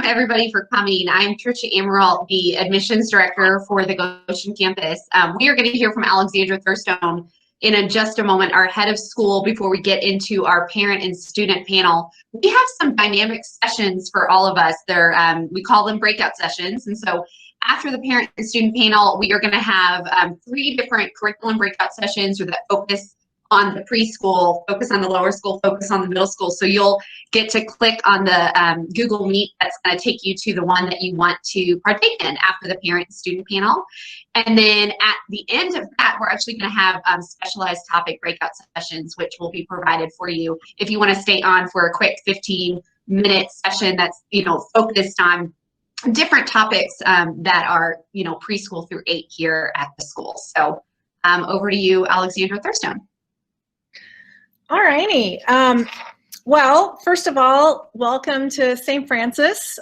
everybody for coming. I'm Trisha Amaral, the admissions director for the Goshen campus. We are going to hear from Alexandra Thurstone in just a moment, our head of school, before we get into our parent and student panel. We have some dynamic sessions for all of us. We call them breakout sessions. And so after the parent and student panel, we are going to have 3 different curriculum breakout sessions that focus on the preschool, focus on the lower school, focus on the middle school. So you'll get to click on the Google Meet that's going to take you to the one that you want to partake in after the parent and student panel. And then at the end of that, we're actually going to have specialized topic breakout sessions, which will be provided for you if you want to stay on for a quick 15-minute session that's, focused on different topics that are, preschool through 8 here at the school. So over to you, Alexandra Thurstone. All righty. Well, first of all, welcome to St. Francis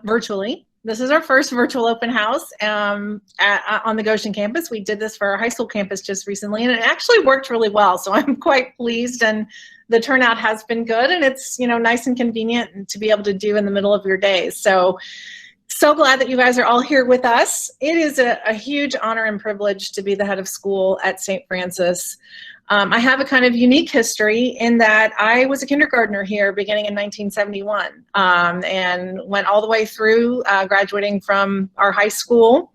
virtually. This is our first virtual open house on the Goshen campus. We did this for our high school campus just recently, and it actually worked really well. So I'm quite pleased, and the turnout has been good, and it's nice and convenient to be able to do in the middle of your days. So glad that you guys are all here with us. It is a huge honor and privilege to be the head of school at St. Francis. I have a kind of unique history in that I was a kindergartner here beginning in 1971 and went all the way through graduating from our high school.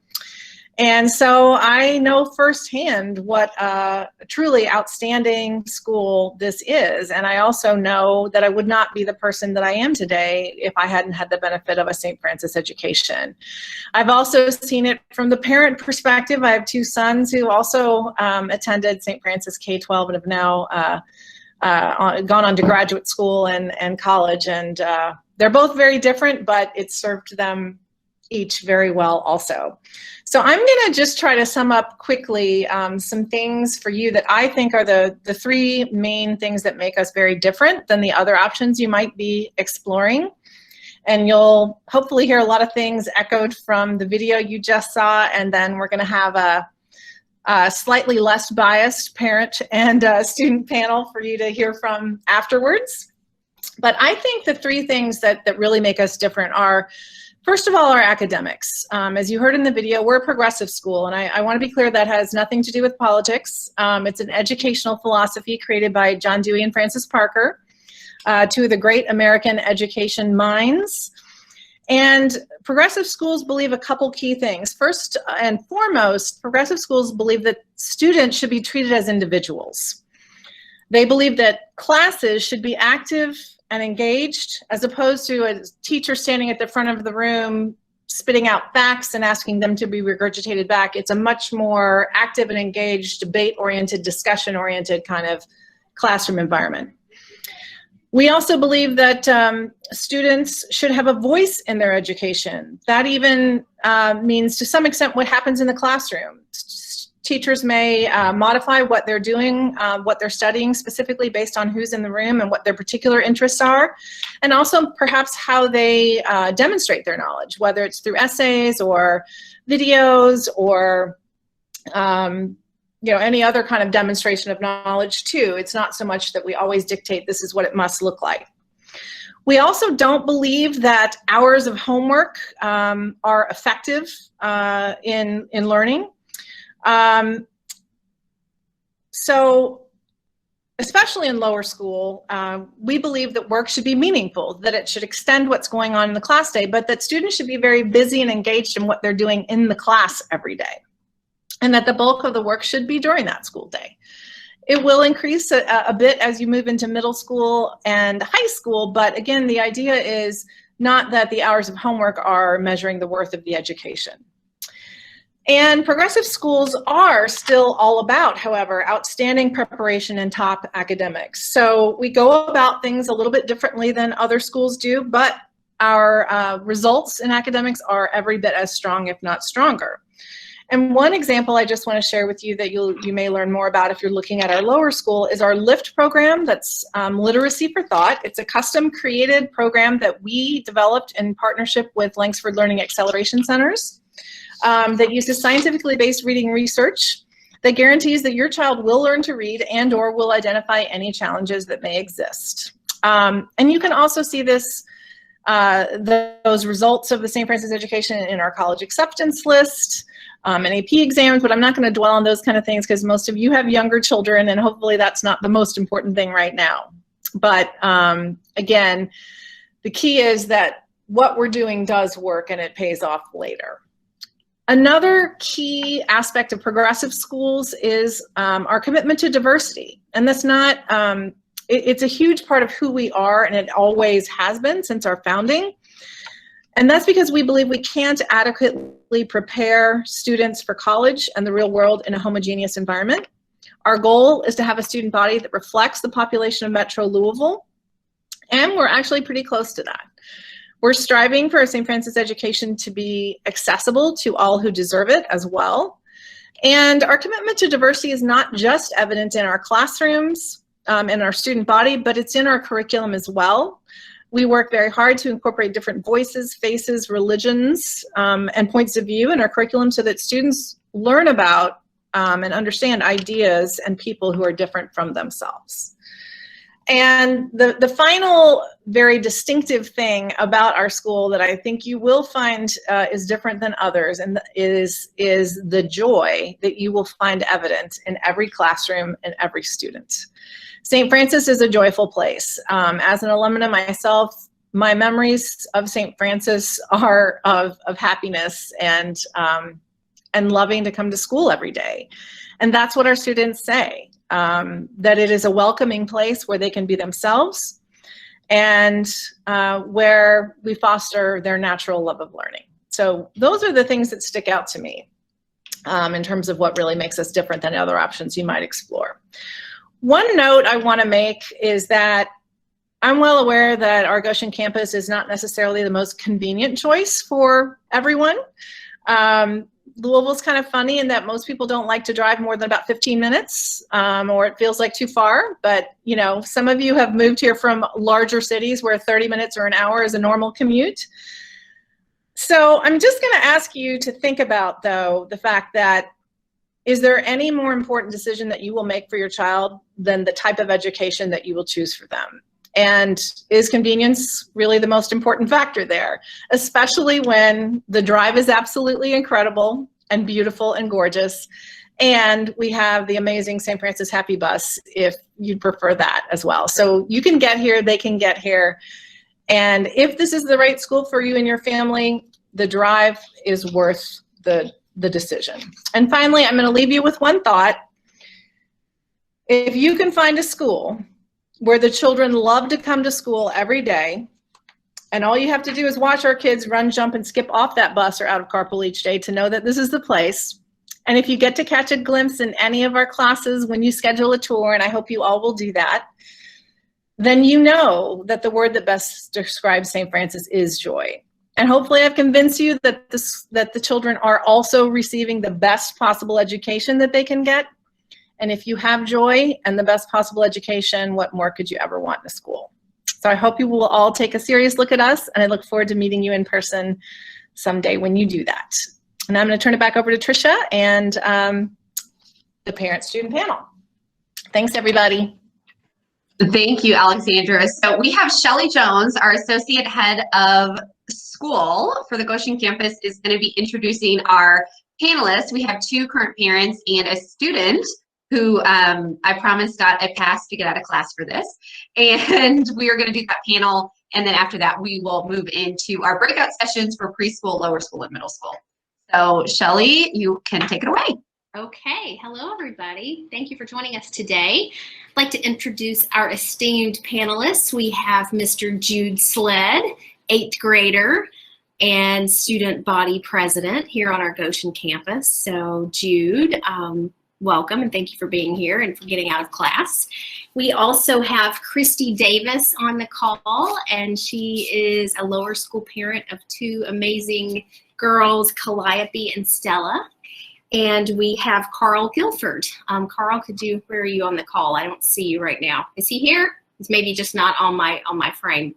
And so I know firsthand what a truly outstanding school this is. And I also know that I would not be the person that I am today if I hadn't had the benefit of a St. Francis education. I've also seen it from the parent perspective. I have 2 sons who also attended St. Francis K-12 and have now gone on to graduate school and college. And they're both very different, but it served them each very well also. So I'm going to just try to sum up quickly some things for you that I think are the 3 main things that make us very different than the other options you might be exploring. And you'll hopefully hear a lot of things echoed from the video you just saw, and then we're going to have a slightly less biased parent and student panel for you to hear from afterwards. But I think the 3 things that really make us different are, first of all, our academics. As you heard in the video, we're a progressive school, and I want to be clear that has nothing to do with politics. It's an educational philosophy created by John Dewey and Francis Parker, 2 of the great American education minds. And progressive schools believe a couple key things. First and foremost, progressive schools believe that students should be treated as individuals. They believe that classes should be active and engaged, as opposed to a teacher standing at the front of the room spitting out facts and asking them to be regurgitated back. It's a much more active and engaged, debate-oriented, discussion-oriented kind of classroom environment. We also believe that students should have a voice in their education. That even means, to some extent, what happens in the classroom. Teachers may modify what they're doing, what they're studying specifically based on who's in the room and what their particular interests are, and also perhaps how they demonstrate their knowledge, whether it's through essays or videos or any other kind of demonstration of knowledge too. It's not so much that we always dictate this is what it must look like. We also don't believe that hours of homework are effective in learning. So especially in lower school, we believe that work should be meaningful, that it should extend what's going on in the class day, but that students should be very busy and engaged in what they're doing in the class every day, and that the bulk of the work should be during that school day. It will increase a bit as you move into middle school and high school, but again, the idea is not that the hours of homework are measuring the worth of the education. And progressive schools are still all about, however, outstanding preparation and top academics. So we go about things a little bit differently than other schools do, but our results in academics are every bit as strong, if not stronger. And one example I just want to share with you that you may learn more about if you're looking at our lower school is our LIFT program. That's Literacy for Thought. It's a custom created program that we developed in partnership with Langsford Learning Acceleration Centers. That uses scientifically based reading research that guarantees that your child will learn to read and or will identify any challenges that may exist. And you can also see this those results of the St. Francis education in our college acceptance list, and AP exams, but I'm not going to dwell on those kind of things because most of you have younger children, and hopefully that's not the most important thing right now. But again, the key is that what we're doing does work and it pays off later. Another key aspect of progressive schools is our commitment to diversity. And that's not, it's a huge part of who we are, and it always has been since our founding. And that's because we believe we can't adequately prepare students for college and the real world in a homogeneous environment. Our goal is to have a student body that reflects the population of Metro Louisville, and we're actually pretty close to that. We're striving for a St. Francis education to be accessible to all who deserve it as well. And our commitment to diversity is not just evident in our classrooms and our student body, but it's in our curriculum as well. We work very hard to incorporate different voices, faces, religions, and points of view in our curriculum so that students learn about and understand ideas and people who are different from themselves. And the final very distinctive thing about our school that I think you will find is different than others, and is the joy that you will find evident in every classroom and every student. St. Francis is a joyful place. As an alumna myself, my memories of St. Francis are of happiness and loving to come to school every day. And that's what our students say, that it is a welcoming place where they can be themselves and where we foster their natural love of learning. So those are the things that stick out to me in terms of what really makes us different than other options you might explore. One note I want to make is that I'm well aware that our Goshen campus is not necessarily the most convenient choice for everyone. Louisville's kind of funny in that most people don't like to drive more than about 15 minutes, or it feels like too far. But you know, some of you have moved here from larger cities where 30 minutes or an hour is a normal commute. So I'm just going to ask you to think about, though, the fact that is there any more important decision that you will make for your child than the type of education that you will choose for them? And is convenience really the most important factor there, especially when the drive is absolutely incredible and beautiful and gorgeous, and we have the amazing St. Francis Happy Bus if you'd prefer that as well. So you can get here, they can get here, and if this is the right school for you and your family, the drive is worth the decision. And finally, I'm going to leave you with one thought. If you can find a school where the children love to come to school every day, and all you have to do is watch our kids run, jump, and skip off that bus or out of carpool each day to know that this is the place. And if you get to catch a glimpse in any of our classes when you schedule a tour, and I hope you all will do that, then you know that the word that best describes St. Francis is joy. And hopefully I've convinced you that the children are also receiving the best possible education that they can get. And if you have joy and the best possible education, what more could you ever want in a school? So I hope you will all take a serious look at us, and I look forward to meeting you in person someday when you do that. And I'm going to turn it back over to Tricia and the parent-student panel. Thanks, everybody. Thank you, Alexandra. So we have Shelly Jones, our Associate Head of School for the Goshen campus, is going to be introducing our panelists. We have two current parents and a student who I promised got a pass to get out of class for this. And we are going to do that panel. And then after that, we will move into our breakout sessions for preschool, lower school, and middle school. So Shelly, you can take it away. Okay, hello everybody. Thank you for joining us today. I'd like to introduce our esteemed panelists. We have Mr. Jude Sled, 8th grader and student body president here on our Goshen campus. So Jude, welcome and thank you for being here and for getting out of class. We also have Christy Davis on the call, and she is a lower school parent of two amazing girls, Calliope and Stella. And we have Carl Guilford. Carl, where are you on the call? I don't see you right now. Is he here? He's maybe just not on my frame.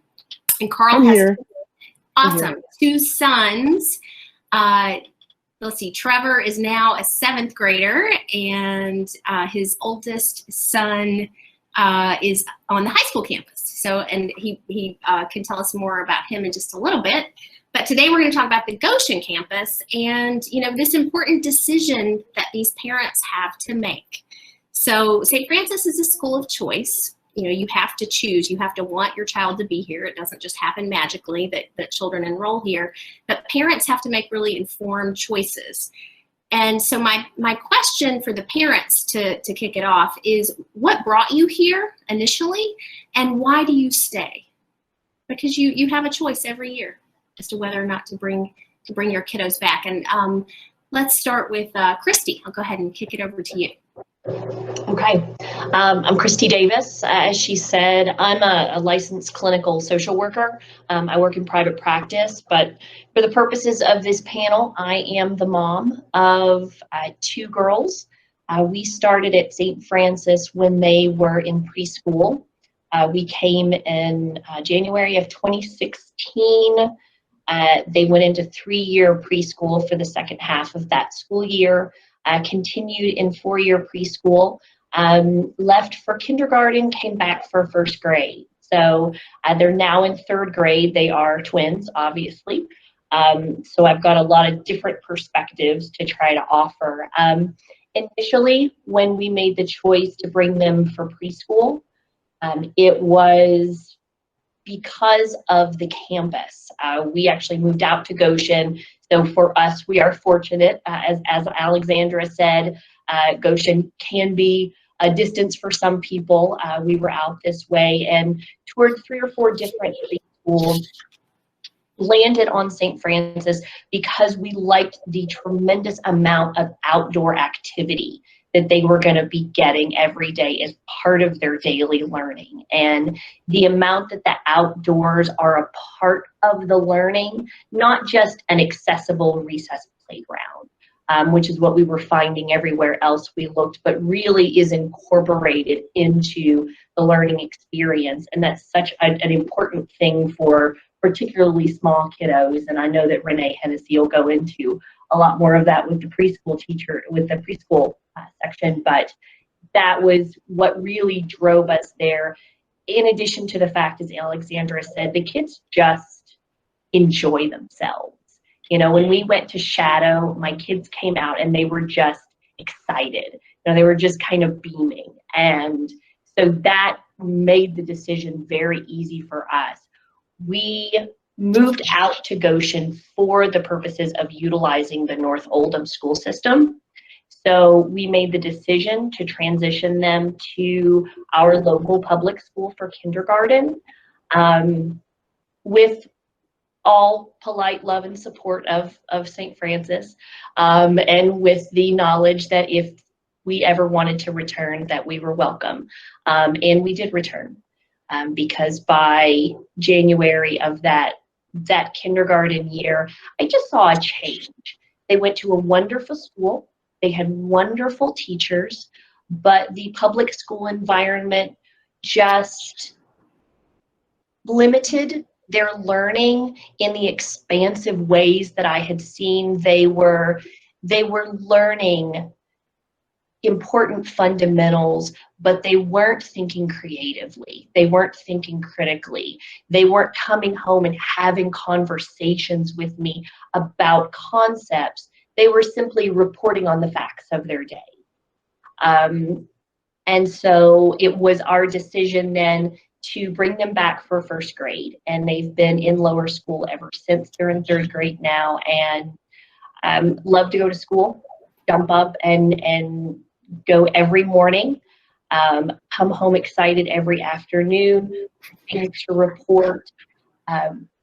And Carl has here. Awesome. Two sons. Let's see, Trevor is now a 7th grader, and his oldest son is on the high school campus. So, and he can tell us more about him in just a little bit. But today we're going to talk about the Goshen campus and, this important decision that these parents have to make. So St. Francis is a school of choice. You have to choose. You have to want your child to be here. It doesn't just happen magically that children enroll here, but parents have to make really informed choices. And so my question for the parents to kick it off is, what brought you here initially, and why do you stay? Because you have a choice every year as to whether or not to bring your kiddos back. And let's start with Christy. I'll go ahead and kick it over to you. Okay. I'm Christy Davis. As she said, I'm a licensed clinical social worker. I work in private practice, but for the purposes of this panel, I am the mom of 2 girls. We started at St. Francis when they were in preschool. We came in January of 2016. They went into 3-year preschool for the second half of that school year, continued in 4-year preschool, left for kindergarten, came back for 1st grade. So they're now in 3rd grade. They are twins, obviously. So I've got a lot of different perspectives to try to offer. Initially, when we made the choice to bring them for preschool, it was because of the campus. We actually moved out to Goshen. So for us, we are fortunate. As Alexandra said, Goshen can be a distance for some people. We were out this way and toured 3 or 4 different preschools, landed on St. Francis because we liked the tremendous amount of outdoor activity that they were going to be getting every day as part of their daily learning. And the amount that the outdoors are a part of the learning, not just an accessible recess playground, which is what we were finding everywhere else we looked, but really is incorporated into the learning experience. And that's such an important thing for particularly small kiddos. And I know that Renee Hennessy will go into a lot more of that with the preschool teacher, with the preschool section, but that was what really drove us there. In addition to the fact, as Alexandra said, the kids just enjoy themselves. When we went to Shadow, my kids came out and they were just excited. They were just kind of beaming. And so that made the decision very easy for us. We moved out to Goshen for the purposes of utilizing the North Oldham school system. So we made the decision to transition them to our local public school for kindergarten, with all polite love and support of St. Francis, and with the knowledge that if we ever wanted to return, that we were welcome. And we did return, because by January of that kindergarten year, I just saw a change. They went to a wonderful school. They had wonderful teachers, but the public school environment just limited their learning in the expansive ways that I had seen. They were learning important fundamentals, but they weren't thinking creatively. They weren't thinking critically. They weren't coming home and having conversations with me about concepts. They were simply reporting on the facts of their day. And so it was our decision then to bring them back for 1st grade. And they've been in lower school ever since. They're in 3rd grade now, and love to go to school, jump up and go every morning, come home excited every afternoon, things to report.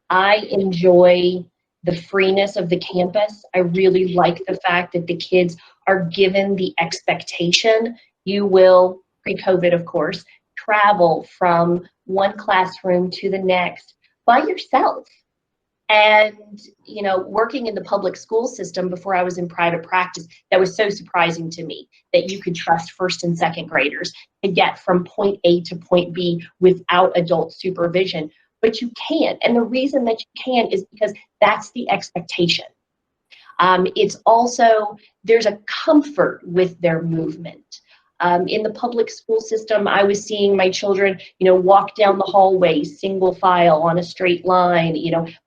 I enjoy the freeness of the campus. I really like the fact that the kids are given the expectation. You will, pre-COVID of course, travel from one classroom to the next by yourself. And, working in the public school system before I was in private practice, that was so surprising to me that you could trust 1st and 2nd graders to get from point A to point B without adult supervision. But you can. And the reason that you can is because that's the expectation. It's also, there's a comfort with their movement. In the public school system, I was seeing my children, walk down the hallway, single file on a straight line,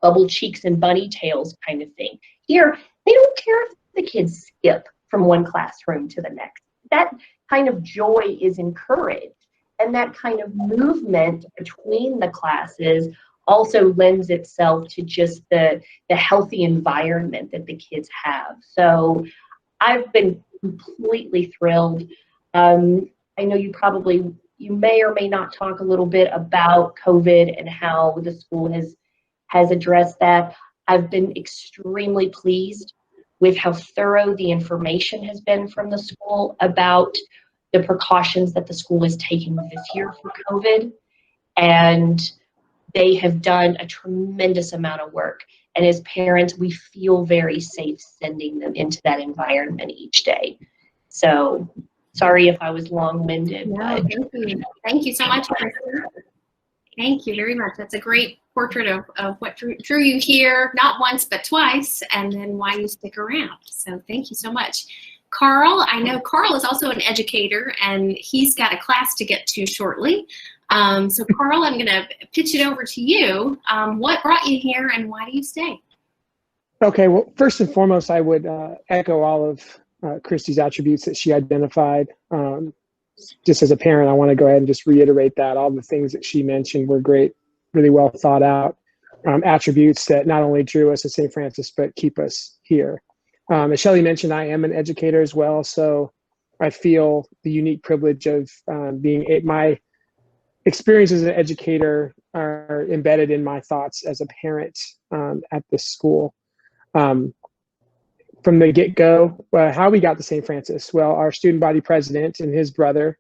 bubble cheeks and bunny tails kind of thing. Here, they don't care if the kids skip from one classroom to the next. That kind of joy is encouraged. And that kind of movement between the classes also lends itself to just the healthy environment that the kids have. So I've been completely thrilled. I know you may or may not talk a little bit about COVID and how the school has addressed that. I've been extremely pleased with how thorough the information has been from the school about the precautions that the school is taking this year for COVID. And they have done a tremendous amount of work. And as parents, we feel very safe sending them into that environment each day. So sorry if I was long-winded. No, thank you. Thank you so much, Kristen. Thank you very much. That's a great portrait of what drew you here, not once, but twice, and then why you stick around. So thank you so much. Carl, I know Carl is also an educator, and he's got a class to get to shortly. So Carl, I'm going to pitch it over to you. What brought you here, and why do you stay? Okay, well, first and foremost, I would echo all of Christy's attributes that she identified. Just as a parent, I want to go ahead and just reiterate that all the things that she mentioned were great, really well thought out attributes that not only drew us to St. Francis, but keep us here. As Shelley mentioned, I am an educator as well, so I feel the unique privilege of my experience as an educator are embedded in my thoughts as a parent at this school. From the get-go, how we got to St. Francis, well, our student body president and his brother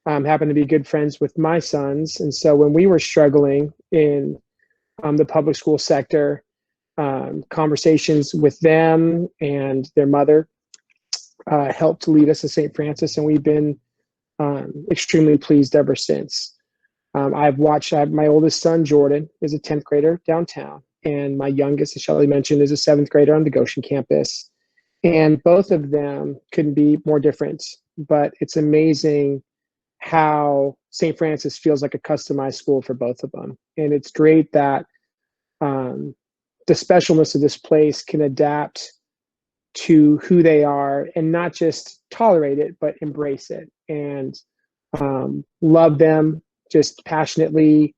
happened to be good friends with my sons, and so when we were struggling in the public school sector, conversations with them and their mother helped lead us to St. Francis, and we've been extremely pleased ever since. My oldest son, Jordan, is a 10th grader downtown, and my youngest, as Shelley mentioned, is a 7th grader on the Goshen campus. And both of them couldn't be more different, but it's amazing how St. Francis feels like a customized school for both of them. And it's great that the specialness of this place can adapt to who they are and not just tolerate it, but embrace it and love them just passionately,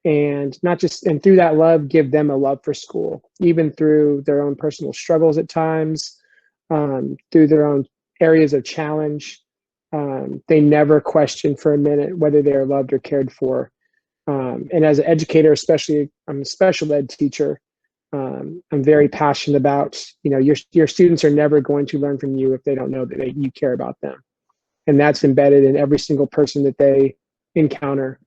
and through that love, give them a love for school, even through their own personal struggles at times, through their own areas of challenge. They never question for a minute whether they are loved or cared for. And as an educator, especially, I'm a special ed teacher. I'm very passionate about, your students are never going to learn from you if they don't know that you care about them. And that's embedded in every single person that they encounter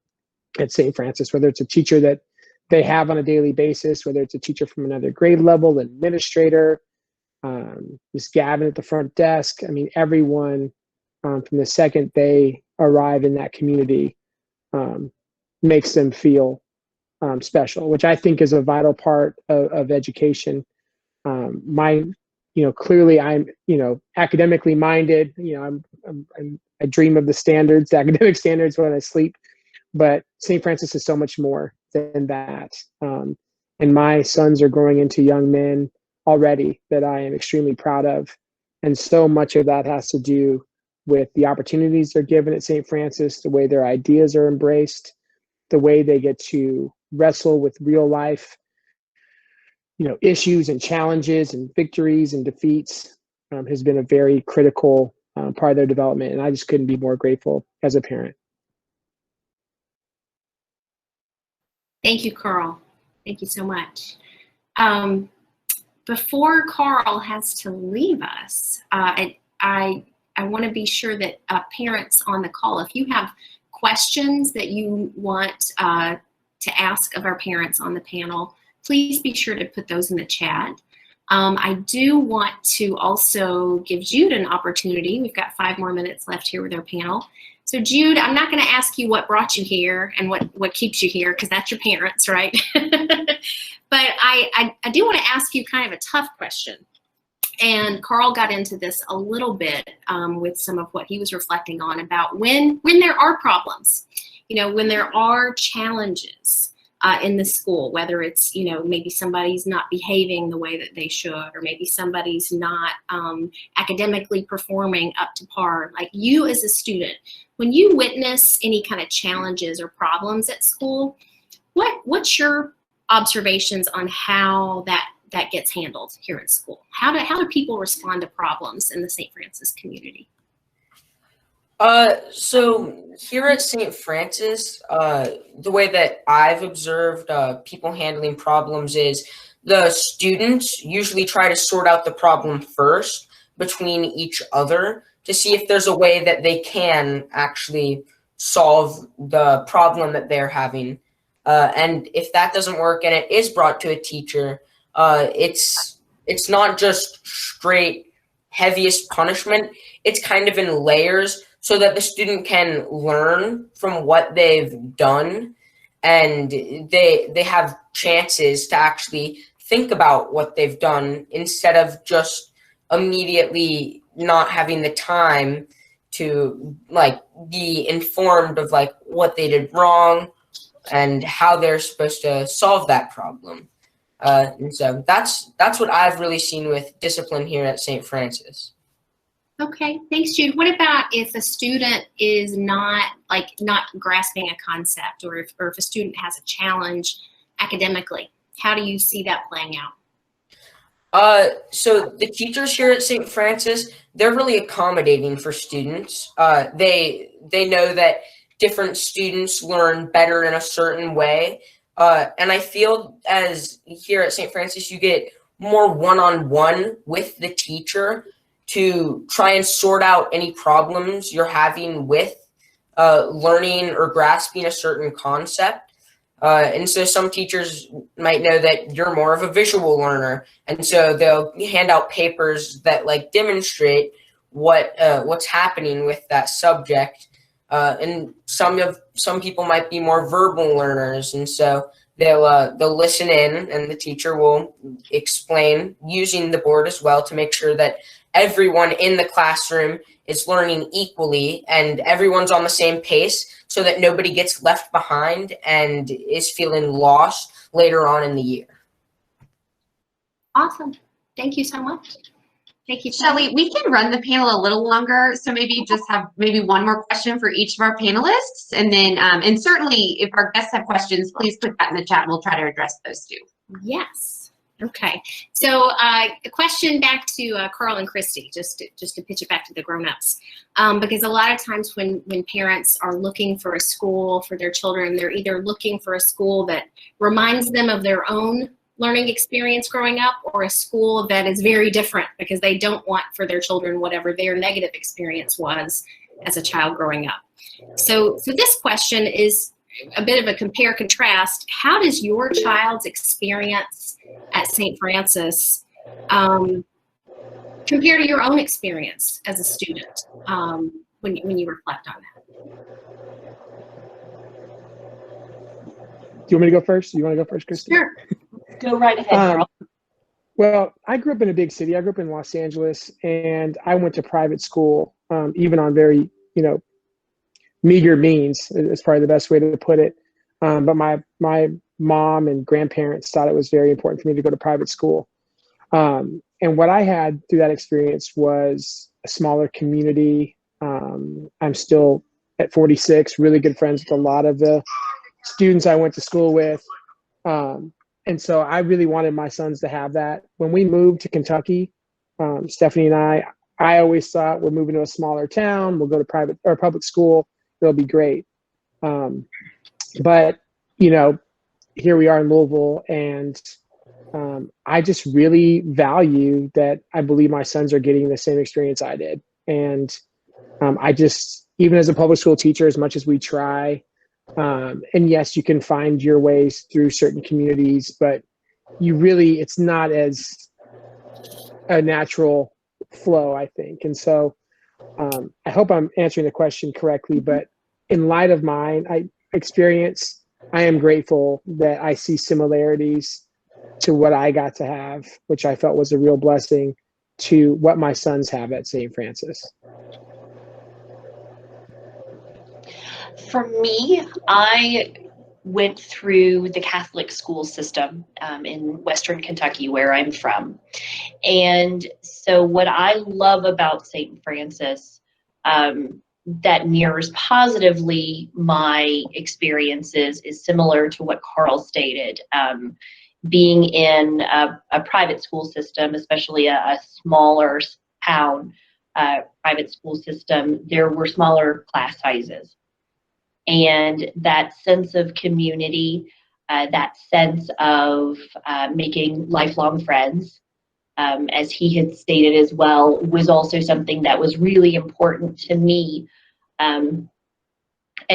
at St. Francis, whether it's a teacher that they have on a daily basis, whether it's a teacher from another grade level, an administrator, Ms. Gavin at the front desk. I mean, everyone from the second they arrive in that community makes them feel special, which I think is a vital part of education. Clearly I'm, academically minded, I dream of the standards, the academic standards when I sleep, but St. Francis is so much more than that. And my sons are growing into young men already that I am extremely proud of. And so much of that has to do with the opportunities they're given at St. Francis, the way their ideas are embraced, the way they get to wrestle with real life, issues and challenges and victories and defeats has been a very critical part of their development. And I just couldn't be more grateful as a parent. Thank you, Carl. Thank you so much. Before Carl has to leave us, I want to be sure that parents on the call, if you have questions that you want to ask of our parents on the panel, please be sure to put those in the chat. I do want to also give Jude an opportunity. We've got 5 more minutes left here with our panel. So Jude, I'm not going to ask you what brought you here and what keeps you here, because that's your parents, right? But I do want to ask you kind of a tough question. And Carl got into this a little bit with some of what he was reflecting on about when there are problems, when there are challenges in the school, whether it's, maybe somebody's not behaving the way that they should, or maybe somebody's not academically performing up to par. Like, you as a student, when you witness any kind of challenges or problems at school, what's your observations on how that gets handled here at school? How do people respond to problems in the St. Francis community? So here at St. Francis, the way that I've observed people handling problems is the students usually try to sort out the problem first between each other to see if there's a way that they can actually solve the problem that they're having. And if that doesn't work and it is brought to a teacher, it's not just straight heaviest punishment. It's kind of in layers so that the student can learn from what they've done, and they have chances to actually think about what they've done instead of just immediately not having the time to be informed of what they did wrong and how they're supposed to solve that problem. And so that's what I've really seen with discipline here at St. Francis. Okay, thanks, Jude. What about if a student is not grasping a concept, or if a student has a challenge academically? How do you see that playing out? So the teachers here at St. Francis, they're really accommodating for students. They know that different students learn better in a certain way. And I feel as here at St. Francis, you get more one-on-one with the teacher to try and sort out any problems you're having with learning or grasping a certain concept. And so some teachers might know that you're more of a visual learner, and so they'll hand out papers that demonstrate what's happening with that subject. And some people might be more verbal learners, and so they'll listen in, and the teacher will explain using the board as well to make sure that everyone in the classroom is learning equally and everyone's on the same pace so that nobody gets left behind and is feeling lost later on in the year. Awesome. Thank you so much. Thank you, Shelly. We can run the panel a little longer, so maybe just have one more question for each of our panelists, and then and certainly if our guests have questions, please put that in the chat and we'll try to address those too. Yes. Okay. So a question back to Carl and Christy, just to pitch it back to the grown-ups, because a lot of times when parents are looking for a school for their children, they're either looking for a school that reminds them of their own learning experience growing up, or a school that is very different because they don't want for their children whatever their negative experience was as a child growing up. So this question is a bit of a compare contrast. How does your child's experience at St. Francis compare to your own experience as a student when you reflect on that? Do you want me to go first? You want to go first, Christy? Sure. Go right ahead, Carl. Well, I grew up in a big city. I grew up in Los Angeles, and I went to private school, even on very, meager means, is probably the best way to put it. But my mom and grandparents thought it was very important for me to go to private school. And what I had through that experience was a smaller community. I'm still at 46, really good friends with a lot of the students I went to school with. And so I really wanted my sons to have that. When we moved to Kentucky, Stephanie and I always thought we're moving to a smaller town. We'll go to private or public school. It'll be great. But, here we are in Louisville, and I just really value that. I believe my sons are getting the same experience I did. And I just, even as a public school teacher, as much as we try, and yes, you can find your ways through certain communities, but it's not as a natural flow, I think. And so I hope I'm answering the question correctly, but in light of mine experience, I am grateful that I see similarities to what I got to have, which I felt was a real blessing. to what my sons have at St. Francis? For me, I went through the Catholic school system in Western Kentucky, where I'm from. And so what I love about St. Francis that mirrors positively my experiences is similar to what Carl stated. Being in a private school system, especially a smaller town private school system, there were smaller class sizes. And that sense of community, that sense of making lifelong friends, as he had stated as well, was also something that was really important to me. And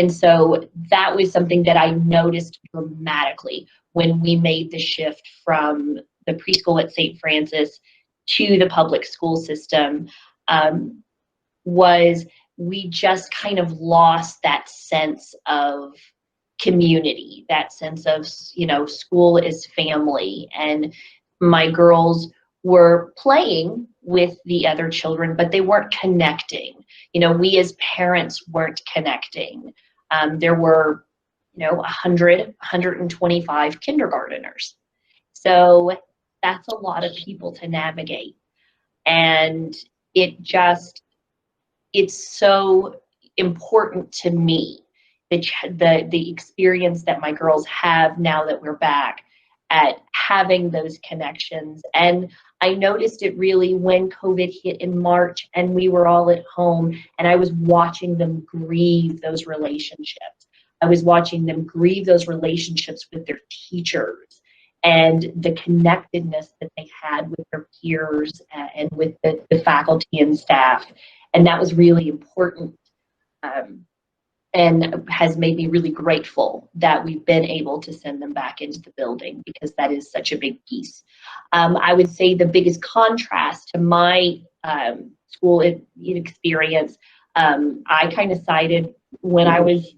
so that was something that I noticed dramatically when we made the shift from the preschool at St. Francis to the public school system, was we just kind of lost that sense of community, that sense of, you know, school is family. And my girls were playing with the other children, but they weren't connecting. You know, we as parents weren't connecting. There were, you know, 125 kindergarteners. So that's a lot of people to navigate. And it's so important to me, the experience that my girls have now that we're back at having those connections. And I noticed it really when COVID hit in March and we were all at home, and I was watching them grieve those relationships. I was watching them grieve those relationships with their teachers and the connectedness that they had with their peers and with the faculty and staff. And that was really important, and has made me really grateful that we've been able to send them back into the building, because that is such a big piece. I would say the biggest contrast to my school experience, I kind of cited when I was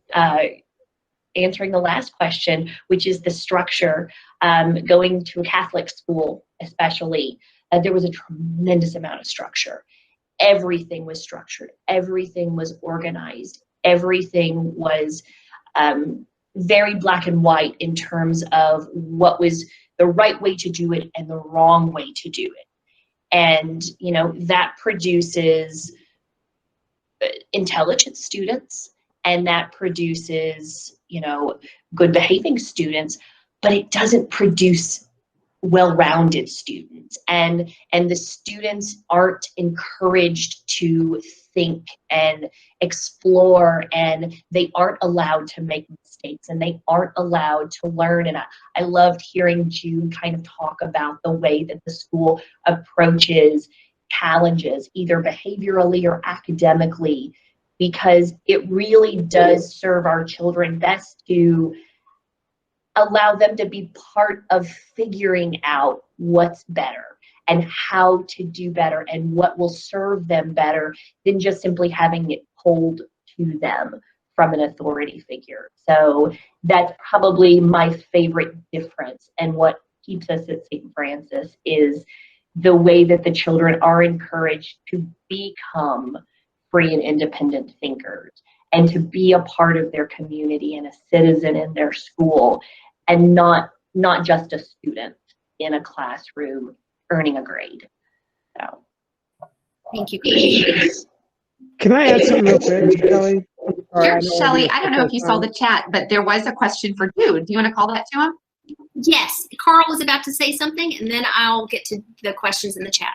answering the last question, which is the structure. Going to a Catholic school especially, there was a tremendous amount of structure. Everything was structured, everything was organized, everything was very black and white in terms of what was the right way to do it and the wrong way to do it. And, you know, that produces intelligent students, and that produces, you know, good behaving students, but it doesn't produce well-rounded students, and the students aren't encouraged to think and explore, and they aren't allowed to make mistakes, and they aren't allowed to learn. And I loved hearing Jude kind of talk about the way that the school approaches challenges, either behaviorally or academically, because it really does serve our children best to allow them to be part of figuring out what's better and how to do better and what will serve them better than just simply having it told to them from an authority figure. So that's probably my favorite difference, and what keeps us at St. Francis is the way that the children are encouraged to become free and independent thinkers, and to be a part of their community and a citizen in their school, and not just a student in a classroom earning a grade. So, thank you, Christy. Can I add something real quick, Kelly? Sure, Shelley, I don't know if you saw the chat, but there was a question for Jude. Do you want to call that to him? Yes, Carl was about to say something, and then I'll get to the questions in the chat.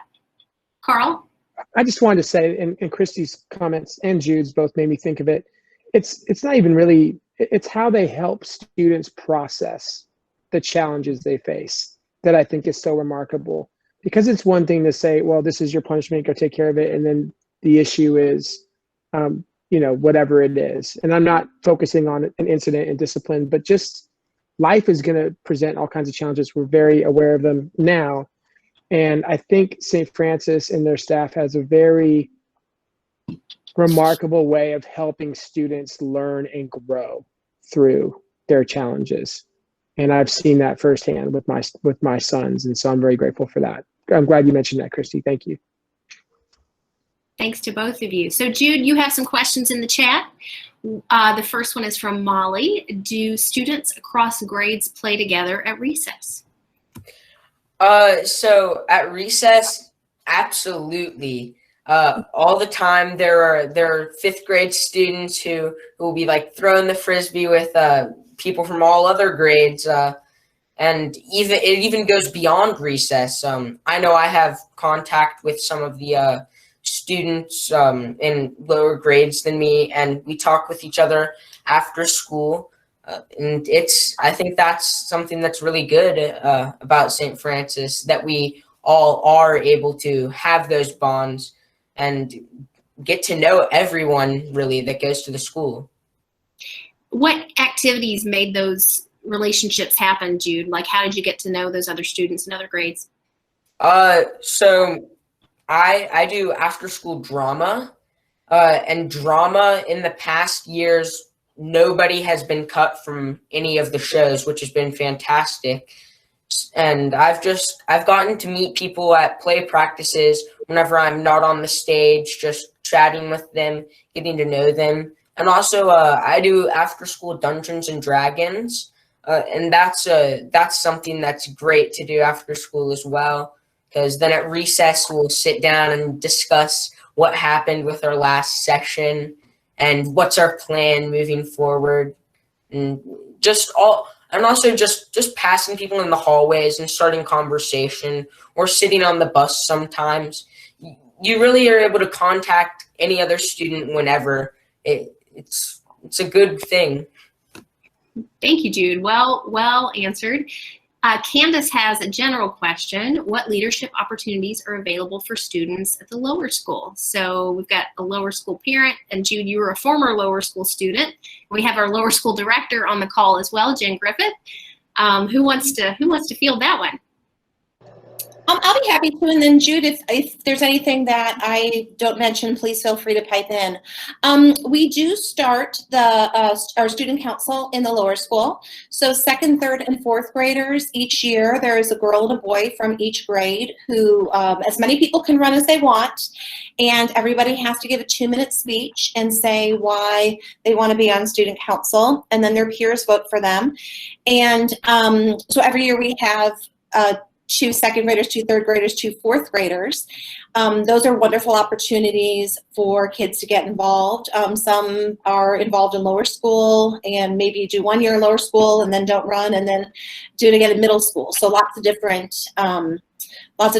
Carl? I just wanted to say, and Christy's comments and Jude's both made me think of it. It's not even really, it's how they help students process the challenges they face that I think is so remarkable. Because it's one thing to say, well, this is your punishment, go take care of it. And then the issue is, you know, whatever it is. And I'm not focusing on an incident and discipline, but just life is going to present all kinds of challenges. We're very aware of them now. And I think St. Francis and their staff has a very remarkable way of helping students learn and grow through their challenges. And I've seen that firsthand with my sons. And so I'm very grateful for that. I'm glad you mentioned that, Christy. Thank you. Thanks to both of you. So Jude, you have some questions in the chat. The first one is from Molly. Do students across grades play together at recess? So at recess, absolutely. All the time there are fifth grade students who will be like throwing the frisbee with people from all other grades, and it even goes beyond recess. I know I have contact with some of the students in lower grades than me, and we talk with each other after school. And I think that's something that's really good about St. Francis, that we all are able to have those bonds and get to know everyone really that goes to the school. What activities made those relationships happen, Jude? Like, how did you get to know those other students in other grades? So I do after school drama, and drama in the past years, nobody has been cut from any of the shows, which has been fantastic. And I've gotten to meet people at play practices whenever I'm not on the stage, just chatting with them, getting to know them. And also I do after school Dungeons and Dragons, and that's something that's great to do after school as well, because then at recess we'll sit down and discuss what happened with our last session and what's our plan moving forward, and also just passing people in the hallways and starting conversation, or sitting on the bus sometimes. You really are able to contact any other student whenever. It's a good thing. Thank you, Jude. Well answered. Candace has a general question. What leadership opportunities are available for students at the lower school? So we've got a lower school parent, and Jude, you were a former lower school student. We have our lower school director on the call as well, Jen Griffith. Who wants to field that one? I'll be happy to, and then Jude, if there's anything that I don't mention, please feel free to pipe in. We do start our student council in the lower school. So second, third, and fourth graders, each year there is a girl and a boy from each grade who, as many people can run as they want, and everybody has to give a 2-minute speech and say why they want to be on student council, and then their peers vote for them. And so every year we have 2 second graders, 2 third graders, 2 fourth graders. Those are wonderful opportunities for kids to get involved. Some are involved in lower school and maybe do 1 year in lower school and then don't run, and then do it again in middle school. So lots of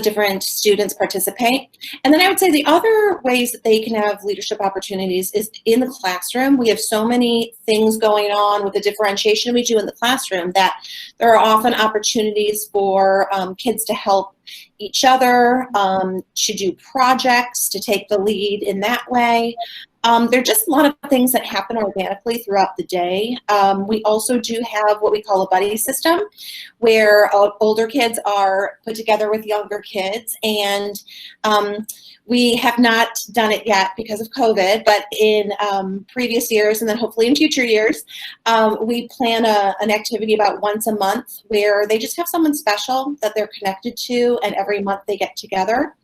different students participate. And then I would say the other ways that they can have leadership opportunities is in the classroom. We have so many things going on with the differentiation we do in the classroom that there are often opportunities for kids to help each other, to do projects, to take the lead in that way. There are just a lot of things that happen organically throughout the day. We also do have what we call a buddy system, where older kids are put together with younger kids, and we have not done it yet because of COVID, but in previous years, and then hopefully in future years, we plan an activity about once a month where they just have someone special that they're connected to, and every month they get together.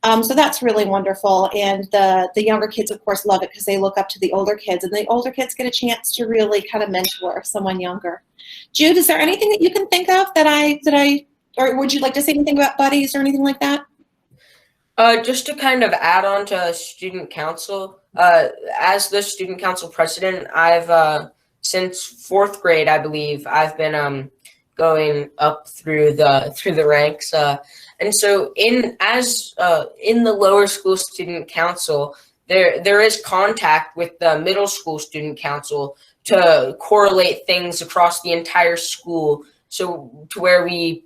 So that's really wonderful, and the younger kids, of course, love it because they look up to the older kids, and the older kids get a chance to really kind of mentor someone younger. Jude, is there anything that you can think of or would you like to say anything about buddies or anything like that? Just to kind of add on to student council, as the student council president, I've since fourth grade, I believe, I've been going up through the ranks. And so in the lower school student council, there is contact with the middle school student council to correlate things across the entire school. So to where we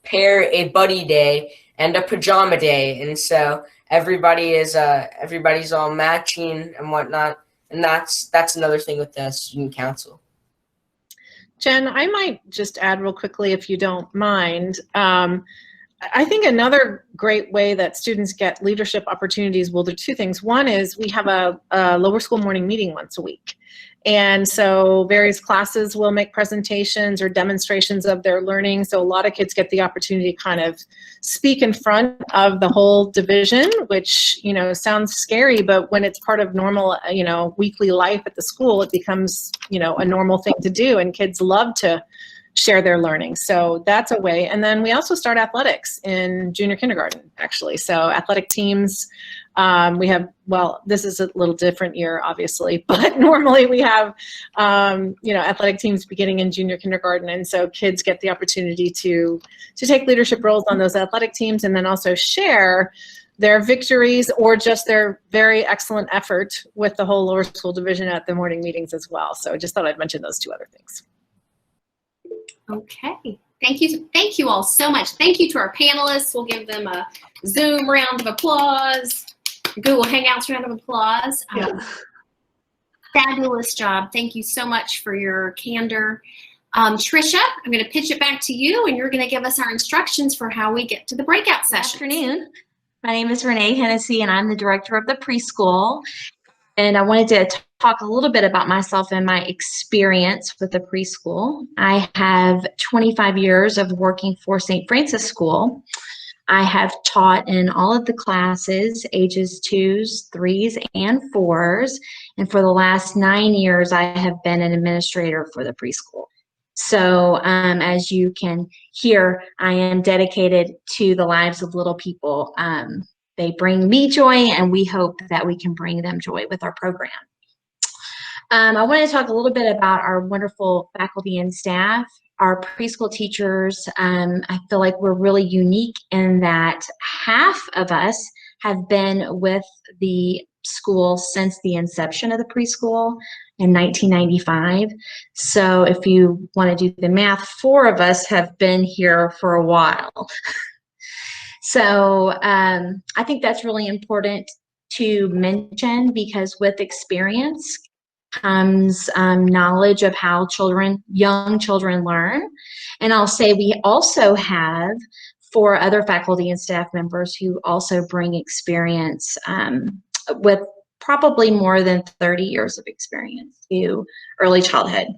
pair a buddy day and a pajama day, and so everybody's all matching and whatnot. And that's another thing with the student council. Jen, I might just add real quickly, if you don't mind. I think another great way that students get leadership opportunities, well, there are 2 things. One is we have a lower school morning meeting once a week. And so various classes will make presentations or demonstrations of their learning. So a lot of kids get the opportunity to kind of speak in front of the whole division, which, you know, sounds scary, but when it's part of normal, you know, weekly life at the school, it becomes, you know, a normal thing to do, and kids love to share their learning. So that's a way. And then we also start athletics in junior kindergarten, actually. So athletic teams, we have, well, this is a little different year, obviously, but normally we have, you know, athletic teams beginning in junior kindergarten. And so kids get the opportunity to take leadership roles on those athletic teams, and then also share their victories or just their very excellent effort with the whole lower school division at the morning meetings as well. So I just thought I'd mention those two other things. Okay. Thank you all so much. Thank you to our panelists. We'll give them a Zoom round of applause, Google Hangouts round of applause. Fabulous job. Thank you so much for your candor. Trisha, I'm going to pitch it back to you, and you're going to give us our instructions for how we get to the breakout session. Good afternoon. My name is Renee Hennessy, and I'm the director of the preschool. And I wanted to talk a little bit about myself and my experience with the preschool. I have 25 years of working for St. Francis School. I have taught in all of the classes, ages 2s, 3s, and 4s. And for the last 9 years, I have been an administrator for the preschool. So as you can hear, I am dedicated to the lives of little people. They bring me joy, and we hope that we can bring them joy with our program. I want to talk a little bit about our wonderful faculty and staff. Our preschool teachers, I feel like we're really unique in that half of us have been with the school since the inception of the preschool in 1995. So if you want to do the math, 4 of us have been here for a while. So I think that's really important to mention, because with experience comes knowledge of how young children learn. And I'll say we also have 4 other faculty and staff members who also bring experience with probably more than 30 years of experience to early childhood.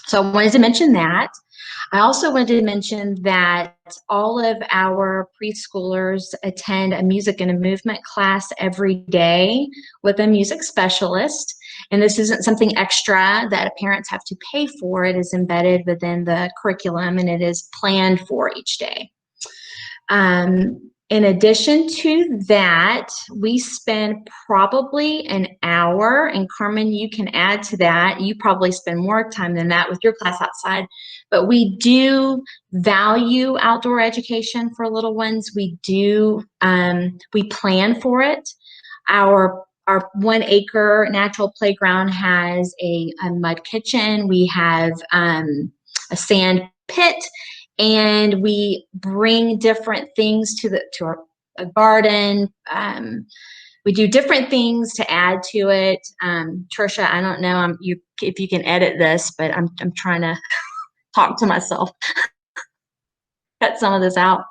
So I wanted to mention that. I also wanted to mention that all of our preschoolers attend a music and a movement class every day with a music specialist. And this isn't something extra that parents have to pay for. It is embedded within the curriculum, and it is planned for each day. In addition to that, we spend probably an hour, and Carmen, you can add to that. You probably spend more time than that with your class outside, but we do value outdoor education for little ones. We do, we plan for it. Our 1 acre natural playground has a mud kitchen. We have a sand pit. And we bring different things to our garden. We do different things to add to it. Trisha, I don't know if you can edit this, but I'm trying to talk to myself. Cut some of this out.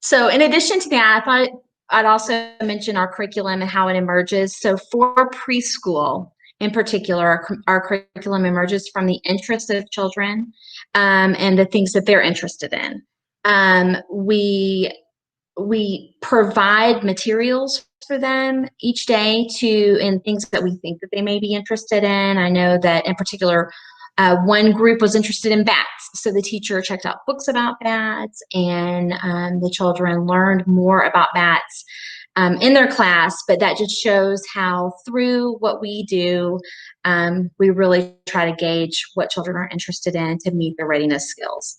So in addition to that, I thought I'd also mention our curriculum and how it emerges. So for preschool, in particular, our curriculum emerges from the interest of children and the things that they're interested in. We provide materials for them each day in things that we think that they may be interested in. I know that in particular, one group was interested in bats, so the teacher checked out books about bats, and the children learned more about bats in their class. But that just shows how through what we do, we really try to gauge what children are interested in to meet their readiness skills.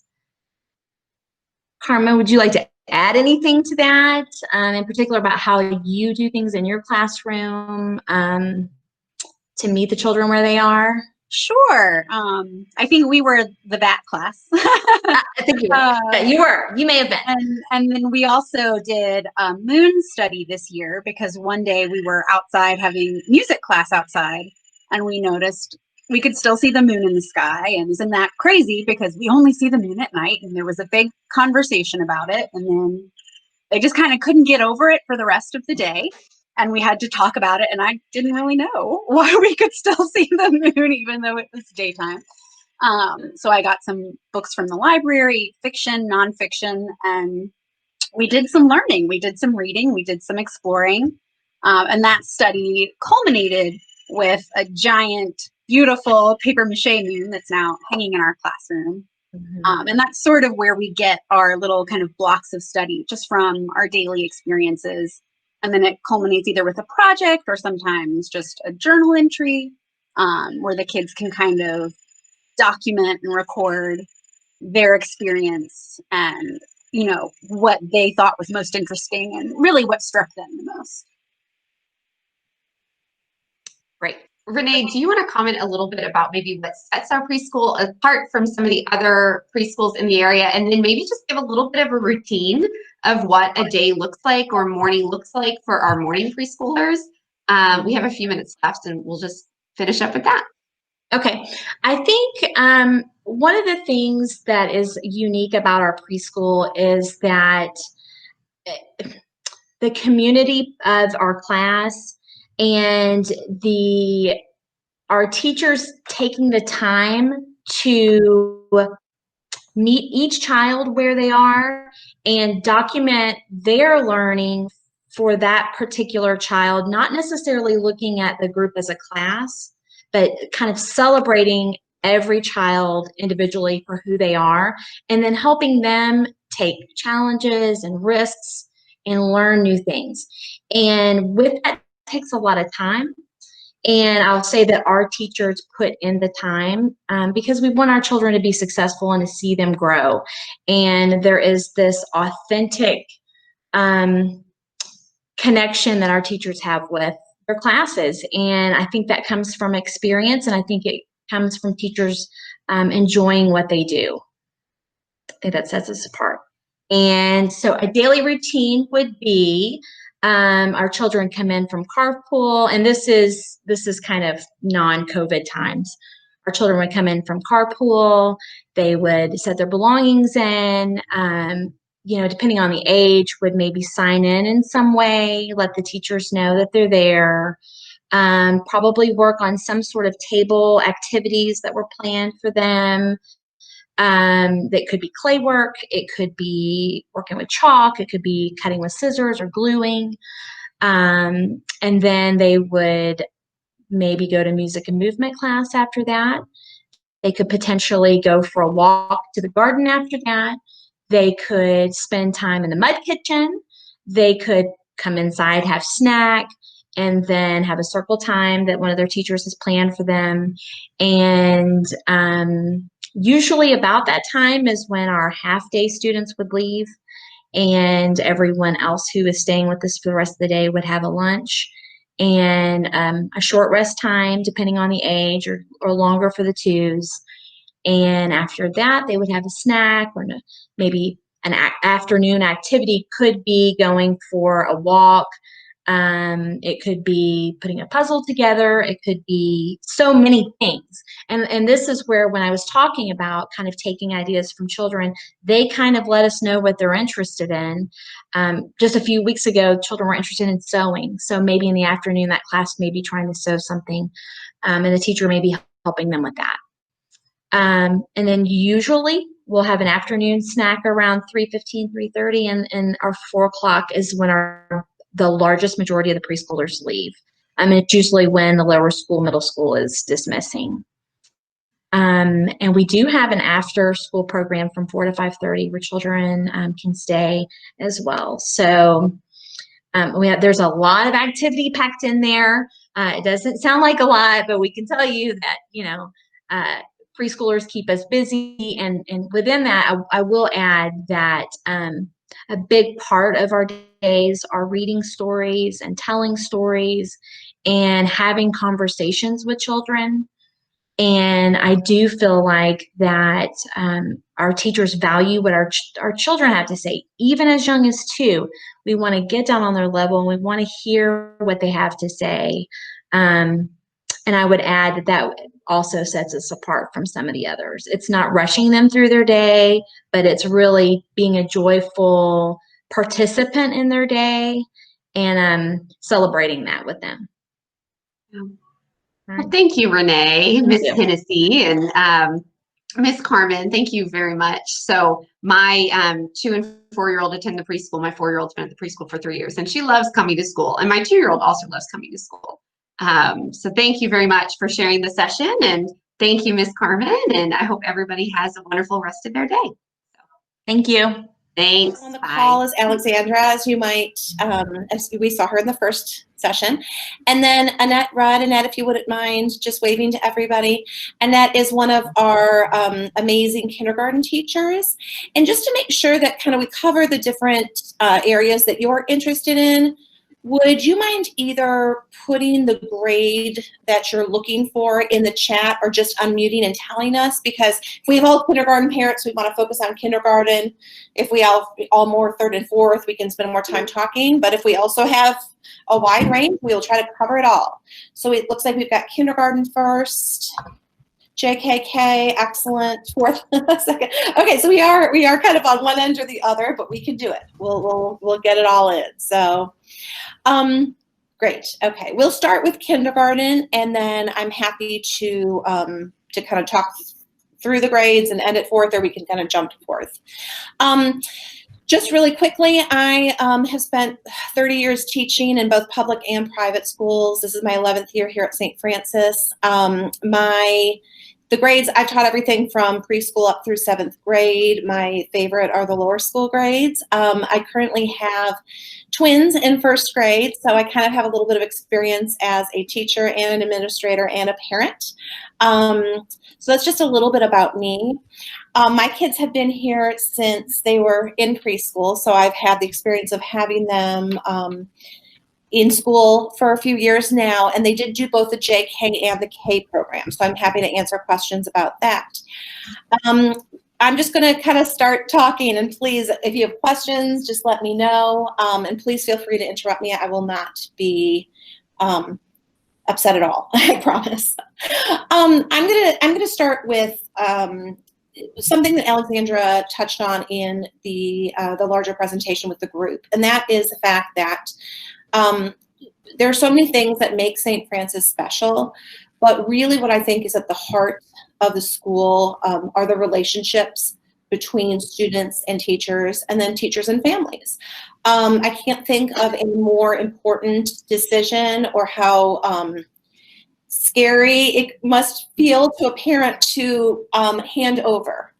Carmen, would you like to add anything to that, in particular about how you do things in your classroom to meet the children where they are? Sure. I think we were the bat class. I think you were. You were. You may have been. And then we also did a moon study this year, because one day we were outside having music class outside, and we noticed we could still see the moon in the sky. And isn't that crazy? Because we only see the moon at night. And there was a big conversation about it. And then they just kind of couldn't get over it for the rest of the day. and we had to talk about it, and I didn't really know why we could still see the moon even though it was daytime. So I got some books from the library, fiction, nonfiction, and we did some learning, we did some reading, we did some exploring, and that study culminated with a giant, beautiful paper mache moon that's now hanging in our classroom. And that's sort of where we get our little kind of blocks of study, just from our daily experiences. And then it culminates either with a project or sometimes just a journal entry, where the kids can kind of document and record their experience and, you know, what they thought was most interesting and really what struck them the most. Great. Renee, do you want to comment a little bit about maybe what sets our preschool apart from some of the other preschools in the area, and then maybe just give a little bit of a routine of what a day looks like or morning looks like for our morning preschoolers? We have a few minutes left, and we'll just finish up with that. Okay. I think one of the things that is unique about our preschool is that the community of our class and our teachers taking the time to meet each child where they are and document their learning for that particular child, not necessarily looking at the group as a class, but kind of celebrating every child individually for who they are, and then helping them take challenges and risks and learn new things. And with that takes a lot of time. And I'll say that our teachers put in the time because we want our children to be successful and to see them grow. And there is this authentic connection that our teachers have with their classes. And I think that comes from experience, and I think it comes from teachers enjoying what they do. I think that sets us apart. And so a daily routine would be our children come in from carpool, and this is kind of non-COVID times. Our children would come in from carpool. They would set their belongings in. You know, depending on the age, would maybe sign in some way, let the teachers know that they're there. Probably work on some sort of table activities that were planned for them. That could be clay work, it could be working with chalk, it could be cutting with scissors or gluing. And then they would maybe go to music and movement class after that. They could potentially go for a walk to the garden after that. They could spend time in the mud kitchen. They could come inside, have snack, and then have a circle time that one of their teachers has planned for them. And usually about that time is when our half-day students would leave, and everyone else who is staying with us for the rest of the day would have a lunch and a short rest time, depending on the age, or longer for the twos. And after that, they would have a snack, or maybe an afternoon activity could be going for a walk. It could be putting a puzzle together. It could be so many things. And this is where, when I was talking about kind of taking ideas from children, they kind of let us know what they're interested in. Just a few weeks ago, children were interested in sewing. So maybe in the afternoon, that class may be trying to sew something, and the teacher may be helping them with that. And then usually we'll have an afternoon snack around 3:15, 3:30, and our 4 o'clock is when the largest majority of the preschoolers leave. It's usually when the lower school, middle school is dismissing. And we do have an after school program from 4 to 5:30 where children can stay as well. So there's a lot of activity packed in there. It doesn't sound like a lot, but we can tell you that, you know, preschoolers keep us busy. And within that, I will add that a big part of our days are reading stories and telling stories and having conversations with children. And I do feel like that our teachers value what our children have to say, even as young as 2. We want to get down on their level, and we want to hear what they have to say. And I would add that also sets us apart from some of the others. It's not rushing them through their day, but it's really being a joyful participant in their day and celebrating that with them. Well, thank you, Renee, Miss you. Hennessy, and Miss Carmen. Thank you very much. So my 2 and 4-year-old attend the preschool. My 4-year-old's been at the preschool for 3 years, and she loves coming to school. And my 2-year-old also loves coming to school. So thank you very much for sharing the session, and thank you, Miss Carmen. And I hope everybody has a wonderful rest of their day. Thank you. Thanks. On the Bye. call is Alexandra, as you might, as we saw her in the first session. And then Annette Rudd. Annette, if you wouldn't mind just waving to everybody. Annette is one of our amazing kindergarten teachers. And just to make sure that kind of we cover the different areas that you're interested in, would you mind either putting the grade that you're looking for in the chat or just unmuting and telling us? Because if we have all kindergarten parents, we want to focus on kindergarten. If we have all more 3rd and 4th, we can spend more time talking. But if we also have a wide range, we'll try to cover it all. So it looks like we've got kindergarten first, JKK, excellent, 4th, 2nd. Okay, so we are kind of on one end or the other, but we can do it. We'll get it all in. So. Great. Okay, we'll start with kindergarten, and then I'm happy to kind of talk through the grades and end at 4th, or we can kind of jump to 4th. Just really quickly, I have spent 30 years teaching in both public and private schools. This is my 11th year here at St. Francis. The grades, I've taught everything from preschool up through 7th grade. My favorite are the lower school grades. I currently have twins in 1st grade, so I kind of have a little bit of experience as a teacher and an administrator and a parent. So that's just a little bit about me. My kids have been here since they were in preschool, so I've had the experience of having them in school for a few years now, and they did do both the JK and the K program, so I'm happy to answer questions about that. I'm just going to kind of start talking, and please, if you have questions, just let me know, and please feel free to interrupt me. I will not be upset at all, I promise. I'm gonna start with something that Alexandra touched on in the larger presentation with the group, and that is the fact that there are so many things that make St. Francis special, but really what I think is at the heart of the school are the relationships between students and teachers, and then teachers and families. I can't think of a more important decision or how scary it must feel to a parent to hand over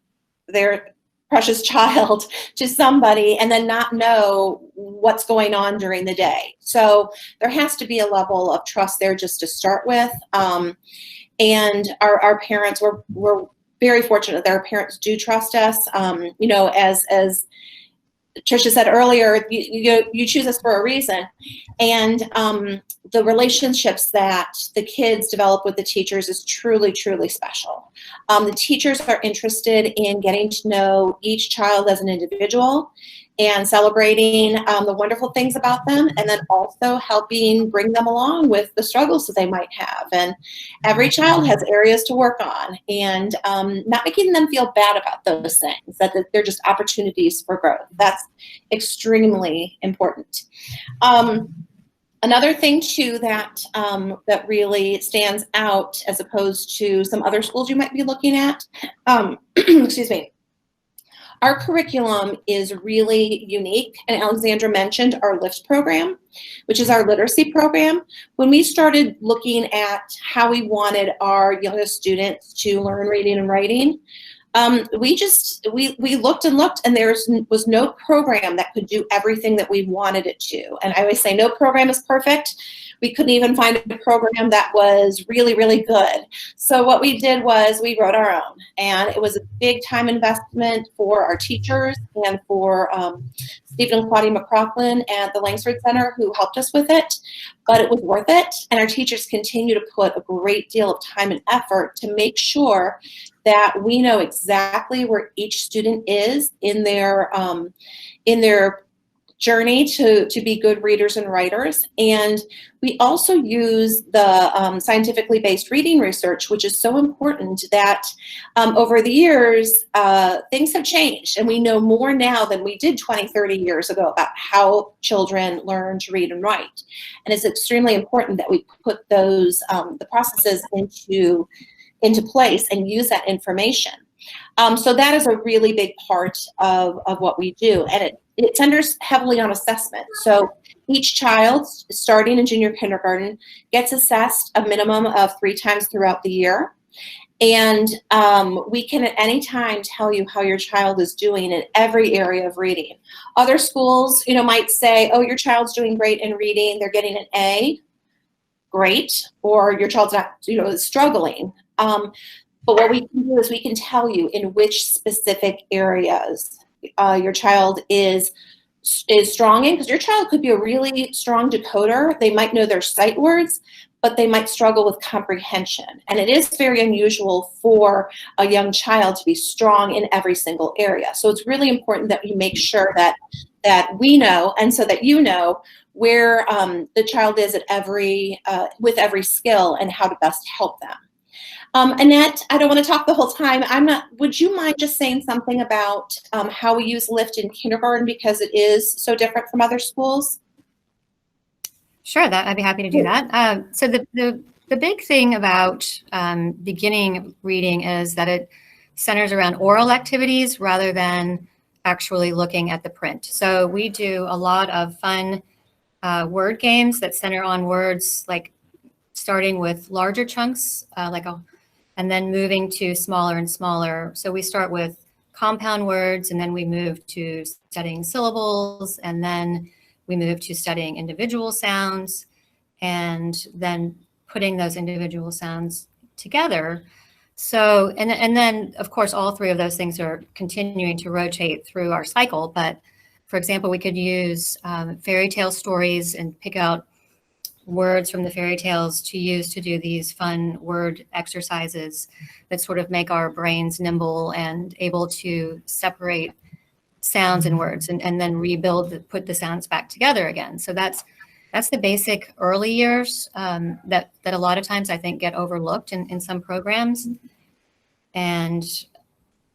their precious child to somebody and then not know what's going on during the day. So there has to be a level of trust there just to start with. And our parents, we're very fortunate that our parents do trust us. You know, as Tricia said earlier, you choose us for a reason. And the relationships that the kids develop with the teachers is truly, truly special. The teachers are interested in getting to know each child as an individual and celebrating the wonderful things about them, and then also helping bring them along with the struggles that they might have. And every child has areas to work on, and not making them feel bad about those things, that they're just opportunities for growth. That's extremely important. Another thing too that that really stands out as opposed to some other schools you might be looking at, excuse me, our curriculum is really unique, and Alexandra mentioned our LIFT program, which is our literacy program. When we started looking at how we wanted our youngest students to learn reading and writing, we looked and looked, and there was no program that could do everything that we wanted it to. And I always say no program is perfect. We couldn't even find a program that was really, really good. So what we did was we wrote our own, and it was a big time investment for our teachers and for Stephen and Claudia McCrocklin at the Langsford Center, who helped us with it, but it was worth it. And our teachers continue to put a great deal of time and effort to make sure that we know exactly where each student is in their journey to be good readers and writers. And we also use the scientifically based reading research, which is so important that over the years, things have changed. And we know more now than we did 20, 30 years ago about how children learn to read and write. And it's extremely important that we put those, the processes into place and use that information. So that is a really big part of what we do. And it centers heavily on assessment. So each child starting in junior kindergarten gets assessed a minimum of 3 times throughout the year. And we can at any time tell you how your child is doing in every area of reading. Other schools, might say, oh, your child's doing great in reading, they're getting an A, great, or your child's not, struggling. But what we can do is we can tell you in which specific areas your child is strong in, because your child could be a really strong decoder. They might know their sight words, but they might struggle with comprehension. And it is very unusual for a young child to be strong in every single area. So it's really important that we make sure that we know, and so that you know where the child is at with every skill and how to best help them. Annette, I don't want to talk the whole time. Would you mind just saying something about how we use LIFT in kindergarten, because it is so different from other schools? Sure, I'd be happy to do that. So the big thing about beginning reading is that it centers around oral activities rather than actually looking at the print. So we do a lot of fun word games that center on words, like starting with larger chunks, and then moving to smaller and smaller. So we start with compound words, and then we move to studying syllables, and then we move to studying individual sounds, and then putting those individual sounds together. So, and then of course, all 3 of those things are continuing to rotate through our cycle. But for example, we could use fairy tale stories and pick out words from the fairy tales to use to do these fun word exercises that sort of make our brains nimble and able to separate sounds and words, and then put the sounds back together again. So that's the basic early years that a lot of times I think get overlooked in some programs. And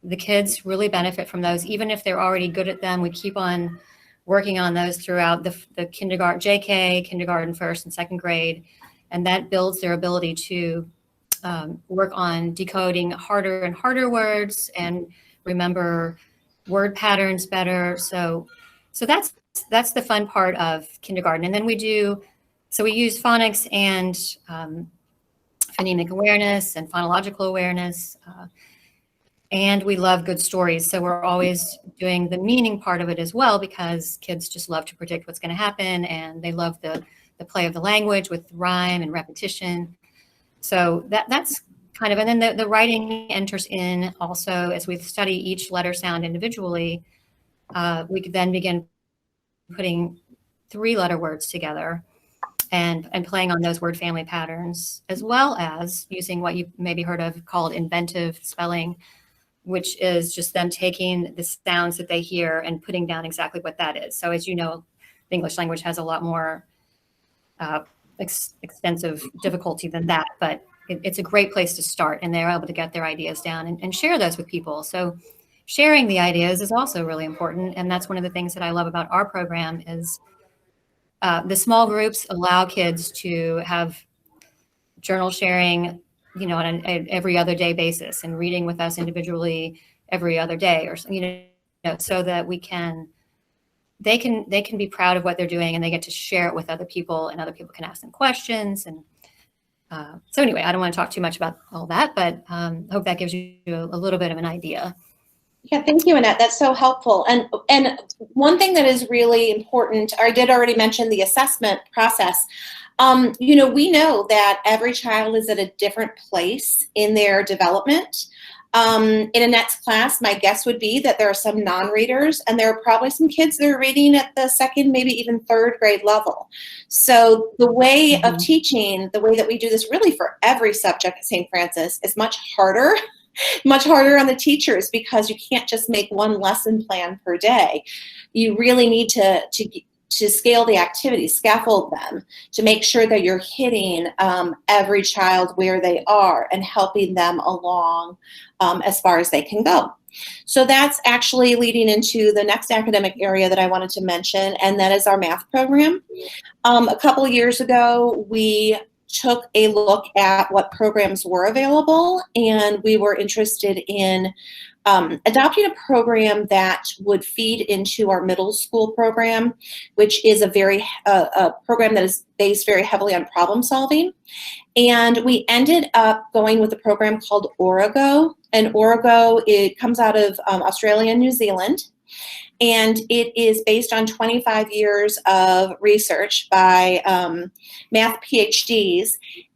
the kids really benefit from those. Even if they're already good at them, we keep on working on those throughout the kindergarten, JK, kindergarten, 1st and 2nd grade. And that builds their ability to work on decoding harder and harder words and remember word patterns better. So that's the fun part of kindergarten. And then we use phonics and phonemic awareness and phonological awareness. And we love good stories. So we're always doing the meaning part of it as well, because kids just love to predict what's going to happen. And they love the play of the language with rhyme and repetition. So that's kind of, and then the writing enters in also as we study each letter sound individually. We could then begin putting 3-letter words together and playing on those word family patterns, as well as using what you've maybe heard of called inventive spelling, which is just them taking the sounds that they hear and putting down exactly what that is. So as you know, the English language has a lot more extensive difficulty than that, but it's a great place to start, and they're able to get their ideas down and share those with people. So sharing the ideas is also really important. And that's one of the things that I love about our program is the small groups allow kids to have journal sharing, on an every other day basis, and reading with us individually every other day, or so that they can be proud of what they're doing, and they get to share it with other people, and other people can ask them questions. And so anyway, I don't want to talk too much about all that, but I hope that gives you a little bit of an idea. Yeah, thank you, Annette. That's so helpful. And one thing that is really important, I did already mention the assessment process. We know that every child is at a different place in their development. In Annette's class, my guess would be that there are some non-readers, and there are probably some kids that are reading at the 2nd, maybe even 3rd grade level. So the way of teaching, the way that we do this really for every subject at St. Francis, is much harder much harder on the teachers because you can't just make one lesson plan per day. You really need to scale the activities, scaffold them, to make sure that you're hitting every child where they are and helping them along as far as they can go. So that's actually leading into the next academic area that I wanted to mention, and that is our math program. A couple of years ago, we took a look at what programs were available, and we were interested in adopting a program that would feed into our middle school program, which is a program that is based very heavily on problem solving. And we ended up going with a program called Origo. And Origo, it comes out of Australia and New Zealand. And it is based on 25 years of research by math PhDs.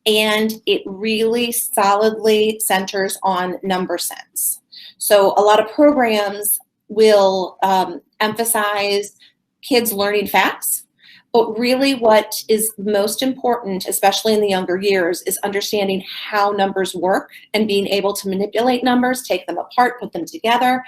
And it really solidly centers on number sense. So a lot of programs will emphasize kids learning facts, but really what is most important, especially in the younger years, is understanding how numbers work and being able to manipulate numbers, take them apart, put them together.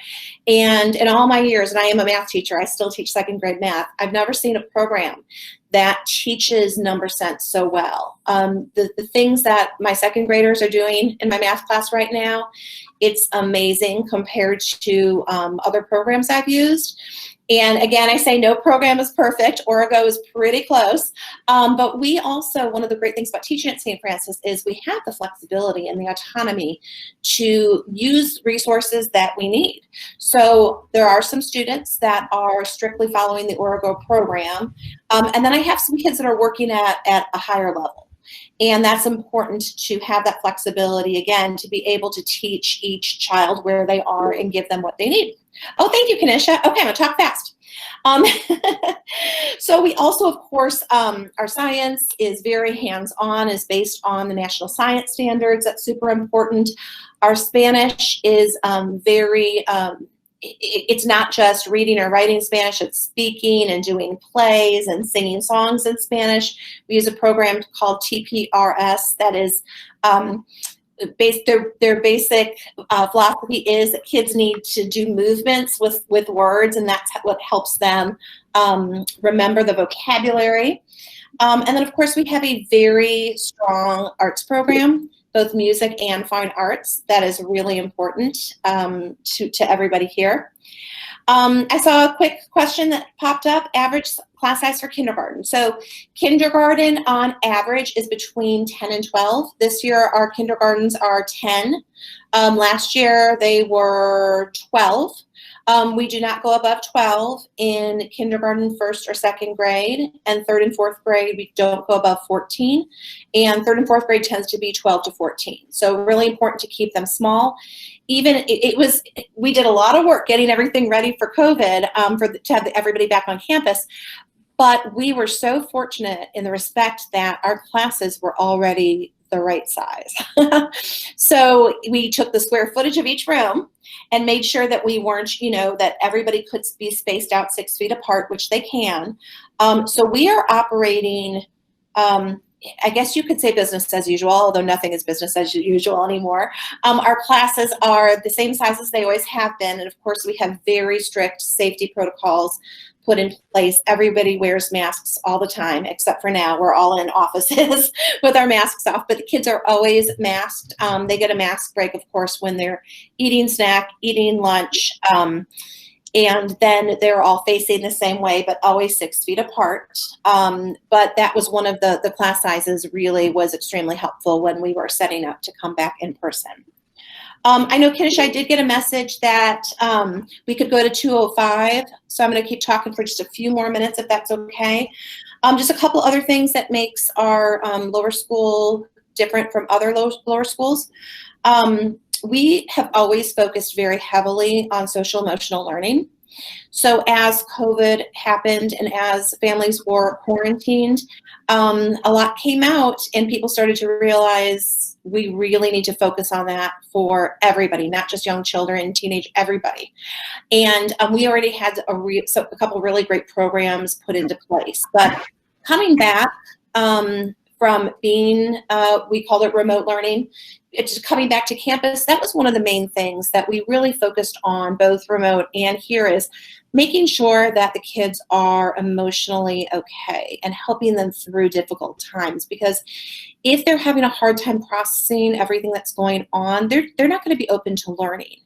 And in all my years, and I am a math teacher, I still teach second grade math, I've never seen a program that teaches number sense so well. The things that my second graders are doing in my math class right now, it's amazing compared to other programs I've used. And again, I say no program is perfect. Origo is pretty close. But we also, one of the great things about teaching at St. Francis is we have the flexibility and the autonomy to use resources that we need. So there are some students that are strictly following the Origo program. And then I have some kids that are working at a higher level. And that's important to have that flexibility, again, to be able to teach each child where they are and give them what they need. Oh, thank you, Kanisha. Okay, I'm gonna talk fast. So we also, of course, our science is very hands-on, is based on the national science standards. That's super important. Our Spanish is it's not just reading or writing Spanish, it's speaking and doing plays and singing songs in Spanish. We use a program called TPRS that is their basic philosophy is that kids need to do movements with words, and that's what helps them remember the vocabulary. And then, of course, we have a very strong arts program, both music and fine arts. That is really important to everybody here. I saw a quick question that popped up, average class size for kindergarten. So kindergarten on average is between 10 and 12. This year our kindergartens are 10. Last year they were 12. We do not go above 12 in kindergarten, first or second grade, and third and fourth grade we don't go above 14, and third and fourth grade tends to be 12 to 14. So really important to keep them small. Even we did a lot of work getting everything ready for COVID to have everybody back on campus, but we were so fortunate in the respect that our classes were already the right size. So we took the square footage of each room and made sure that we weren't, that everybody could be spaced out 6 feet apart, which they can. So we are operating, I guess you could say business as usual, although nothing is business as usual anymore. Our classes are the same size as they always have been. And of course, we have very strict safety protocols put in place. Everybody wears masks all the time, except for now. We're all in offices with our masks off, but the kids are always masked. They get a mask break, of course, when they're eating snack, eating lunch, and then they're all facing the same way, but always 6 feet apart. But that was one of the class sizes really was extremely helpful when we were setting up to come back in person. I know, Kinish, I did get a message that we could go to 2:05, so I'm going to keep talking for just a few more minutes if that's okay. Just a couple other things that makes our lower school different from other lower schools. We have always focused very heavily on social emotional learning. So as COVID happened and as families were quarantined, a lot came out and people started to realize we really need to focus on that for everybody, not just young children, teenage, everybody. And we already had a couple really great programs put into place. But coming back from being, we called it remote learning, it's coming back to campus. That was one of the main things that we really focused on, both remote and here, is making sure that the kids are emotionally okay and helping them through difficult times. Because if they're having a hard time processing everything that's going on, they're not going to be open to learning.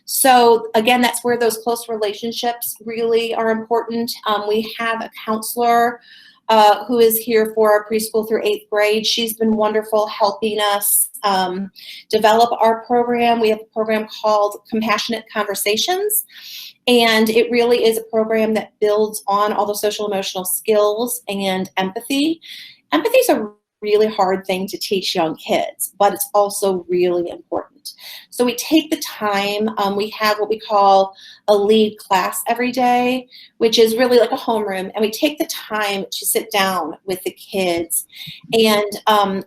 So again, that's where those close relationships really are important. We have a counselor who is here for our preschool through 8th grade. She's been wonderful helping us develop our program. We have a program called Compassionate Conversations, and it really is a program that builds on all the social emotional skills and empathy. Empathy is a really hard thing to teach young kids, but it's also really important. So we take the time, we have what we call a lead class every day, which is really like a homeroom, and we take the time to sit down with the kids and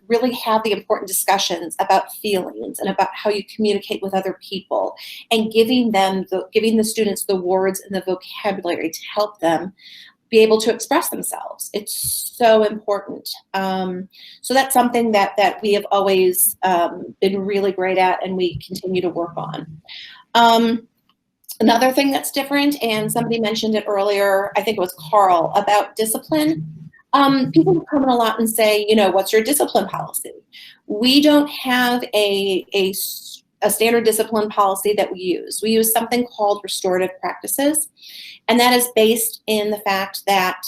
really have the important discussions about feelings and about how you communicate with other people, and giving the students the words and the vocabulary to help them be able to express themselves. It's so important. So that's something that we have always been really great at, and we continue to work on. Another thing that's different, and somebody mentioned it earlier, I think it was Carl, about discipline. People come in a lot and say, what's your discipline policy? We don't have a standard discipline policy that we use. We use something called restorative practices. And that is based in the fact that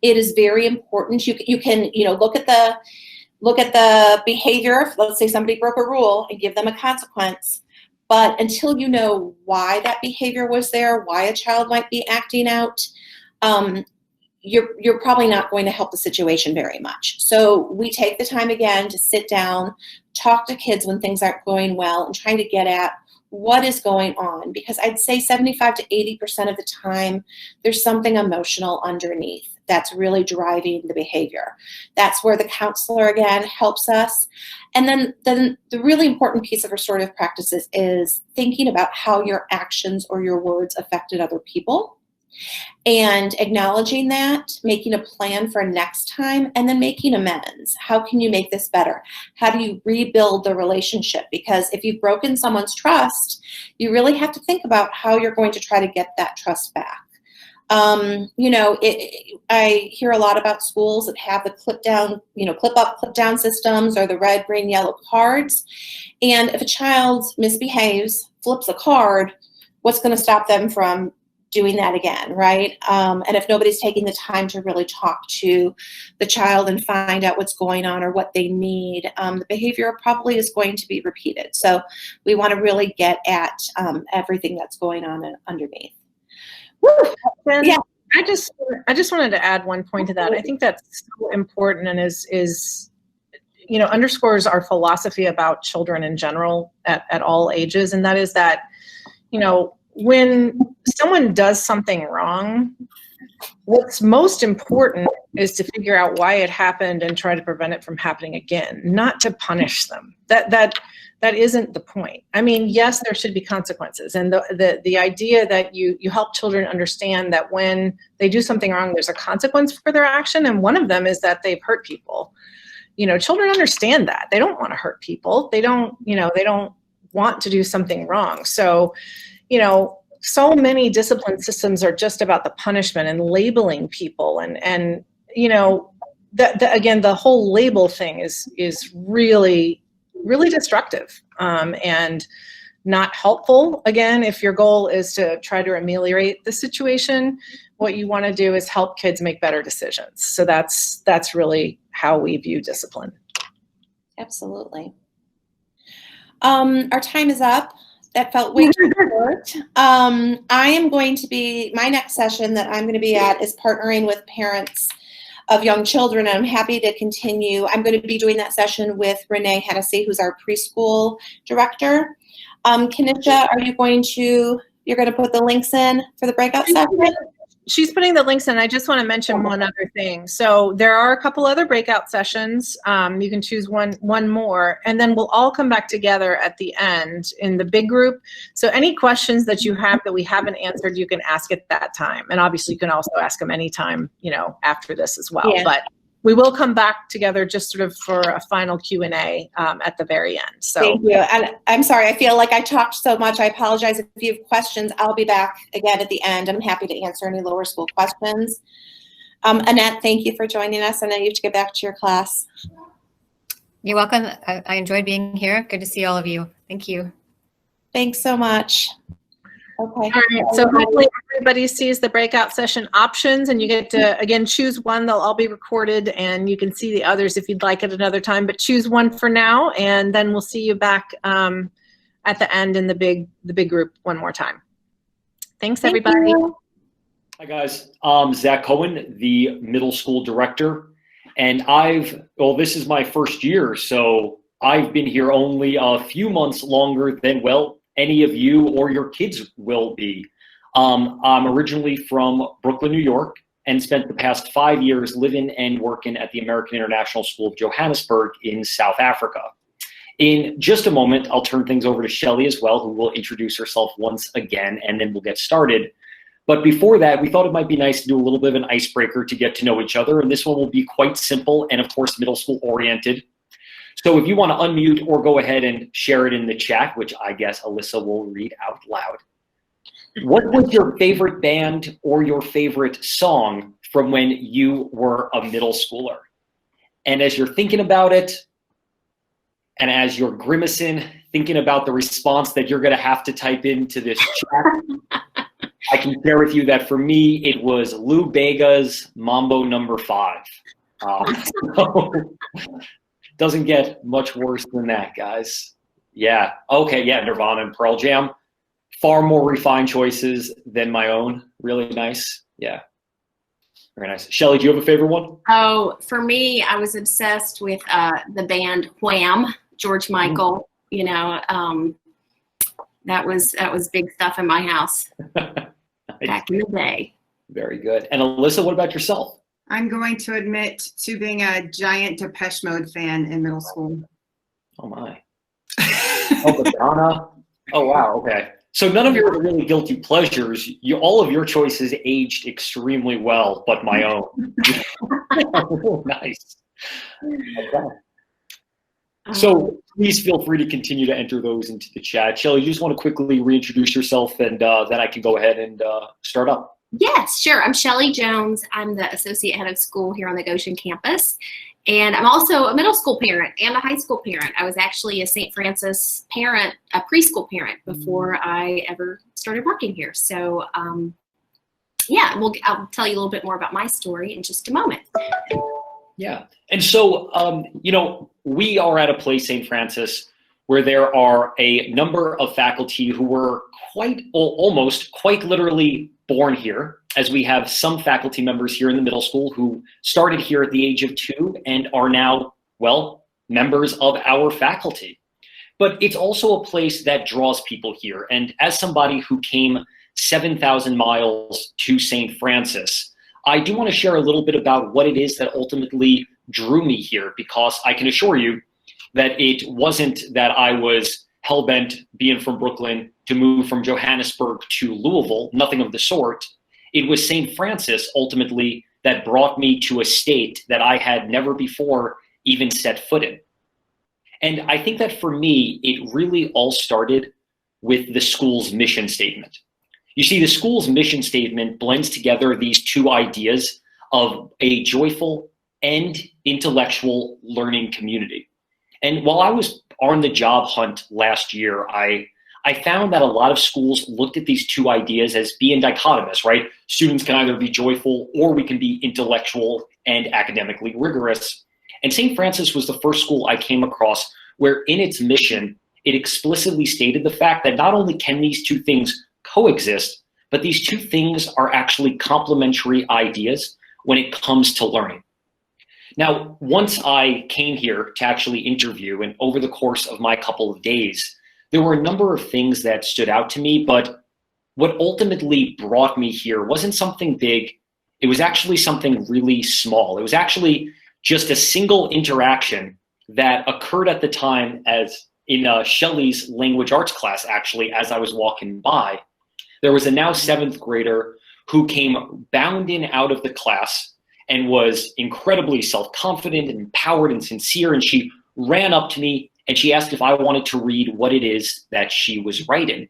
it is very important. You can look at the behavior. Let's say somebody broke a rule, and give them a consequence. But until you know why that behavior was there, why a child might be acting out, you're probably not going to help the situation very much. So we take the time again to sit down, talk to kids when things aren't going well, and try to get at what is going on, because I'd say 75 to 80% of the time there's something emotional underneath that's really driving the behavior. That's where the counselor again helps us. And then the really important piece of restorative practices is thinking about how your actions or your words affected other people, and acknowledging that, making a plan for next time, and then making amends. How can you make this better? How do you rebuild the relationship? Because if you've broken someone's trust, you really have to think about how you're going to try to get that trust back. I hear a lot about schools that have the clip up, clip down systems, or the red, green, yellow cards. And if a child misbehaves, flips a card, what's going to stop them from doing that again, right? And if nobody's taking the time to really talk to the child and find out what's going on or what they need, the behavior probably is going to be repeated. So we want to really get at everything that's going on underneath. Woo! Yeah. I just wanted to add one point to that. I think that's so important, and is underscores our philosophy about children in general at all ages, and that is that, when someone does something wrong, what's most important is to figure out why it happened and try to prevent it from happening again, not to punish them. That isn't the point. I mean, yes, there should be consequences. And the idea that you help children understand that when they do something wrong, there's a consequence for their action. And one of them is that they've hurt people. Children understand that. They don't want to hurt people. They don't want to do something wrong. So, so many discipline systems are just about the punishment and labeling people. And again, the whole label thing is really, really destructive and not helpful. Again, if your goal is to try to ameliorate the situation, what you want to do is help kids make better decisions. So that's really how we view discipline. Absolutely. Our time is up. That felt way too short. I am going to be, my next session that I'm going to be at is partnering with parents of young children, and I'm happy to continue. I'm going to be doing that session with Renee Hennessy, who's our preschool director. Kanisha, you're going to put the links in for the breakout session? She's putting the links in. I just want to mention one other thing. So there are a couple other breakout sessions. You can choose one more, and then we'll all come back together at the end in the big group. So any questions that you have that we haven't answered, you can ask at that time. And obviously you can also ask them anytime, after this as well. Yeah. But we will come back together just sort of for a final Q&A at the very end. So thank you. And I'm sorry, I feel like I talked so much. I apologize. If you have questions, I'll be back again at the end. I'm happy to answer any lower school questions. Annette, thank you for joining us. I know you have to get back to your class. You're welcome. I enjoyed being here. Good to see all of you. Thank you. Thanks so much. Okay. All right, so hopefully everybody sees the breakout session options, and you get to, again, choose one. They'll all be recorded, and you can see the others if you'd like at another time, but choose one for now, and then we'll see you back at the end in the big group one more time. Thanks, everybody. Hi, guys. Zach Cohen, the middle school director, and this is my first year, so I've been here only a few months longer than, well, any of you or your kids will be. I'm originally from Brooklyn, New York, and spent the past 5 years living and working at the American International School of Johannesburg in South Africa. In just a moment, I'll turn things over to Shelley as well, who will introduce herself once again, and then we'll get started. But before that, we thought it might be nice to do a little bit of an icebreaker to get to know each other, and this one will be quite simple and, of course, middle school oriented. So if you want to unmute or go ahead and share it in the chat, which I guess Alyssa will read out loud. What was your favorite band or your favorite song from when you were a middle schooler? And as you're thinking about it, and as you're grimacing, thinking about the response that you're going to have to type into this chat, I can share with you that for me, it was Lou Bega's Mambo No. 5. So, doesn't get much worse than that, guys. Yeah. Okay. Yeah. Nirvana and Pearl Jam. Far more refined choices than my own. Really nice. Yeah. Very nice. Shelley, do you have a favorite one? Oh, for me, I was obsessed with the band Wham, George Michael. You know, that was big stuff in my house back in the day. Very good. And Alyssa, what about yourself? I'm going to admit to being a giant Depeche Mode fan in middle school. Oh my. Oh, Madonna. Oh wow. Okay. So none of your really guilty pleasures. All of your choices aged extremely well, but my own. Nice. Okay. So please feel free to continue to enter those into the chat. Shelley, you just want to quickly reintroduce yourself, and then I can go ahead and start up. Yes, sure. I'm Shelley Jones. I'm the associate head of school here on the Goshen campus. And I'm also a middle school parent and a high school parent. I was actually a St. Francis parent, a preschool parent, before I ever started working here. So yeah, I'll tell you a little bit more about my story in just a moment. Yeah. And so, we are at a place, St. Francis, where there are a number of faculty who were almost quite literally born here, as we have some faculty members here in the middle school who started here at the age of 2 and are now, well, members of our faculty. But it's also a place that draws people here. And as somebody who came 7,000 miles to St. Francis, I do want to share a little bit about what it is that ultimately drew me here, because I can assure you that it wasn't that I was hell-bent, being from Brooklyn, to move from Johannesburg to Louisville, nothing of the sort. It was St. Francis ultimately that brought me to a state that I had never before even set foot in. And I think that for me, it really all started with the school's mission statement. You see, the school's mission statement blends together these two ideas of a joyful and intellectual learning community. And while I was on the job hunt last year, I found that a lot of schools looked at these two ideas as being dichotomous, right? Students can either be joyful or we can be intellectual and academically rigorous. And St. Francis was the first school I came across where in its mission, it explicitly stated the fact that not only can these two things coexist, but these two things are actually complementary ideas when it comes to learning. Now, once I came here to actually interview, and over the course of my couple of days, there were a number of things that stood out to me, but what ultimately brought me here wasn't something big. It was actually something really small. It was actually just a single interaction that occurred at the time as in Shelley's language arts class, actually, as I was walking by. There was a now 7th grader who came bounding out of the class and was incredibly self-confident and empowered and sincere. And she ran up to me and she asked if I wanted to read what it is that she was writing.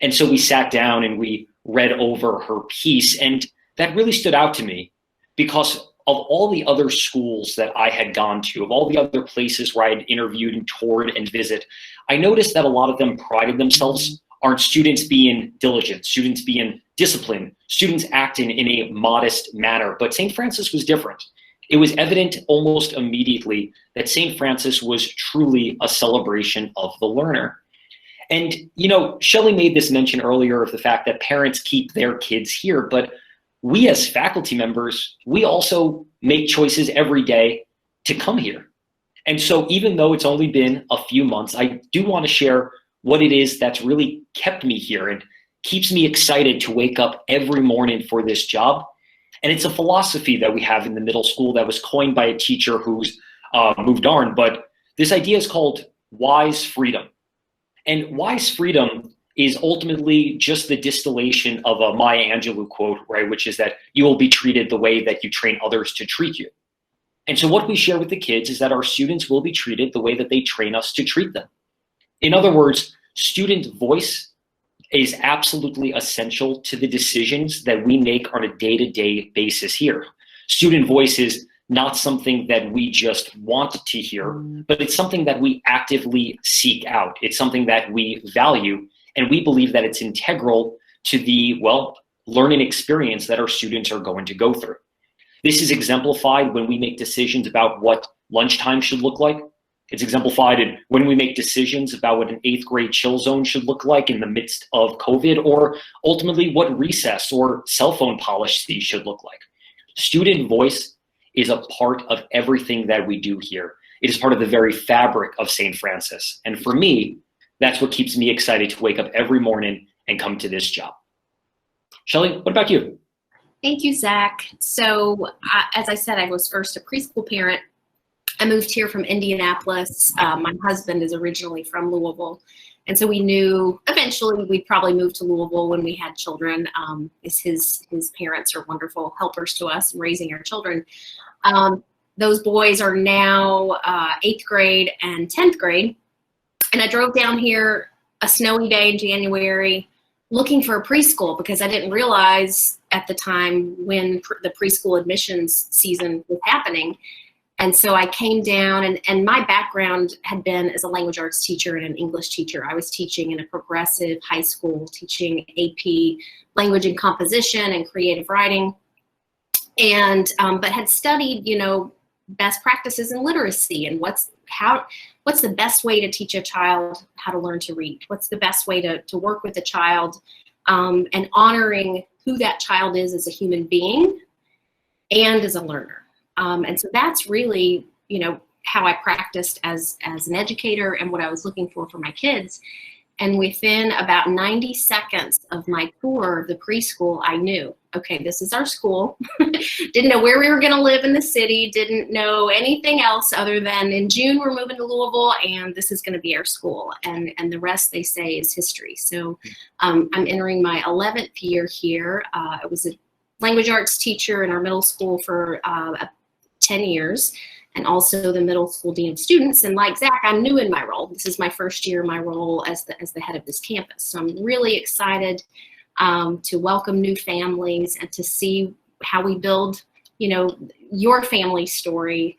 And so we sat down and we read over her piece. And that really stood out to me because of all the other schools that I had gone to, of all the other places where I had interviewed and toured and visit, I noticed that a lot of them prided themselves on students being diligent, students being disciplined, students acting in a modest manner. But St. Francis was different. It was evident almost immediately that St. Francis was truly a celebration of the learner. And, you know, Shelley made this mention earlier of the fact that parents keep their kids here, but we as faculty members, we also make choices every day to come here. And so even though it's only been a few months, I do want to share what it is that's really kept me here and keeps me excited to wake up every morning for this job. And it's a philosophy that we have in the middle school that was coined by a teacher who's moved on, but this idea is called wise freedom. And wise freedom is ultimately just the distillation of a Maya Angelou quote, right, which is that you will be treated the way that you train others to treat you. And so what we share with the kids is that our students will be treated the way that they train us to treat them. In other words, student voice is absolutely essential to the decisions that we make on a day-to-day basis here. Student voice is not something that we just want to hear, but it's something that we actively seek out. It's something that we value, and we believe that it's integral to the, well, learning experience that our students are going to go through. This is exemplified when we make decisions about what lunchtime should look like. It's exemplified in when we make decisions about what an 8th grade chill zone should look like in the midst of COVID, or ultimately what recess or cell phone policy should look like. Student voice is a part of everything that we do here. It is part of the very fabric of St. Francis. And for me, that's what keeps me excited to wake up every morning and come to this job. Shelley, what about you? Thank you, Zach. So as I said, I was first a preschool parent. I moved here from Indianapolis. My husband is originally from Louisville. And so we knew eventually we'd probably move to Louisville when we had children. His parents are wonderful helpers to us in raising our children. Those boys are now 8th grade and 10th grade. And I drove down here a snowy day in January looking for a preschool because I didn't realize at the time when the preschool admissions season was happening. And so I came down, and my background had been as a language arts teacher and an English teacher. I was teaching in a progressive high school, teaching AP language and composition and creative writing, and but had studied, you know, best practices in literacy and what's the best way to teach a child how to learn to read? What's the best way to work with a child, and honoring who that child is as a human being and as a learner. And so that's really, you know, how I practiced as an educator and what I was looking for my kids. And within about 90 seconds of my tour of the preschool, I knew, okay, this is our school. Didn't know where we were going to live in the city. Didn't know anything else other than in June we're moving to Louisville and this is going to be our school. And the rest, they say, is history. So I'm entering my 11th year here. I was a language arts teacher in our middle school for 10 years, and also the middle school dean of students. And like Zach, I'm new in my role. This is my first year in my role as the head of this campus. So I'm really excited to welcome new families and to see how we build, you know, your family story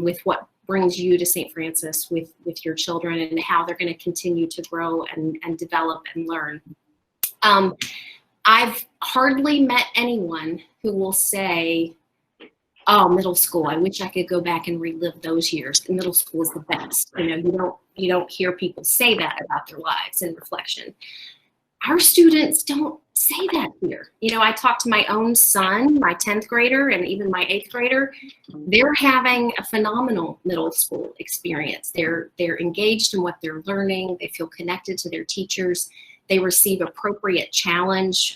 with what brings you to St. Francis with your children and how they're going to continue to grow and develop and learn. I've hardly met anyone who will say, oh, middle school, I wish I could go back and relive those years. Middle school is the best. You know, you don't hear people say that about their lives in reflection. Our students don't say that here. You know, I talked to my own son, my 10th grader, and even my 8th grader. They're having a phenomenal middle school experience. They're engaged in what they're learning. They feel connected to their teachers. They receive appropriate challenge.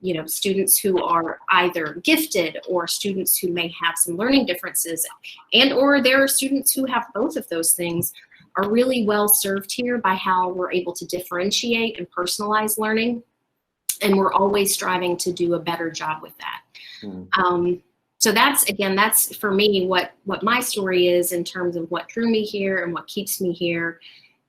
You know, students who are either gifted or students who may have some learning differences, and or there are students who have both of those things, are really well served here by how we're able to differentiate and personalize learning. And we're always striving to do a better job with that. So that's for me what my story is in terms of what drew me here and what keeps me here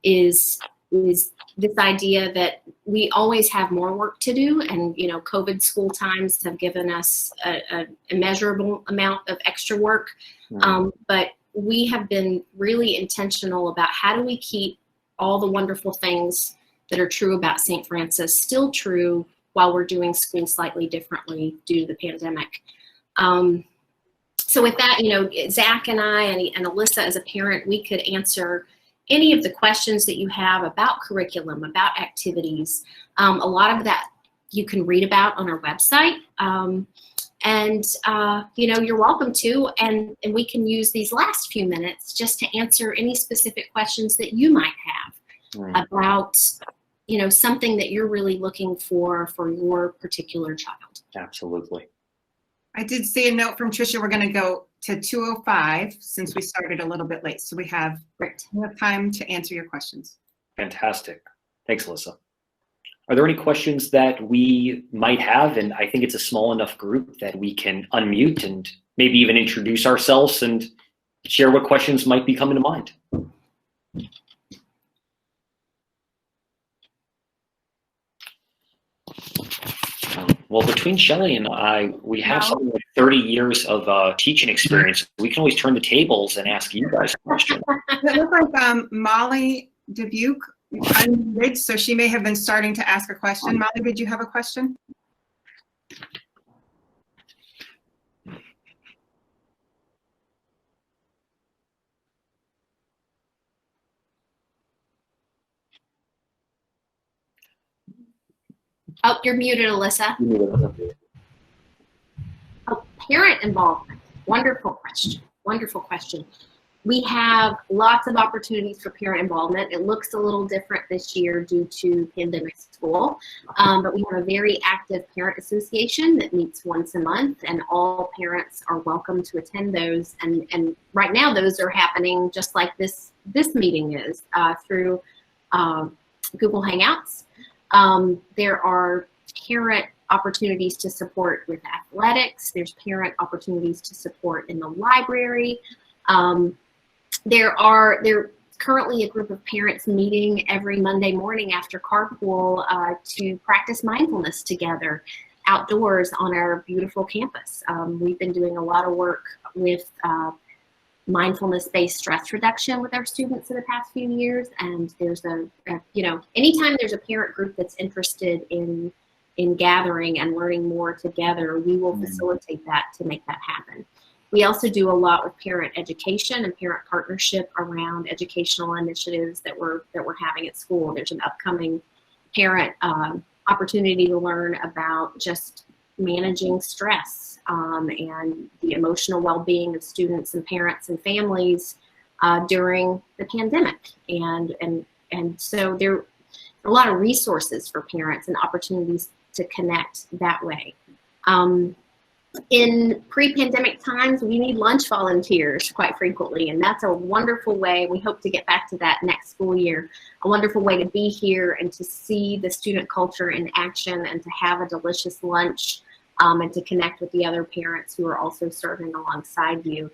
is this idea that we always have more work to do, and COVID school times have given us a immeasurable amount of extra work, but we have been really intentional about how do we keep all the wonderful things that are true about St. Francis still true while we're doing school slightly differently due to the pandemic. So with that, Zach and I and Alyssa as a parent, we could answer any of the questions that you have about curriculum, about activities. A lot of that you can read about on our website. You're welcome to, and we can use these last few minutes just to answer any specific questions that you might have about, something that you're really looking for your particular child. Absolutely. I did see a note from Tricia. We're going to go to 2:05 since we started a little bit late. So we have time to answer your questions. Fantastic. Thanks, Alyssa. Are there any questions that we might have? And I think it's a small enough group that we can unmute and maybe even introduce ourselves and share what questions might be coming to mind. Well, between Shelley and I, we have something like 30 years of teaching experience. We can always turn the tables and ask you guys questions. It looks like Molly Dubuque unmuted, so she may have been starting to ask a question. Molly, did you have a question? Oh, you're muted, Alyssa. Oh, parent involvement. Wonderful question. Wonderful question. We have lots of opportunities for parent involvement. It looks a little different this year due to pandemic school, but we have a very active parent association that meets once a month, and all parents are welcome to attend those. And right now, those are happening just like this meeting is through Google Hangouts. There are parent opportunities to support with athletics. There's parent opportunities to support in the library. There currently a group of parents meeting every Monday morning after carpool to practice mindfulness together outdoors on our beautiful campus. We've been doing a lot of work with mindfulness-based stress reduction with our students in the past few years, and there's anytime there's a parent group that's interested in gathering and learning more together, we will facilitate that to make that happen. We also do a lot with parent education and parent partnership around educational initiatives that we're having at school. There's an upcoming parent opportunity to learn about just managing stress and the emotional well-being of students and parents and families during the pandemic. And so there are a lot of resources for parents and opportunities to connect that way. In pre-pandemic times, we need lunch volunteers quite frequently, and that's a wonderful way. We hope to get back to that next school year. A wonderful way to be here and to see the student culture in action and to have a delicious lunch and to connect with the other parents who are also serving alongside you.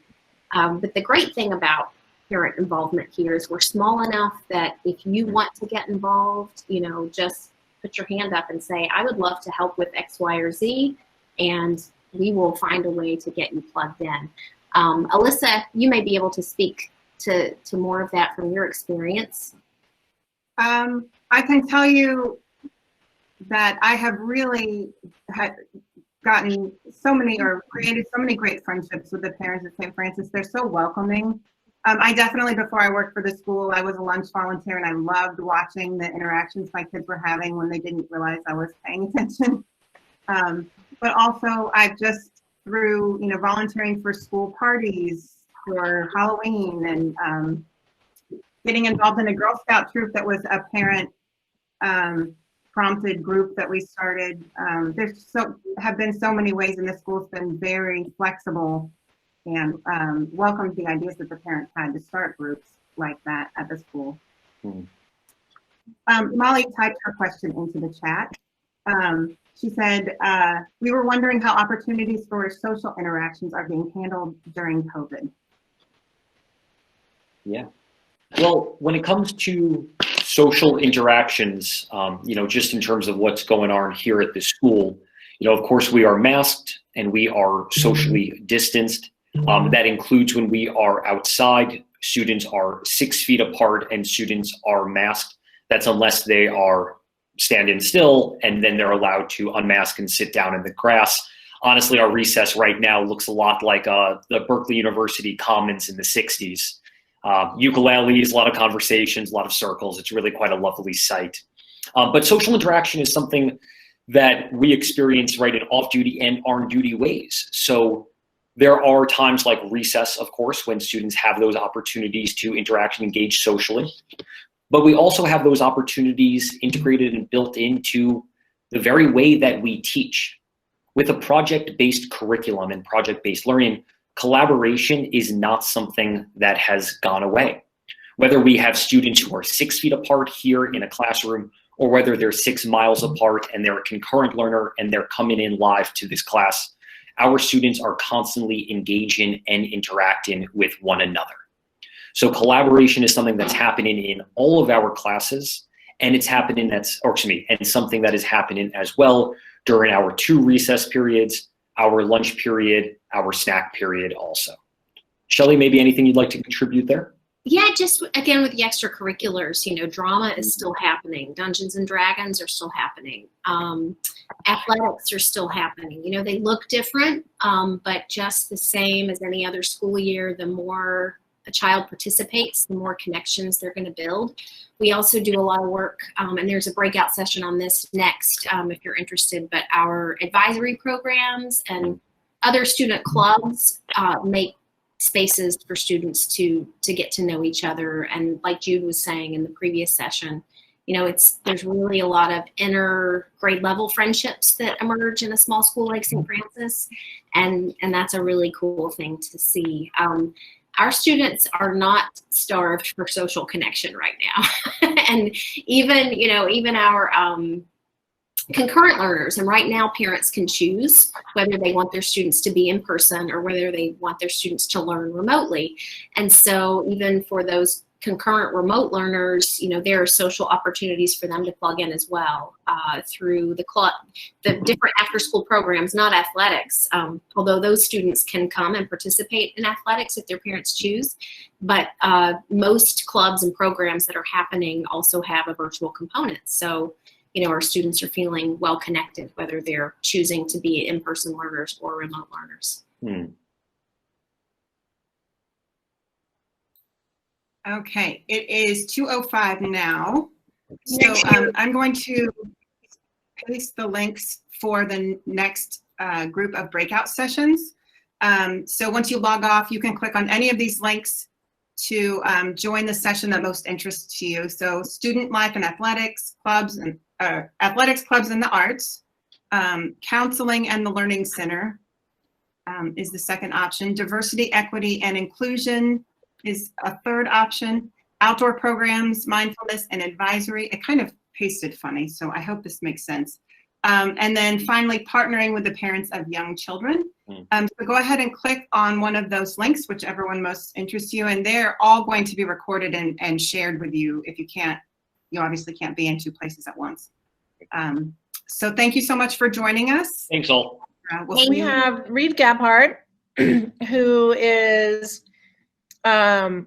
But the great thing about parent involvement here is we're small enough that if you want to get involved, just put your hand up and say, I would love to help with X, Y, or Z, and we will find a way to get you plugged in. Alyssa, you may be able to speak to more of that from your experience. I can tell you that I have really gotten so many or created so many great friendships with the parents at St. Francis. They're so welcoming. I definitely, before I worked for the school, I was a lunch volunteer, and I loved watching the interactions my kids were having when they didn't realize I was paying attention. But also, I've just through volunteering for school parties for Halloween and getting involved in a Girl Scout troop that was a parent prompted group that we started. Have been so many ways, and the school's been very flexible and welcomed the ideas that the parents had to start groups like that at the school. Molly typed her question into the chat. She said, we were wondering how opportunities for social interactions are being handled during COVID. Yeah. Well, when it comes to social interactions, just in terms of what's going on here at the school, of course, we are masked and we are socially distanced. That includes when we are outside, students are 6 feet apart and students are masked. That's unless they are standing still and then they're allowed to unmask and sit down in the grass. Honestly, our recess right now looks a lot like the Berkeley University Commons in the 60s. Ukuleles, a lot of conversations, a lot of circles. It's really quite a lovely sight. But social interaction is something that we experience right in off-duty and on-duty ways. So there are times like recess, of course, when students have those opportunities to interact and engage socially. But we also have those opportunities integrated and built into the very way that we teach. With a project-based curriculum and project-based learning, collaboration is not something that has gone away. Whether we have students who are 6 feet apart here in a classroom, or whether they're 6 miles apart and they're a concurrent learner and they're coming in live to this class, our students are constantly engaging and interacting with one another. So collaboration is something that's happening in all of our classes, and it's happening and something that is happening as well during our 2 recess periods, our lunch period, our snack period also. Shelley, maybe anything you'd like to contribute there? Yeah, just again with the extracurriculars, drama is still happening. Dungeons and Dragons are still happening. Athletics are still happening. They look different, but just the same as any other school year, the more a child participates, the more connections they're going to build. We also do a lot of work, and there's a breakout session on this next if you're interested, but our advisory programs and other student clubs make spaces for students to get to know each other. And like Jude was saying in the previous session, there's really a lot of inner grade level friendships that emerge in a small school like St. Francis, and that's a really cool thing to see. Our students are not starved for social connection right now. And even our concurrent learners, and right now parents can choose whether they want their students to be in person or whether they want their students to learn remotely. And so even for those concurrent remote learners, there are social opportunities for them to plug in as well through the different after-school programs, not athletics, although those students can come and participate in athletics if their parents choose. But most clubs and programs that are happening also have a virtual component. So, our students are feeling well connected, whether they're choosing to be in-person learners or remote learners. Okay, it is 2:05 now. So I'm going to paste the links for the next group of breakout sessions. So once you log off, you can click on any of these links to join the session that most interests you. So student life and athletics clubs and athletics clubs and the arts, counseling and the learning center is the second option. Diversity, equity, and inclusion is a third option. Outdoor programs, mindfulness, and advisory. It kind of pasted funny, so I hope this makes sense. And then finally, partnering with the parents of young children. So go ahead and click on one of those links, whichever one most interests you, and they're all going to be recorded and shared with you. If you obviously can't be in 2 places at once. So thank you so much for joining us. Thanks all. We have Reed Gabhart, who is the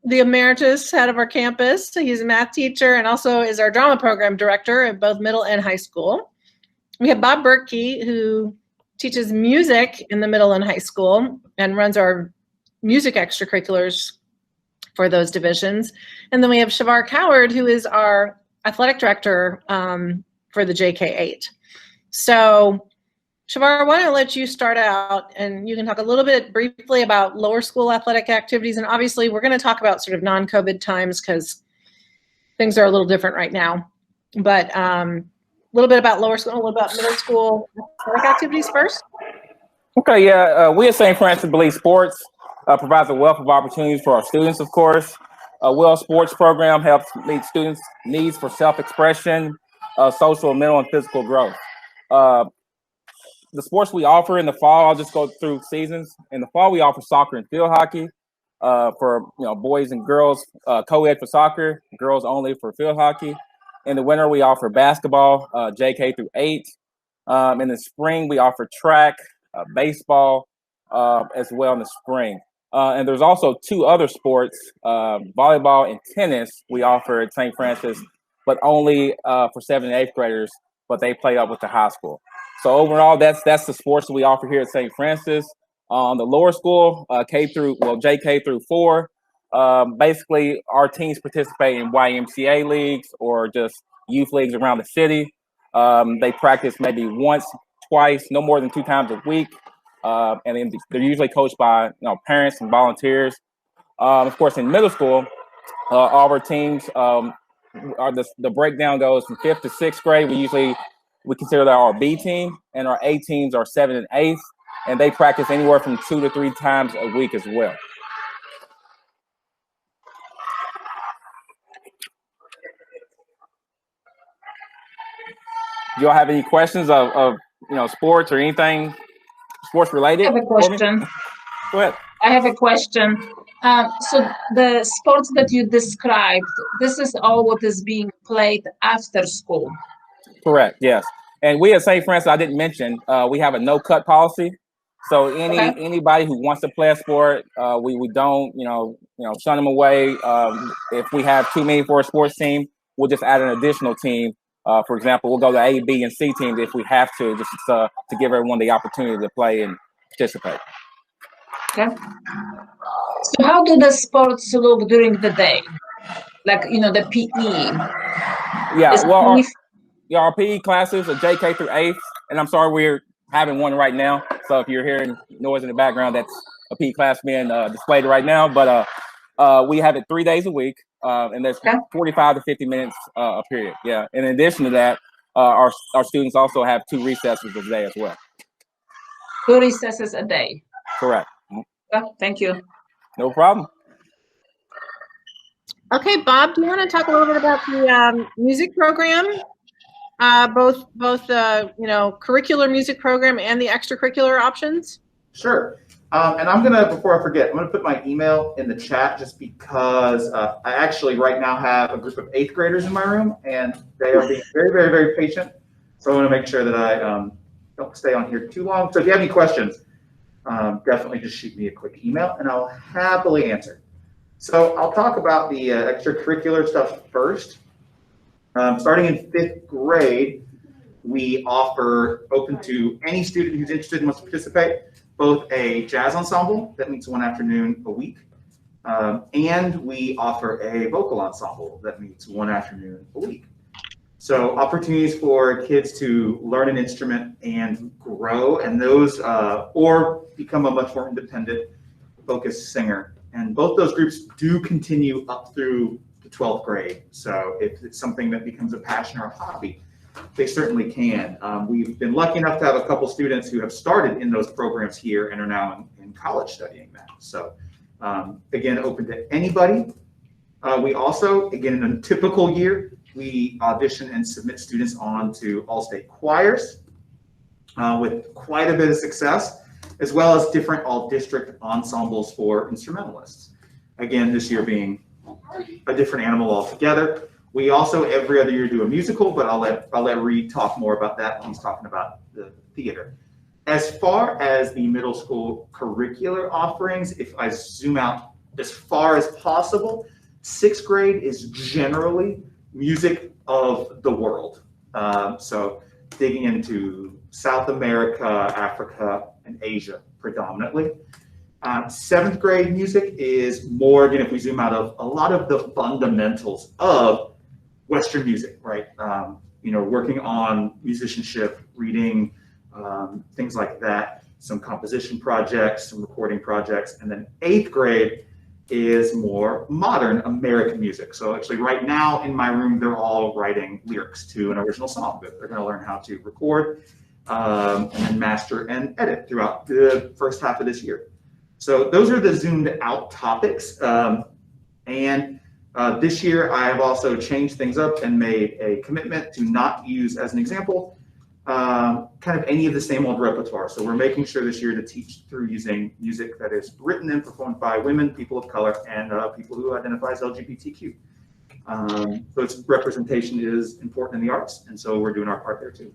emeritus head of our campus. So he's a math teacher and also is our drama program director at both middle and high school. We have Bob Berkey, who teaches music in the middle and high school and runs our music extracurriculars for those divisions. And then we have Shavar Coward, who is our athletic director for the JK8. So Shavar, why don't I let you start out, and you can talk a little bit briefly about lower school athletic activities. And obviously we're going to talk about sort of non-COVID times because things are a little different right now. But a little bit about lower school, a little about middle school athletic activities first. Okay, yeah, we at St. Francis believe sports provides a wealth of opportunities for our students, of course. A well sports program helps meet students' needs for self-expression, social, mental, and physical growth. The sports we offer in the fall, I'll just go through seasons. In the fall, we offer soccer and field hockey for boys and girls, co-ed for soccer, girls only for field hockey. In the winter, we offer basketball, JK through 8. In the spring, we offer track, baseball, as well in the spring. And there's also 2 other sports, volleyball and tennis we offer at St. Francis, but only for 7th and 8th graders, but they play up with the high school. So overall, that's the sports that we offer here at St. Francis. The lower school, JK through 4, basically our teams participate in YMCA leagues or just youth leagues around the city. They practice maybe once, twice, no more than 2 times a week. And then they're usually coached by parents and volunteers. Of course, in middle school, all of our teams the breakdown goes from 5th to 6th grade. We consider that our B team, and our A teams are 7th and 8th, and they practice anywhere from 2 to 3 times a week as well. Do y'all have any questions of sports or anything sports related? I have a question. Go ahead. I have a question. So the sports that you described, this is all what is being played after school. Correct. Yes. And we at St. Francis, I didn't mention, we have a no-cut policy. So anybody who wants to play a sport, we don't shun them away. If we have too many for a sports team, we'll just add an additional team. For example, we'll go to A, B, and C teams if we have to, just to give everyone the opportunity to play and participate. Okay. So how do the sports look during the day? Like, the PE? Yeah, our PE classes are JK through 8th, and I'm sorry we're having one right now. So if you're hearing noise in the background, that's a PE class being displayed right now. But we have it 3 days a week, and there's 45 to 50 minutes a period. Yeah. In addition to that, our students also have 2 recesses a day as well. 2 recesses a day. Correct. Thank you. No problem. Okay, Bob, do you want to talk a little bit about the music program? Both curricular music program and the extracurricular options? Sure. And I'm going to, before I forget, I'm going to put my email in the chat just because I actually right now have a group of 8th graders in my room, and they are being very, very, very patient. So I want to make sure that I don't stay on here too long. So if you have any questions, definitely just shoot me a quick email and I'll happily answer. So I'll talk about the extracurricular stuff first. Starting in 5th grade, we offer open to any student who's interested and wants to participate, both a jazz ensemble that meets 1 afternoon a week, and we offer a vocal ensemble that meets 1 afternoon a week. So opportunities for kids to learn an instrument and grow, and those or become a much more independent, focused singer. And both those groups do continue up through the 12th grade. So if it's something that becomes a passion or a hobby, they certainly can. We've been lucky enough to have a couple students who have started in those programs here and are now in college studying that. So again, open to anybody. We also, again, in a typical year, we audition and submit students on to all-state choirs with quite a bit of success, as well as different all-district ensembles for instrumentalists. Again, this year being a different animal altogether. We also every other year do a musical, but I'll let Reed talk more about that when he's talking about the theater. As far as the middle school curricular offerings, if I zoom out as far as possible, 6th grade is generally music of the world. So digging into South America, Africa, and Asia predominantly. 7th grade music is more, again, if we zoom out, of a lot of the fundamentals of Western music, right? Working on musicianship, reading, things like that, some composition projects, some recording projects, and then 8th grade is more modern American music. So actually right now in my room, they're all writing lyrics to an original song that they're gonna learn how to record and then master and edit throughout the first half of this year. So those are the zoomed out topics. This year I have also changed things up and made a commitment to not use, as an example, kind of any of the same old repertoire. So we're making sure this year to teach through using music that is written and performed by women, people of color, and people who identify as LGBTQ. So its representation is important in the arts, and so we're doing our part there too.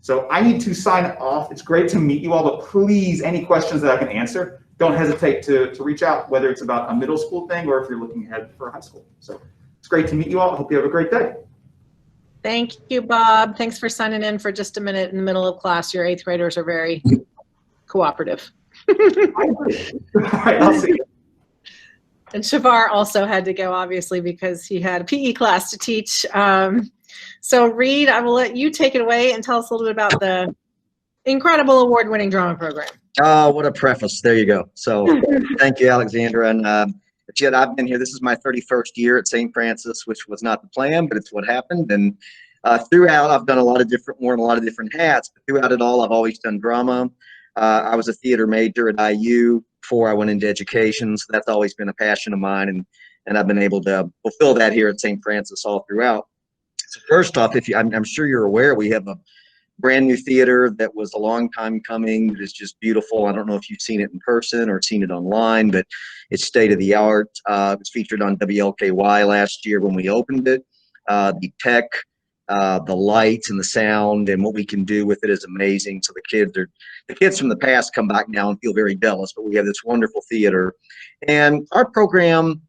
So I need to sign off. It's great to meet you all, but please, any questions that I can answer, don't hesitate to reach out, whether it's about a middle school thing or if you're looking ahead for high school. So it's great to meet you all. I hope you have a great day. Thank you, Bob. Thanks for signing in for just a minute in the middle of class. Your 8th graders are very cooperative. All right, I'll see you. And Shavar also had to go, obviously, because he had a PE class to teach. So Reed, I will let you take it away and tell us a little bit about the incredible award-winning drama program. Oh, what a preface. There you go. So thank you, Alexandra. And yet I've been here. This is my 31st year at St. Francis, which was not the plan, but it's what happened. And throughout, I've done worn a lot of different hats. But throughout it all, I've always done drama. I was a theater major at IU before I went into education. So that's always been a passion of mine. And I've been able to fulfill that here at St. Francis all throughout. So first off, I'm sure you're aware, we have a brand new theater that was a long time coming. It is just beautiful. I don't know if you've seen it in person or seen it online, but it's state of the art. It was featured on WLKY last year when we opened it. The tech, the lights and the sound and what we can do with it is amazing. So the kids from the past come back now and feel very jealous, but we have this wonderful theater. And our program,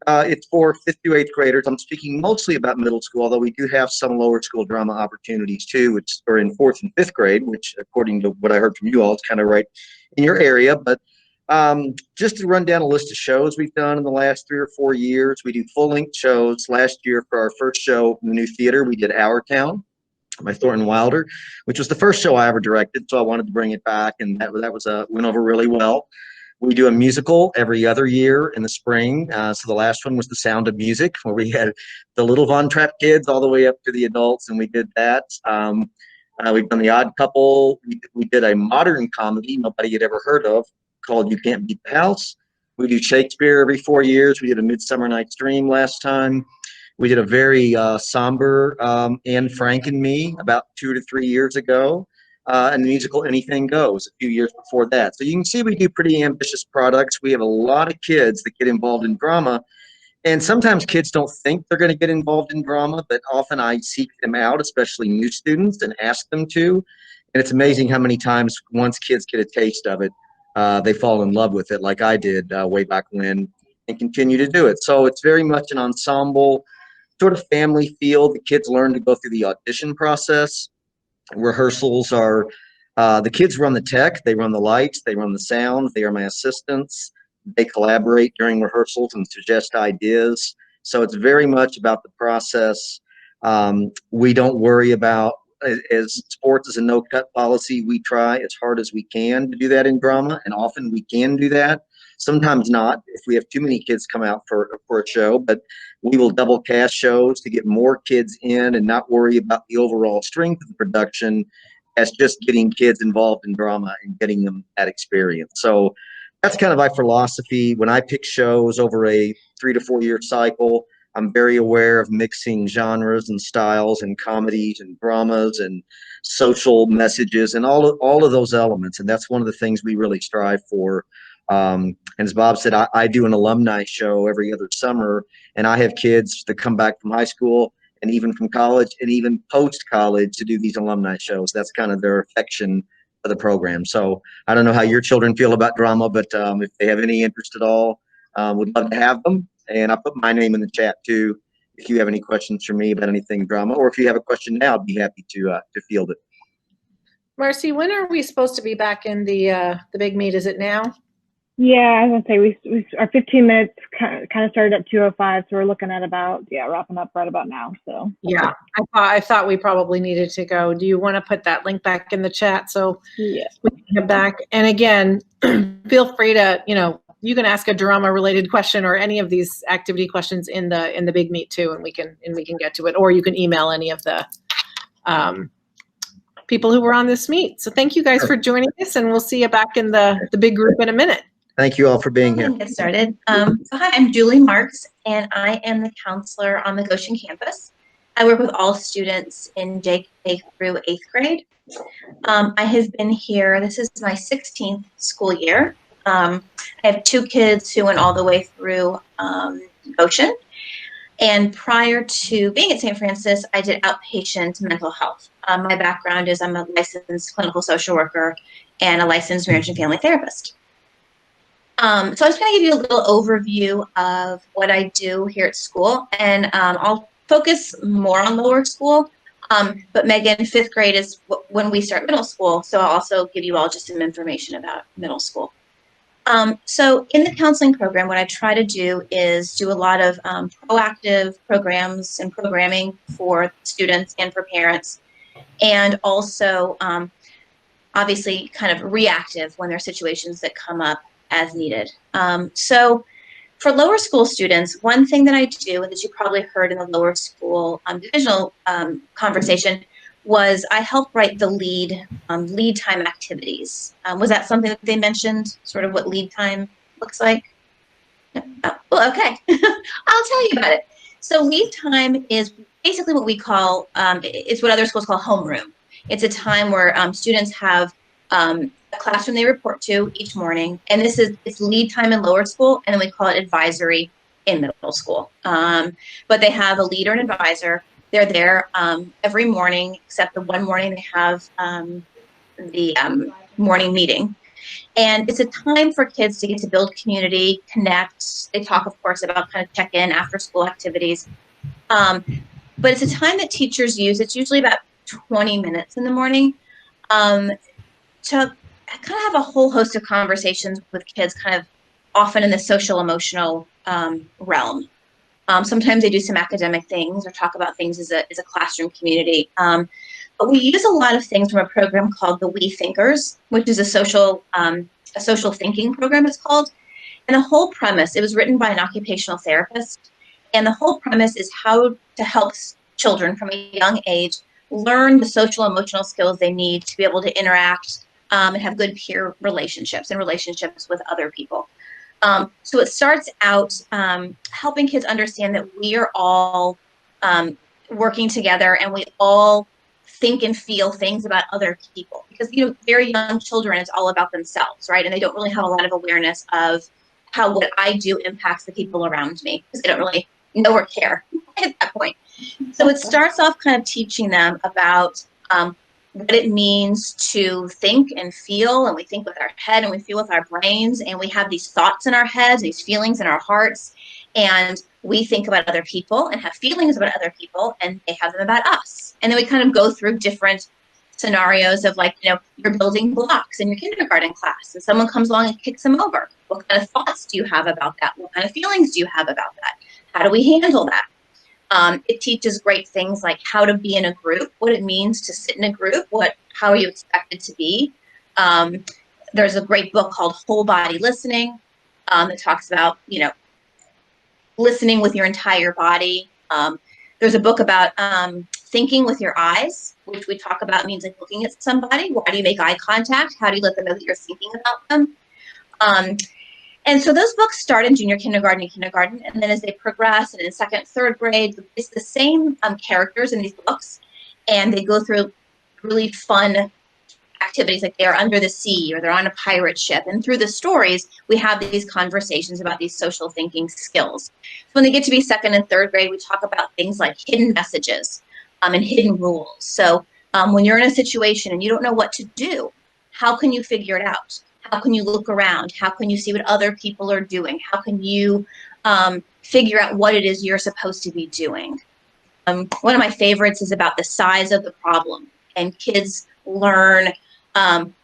it's for 5th through 8th graders. I'm speaking mostly about middle school, although we do have some lower school drama opportunities too, which are in 4th and 5th grade, which according to what I heard from you all, is kind of right in your area. But just to run down a list of shows we've done in the last 3 or 4 years, we do full-length shows. Last year for our first show in the new theater, we did Our Town by Thornton Wilder, which was the first show I ever directed, so I wanted to bring it back, and that went over really well. We do a musical every other year in the spring. So the last one was The Sound of Music, where we had the little Von Trapp kids all the way up to the adults, and we did that. We've done The Odd Couple. We did a modern comedy nobody had ever heard of called You Can't Beat the House. We do Shakespeare every 4 years. We did A Midsummer Night's Dream last time. We did a very somber Anne Frank and Me about 2 to 3 years ago. And the musical Anything Goes a few years before that. So you can see we do pretty ambitious products. We have a lot of kids that get involved in drama. And sometimes kids don't think they're going to get involved in drama, but often I seek them out, especially new students, and ask them to. And it's amazing how many times once kids get a taste of it, they fall in love with it like I did way back when, and continue to do it. So it's very much an ensemble sort of family feel. The kids learn to go through the audition process. Rehearsals are, the kids run the tech, they run the lights, they run the sound, they are my assistants. They collaborate during rehearsals and suggest ideas. So it's very much about the process. We don't worry about, as sports is a no-cut policy, we try as hard as we can to do that in drama, and often we can do that. Sometimes not, if we have too many kids come out for a show, but we will double cast shows to get more kids in and not worry about the overall strength of the production as just getting kids involved in drama and getting them that experience. So that's kind of my philosophy. When I pick shows over a 3 to 4 year cycle, I'm very aware of mixing genres and styles and comedies and dramas and social messages and all of those elements. And that's one of the things we really strive for. And as Bob said, I do an alumni show every other summer, and I have kids that come back from high school and even from college and even post-college to do these alumni shows. That's kind of their affection for the program. So I don't know how your children feel about drama, but if they have any interest at all, would love to have them. And I put my name in the chat too, if you have any questions for me about anything drama, or if you have a question now, I'd be happy to field it. Marcy, when are we supposed to be back in the big meet? Is it now? Yeah, I was gonna say we our 15 minutes kind of started at 2:05, so we're looking at about wrapping up right about now. So yeah, I thought we probably needed to go. Do you want to put that link back in the chat so we can get back? And again, feel free to you can ask a drama related question or any of these activity questions in the big meet too, and we can get to it. Or you can email any of the people who were on this meet. So thank you guys for joining us, and we'll see you back in the big group in a minute. Thank you all for being here. Get started. So hi, I'm Julie Marks, and I am the counselor on the Goshen campus. I work with all students in JK through 8th grade. I have been here, this is my 16th school year. I have 2 kids who went all the way through Goshen. And prior to being at St. Francis, I did outpatient mental health. My background is I'm a licensed clinical social worker and a licensed marriage and family therapist. So I'm just going to give you a little overview of what I do here at school, and I'll focus more on lower school. But Megan, 5th grade is when we start middle school, so I'll also give you all just some information about middle school. So in the counseling program, what I try to do is do a lot of proactive programs and programming for students and for parents, and also obviously kind of reactive when there are situations that come up as needed. So for lower school students, one thing that I do, and that you probably heard in the lower school divisional conversation, was I help write the lead time activities. Was that something that they mentioned, sort of what lead time looks like? Oh, well, okay. I'll tell you about it. So lead time is basically what we call, it's what other schools call homeroom. It's a time where students have a classroom they report to each morning, and it's lead time in lower school, and then we call it advisory in middle school. But they have a leader and advisor. They're there every morning, except the one morning they have the morning meeting. And it's a time for kids to get to build community, connect. They talk, of course, about kind of check-in after school activities. But it's a time that teachers use. It's usually about 20 minutes in the morning to kind of have a whole host of conversations with kids, kind of often in the social emotional realm. Sometimes they do some academic things or talk about things as a classroom community. But we use a lot of things from a program called the We Thinkers, which is a social thinking program, it's called. And the whole premise, it was written by an occupational therapist, and the whole premise is how to help children from a young age learn the social emotional skills they need to be able to interact and have good peer relationships and relationships with other people. So it starts out helping kids understand that we are all working together, and we all think and feel things about other people, because very young children, it's all about themselves, right? And they don't really have a lot of awareness of how what I do impacts the people around me, because they don't really know or care at that point. So it starts off kind of teaching them about what it means to think and feel, and we think with our head and we feel with our brains, and we have these thoughts in our heads, these feelings in our hearts, and we think about other people and have feelings about other people, and they have them about us. And then we kind of go through different scenarios of, like, you're building blocks in your kindergarten class, and someone comes along and kicks them over. What kind of thoughts do you have about that? What kind of feelings do you have about that? How do we handle that? It teaches great things like how to be in a group, what it means to sit in a group, how are you expected to be. There's a great book called Whole Body Listening that talks about, listening with your entire body. There's a book about thinking with your eyes, which we talk about means like looking at somebody. Why do you make eye contact? How do you let them know that you're thinking about them? And so those books start in junior kindergarten and kindergarten, and then as they progress, and in 2nd, 3rd grade, it's the same characters in these books, and they go through really fun activities, like they're under the sea or they're on a pirate ship. And through the stories, we have these conversations about these social thinking skills. So when they get to be 2nd and 3rd grade, we talk about things like hidden messages and hidden rules. So when you're in a situation and you don't know what to do, how can you figure it out? How can you look around? How can you see what other people are doing? How can you figure out what it is you're supposed to be doing? One of my favorites is about the size of the problem, and kids learn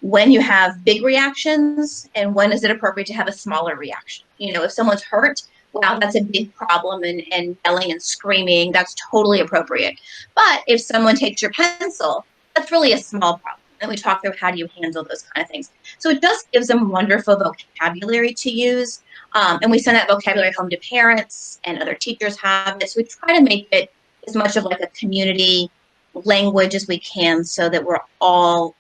when you have big reactions and when is it appropriate to have a smaller reaction. If someone's hurt, wow, that's a big problem, and yelling and screaming, that's totally appropriate. But if someone takes your pencil, that's really a small problem. And we talk through how do you handle those kind of things. So it just gives them wonderful vocabulary to use. And we send that vocabulary home to parents, and other teachers have it. So we try to make it as much of like a community language as we can, so that we're all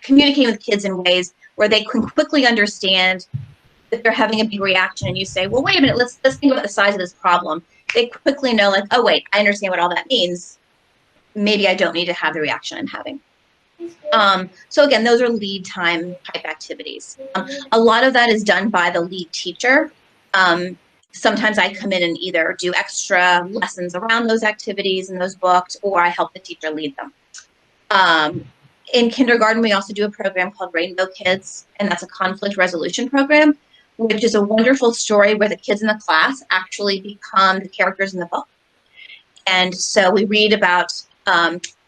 communicating with kids in ways where they can quickly understand that they're having a big reaction, and you say, well, wait a minute, let's think about the size of this problem. They quickly know, like, oh, wait, I understand what all that means. Maybe I don't need to have the reaction I'm having. So again, those are lead time type activities. A lot of that is done by the lead teacher. Sometimes I come in and either do extra lessons around those activities and those books, or I help the teacher lead them. In kindergarten, we also do a program called Rainbow Kids, and that's a conflict resolution program, which is a wonderful story where the kids in the class actually become the characters in the book. And so we read about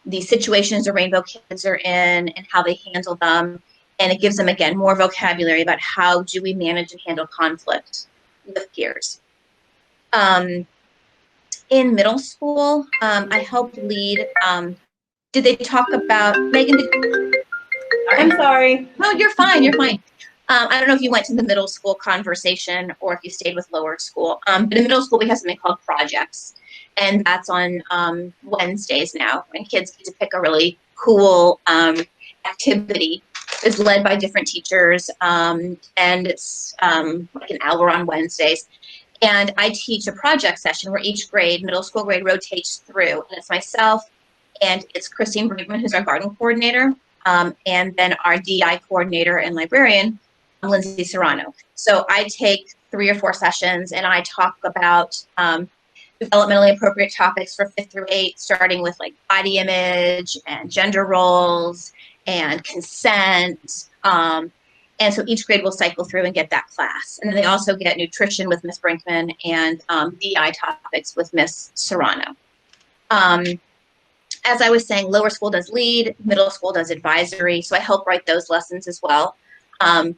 the situations the Rainbow Kids are in and how they handle them. And it gives them, again, more vocabulary about how do we manage and handle conflict with peers. In middle school, I helped lead. Did they talk about, Megan? I'm sorry. No, you're fine. You're fine. I don't know if you went to the middle school conversation or if you stayed with lower school. But in middle school, we have something called projects. And that's on Wednesdays now. And kids get to pick a really cool activity. It's led by different teachers. And it's like an hour on Wednesdays. And I teach a project session where each grade, middle school grade, rotates through. And it's myself and it's Christine Brinkman, who's our garden coordinator. And then our DI coordinator and librarian, Lindsay Serrano. So I take 3 or 4 sessions and I talk about developmentally appropriate topics for 5th through 8th, starting with like body image and gender roles and consent. And so each grade will cycle through and get that class. And then they also get nutrition with Miss Brinkman and DI topics with Miss Serrano. As I was saying, lower school does lead, middle school does advisory. So I help write those lessons as well. And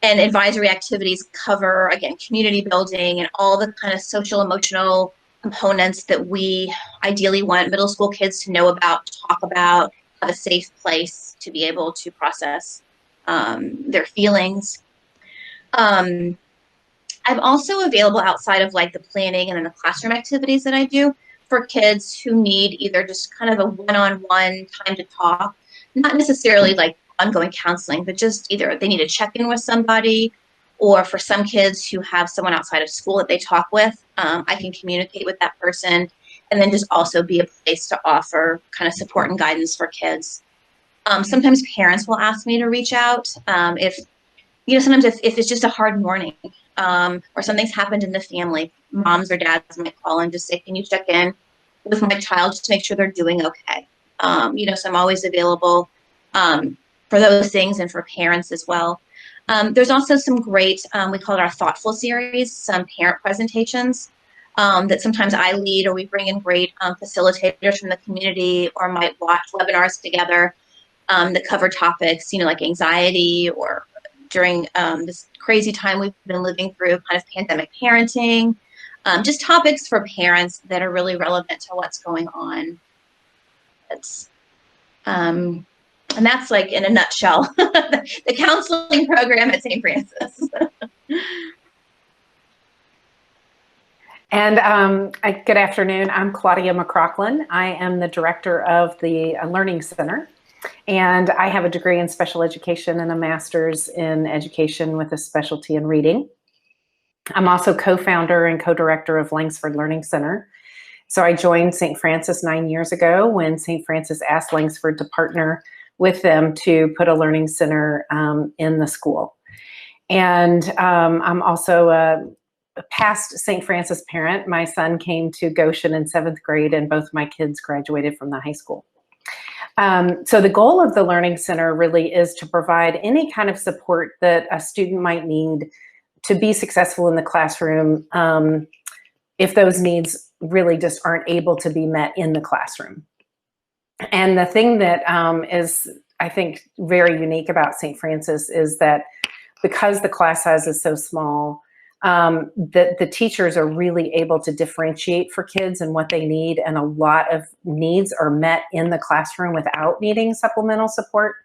advisory activities cover, again, community building and all the kind of social emotional components that we ideally want middle school kids to know about, talk about, have a safe place to be able to process their feelings. I'm also available outside of like the planning and then the classroom activities that I do for kids who need either just kind of a one-on-one time to talk, not necessarily like ongoing counseling, but just either they need to check in with somebody, or for some kids who have someone outside of school that they talk with, I can communicate with that person and then just also be a place to offer kind of support and guidance for kids. Sometimes parents will ask me to reach out if, sometimes if it's just a hard morning or something's happened in the family, moms or dads might call and just say, can you check in with my child just to make sure they're doing okay? So I'm always available for those things and for parents as well. There's also some great, we call it our Thoughtful series, some parent presentations that sometimes I lead, or we bring in great facilitators from the community, or might watch webinars together that cover topics, like anxiety, or during this crazy time we've been living through, kind of pandemic parenting, just topics for parents that are really relevant to what's going on. And that's like in a nutshell, the counseling program at St. Francis. And good afternoon. I'm Claudia McCrocklin. I am the director of the Learning Center, and I have a degree in special education and a master's in education with a specialty in reading. I'm also co-founder and co-director of Langsford Learning Center. So I joined St. Francis 9 years ago when St. Francis asked Langsford to partner with them to put a learning center in the school. And I'm also a past St. Francis parent. My son came to Goshen in 7th grade, and both my kids graduated from the high school. So the goal of the Learning Center really is to provide any kind of support that a student might need to be successful in the classroom if those needs really just aren't able to be met in the classroom. And the thing that is, I think, very unique about St. Francis is that because the class size is so small, the teachers are really able to differentiate for kids and what they need, and a lot of needs are met in the classroom without needing supplemental support.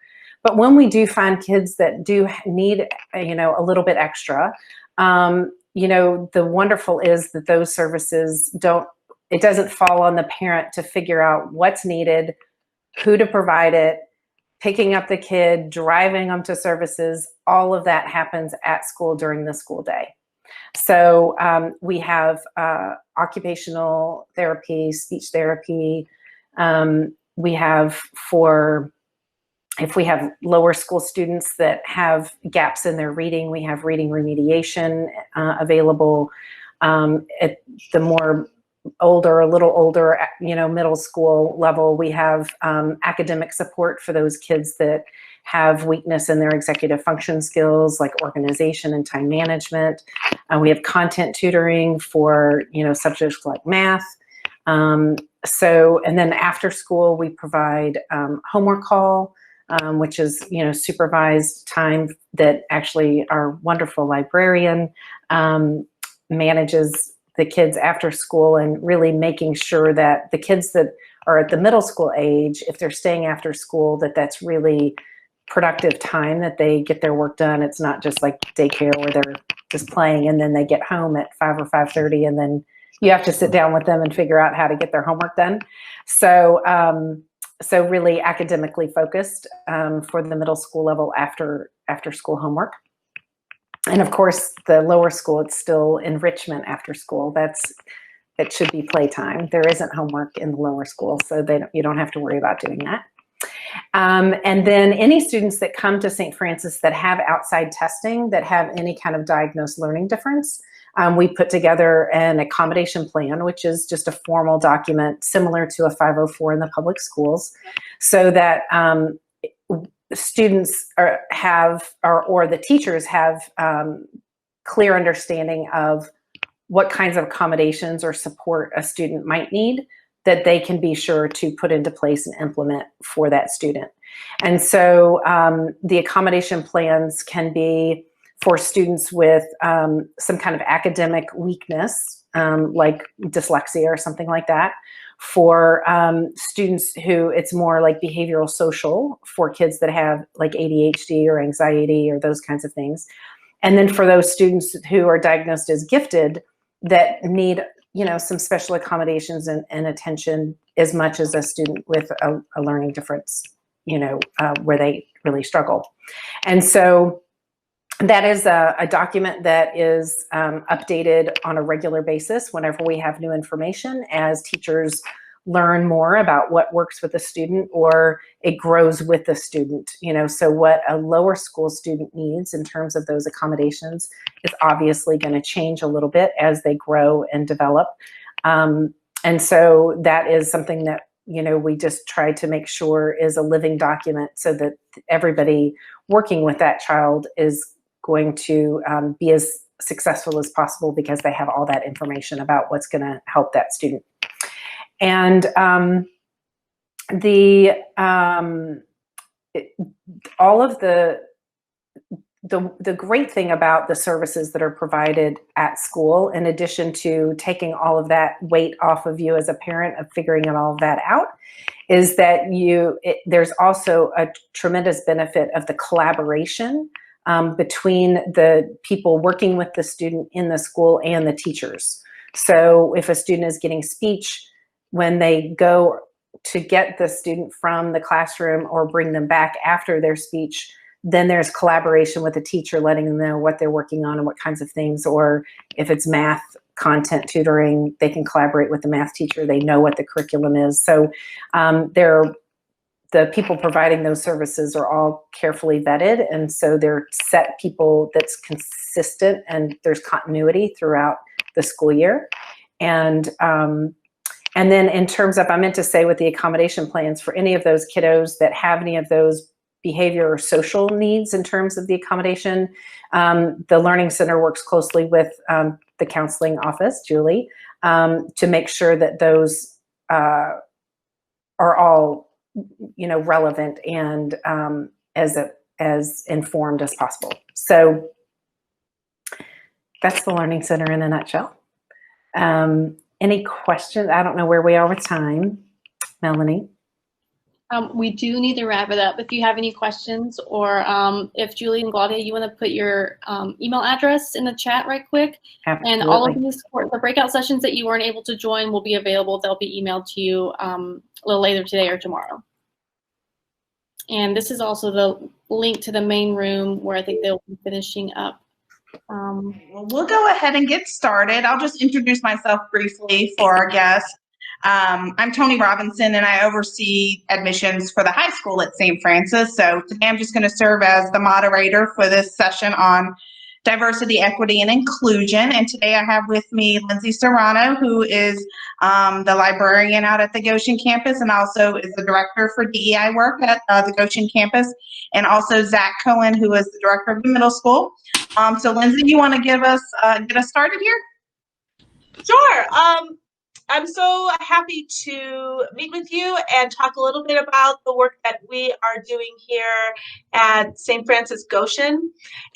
But when we do find kids that do need, a little bit extra, the wonderful is that those services it doesn't fall on the parent to figure out what's needed, who to provide it, picking up the kid, driving them to services. All of that happens at school during the school day. So we have occupational therapy, speech therapy. We have for if we have lower school students that have gaps in their reading, we have reading remediation available. At the more older, a little older, middle school level, we have academic support for those kids that have weakness in their executive function skills like organization and time management. We have content tutoring for, subjects like math. And then after school, we provide homework call, which is, supervised time that actually our wonderful librarian manages the kids after school, and really making sure that the kids that are at the middle school age, if they're staying after school, that's really productive time, that they get their work done. It's not just like daycare where they're just playing and then they get home at 5 or 5:30 and then you have to sit down with them and figure out how to get their homework done. So really academically focused for the middle school level after school homework. And of course, the lower school, it's still enrichment after school. It should be playtime. There isn't homework in the lower school, so you don't have to worry about doing that. And then any students that come to St. Francis that have outside testing, that have any kind of diagnosed learning difference, we put together an accommodation plan, which is just a formal document similar to a 504 in the public schools, so that students or the teachers have clear understanding of what kinds of accommodations or support a student might need, that they can be sure to put into place and implement for that student. And so the accommodation plans can be for students with some kind of academic weakness, like dyslexia or something like that. For students who it's more like behavioral social, for kids that have like ADHD or anxiety or those kinds of things. And then for those students who are diagnosed as gifted that need, some special accommodations and attention as much as a student with a learning difference, where they really struggle. And so that is a document that is updated on a regular basis whenever we have new information, as teachers learn more about what works with a student or it grows with the student. So what a lower school student needs in terms of those accommodations is obviously going to change a little bit as they grow and develop. And so that is something that, we just try to make sure is a living document, so that everybody working with that child is going to be as successful as possible, because they have all that information about what's going to help that student. And all of the great thing about the services that are provided at school, in addition to taking all of that weight off of you as a parent of figuring all of that out, is that there's also a tremendous benefit of the collaboration between the people working with the student in the school and the teachers. So if a student is getting speech, when they go to get the student from the classroom or bring them back after their speech, then there's collaboration with the teacher, letting them know what they're working on and what kinds of things. Or if it's math content tutoring, they can collaborate with the math teacher. They know what the curriculum is. So the people providing those services are all carefully vetted. And so they're set people that's consistent, and there's continuity throughout the school year. And then in terms of, I meant to say with the accommodation plans, for any of those kiddos that have any of those behavior or social needs in terms of the accommodation, the Learning Center works closely with the counseling office, Julie, to make sure that those are all, relevant and as informed as possible. So that's the Learning Center in a nutshell. Any questions? I don't know where we are with time. Melanie? We do need to wrap it up. If you have any questions, or if Julie and Claudia, you want to put your email address in the chat right quick. Absolutely. And all of these, the breakout sessions that you weren't able to join will be available. They'll be emailed to you a little later today or tomorrow. And this is also the link to the main room where I think they'll be finishing up. Well, we'll go ahead and get started. I'll just introduce myself briefly for our guests. I'm Tony Robinson, and I oversee admissions for the high school at St. Francis. So today I'm just going to serve as the moderator for this session on diversity, equity, and inclusion. And today I have with me Lindsay Serrano, who is the librarian out at the Goshen campus and also is the director for DEI work at the Goshen campus, and also Zach Cohen, who is the director of the middle school. So Lindsay, you want to get us started here? Sure. I'm so happy to meet with you and talk a little bit about the work that we are doing here at St. Francis Goshen.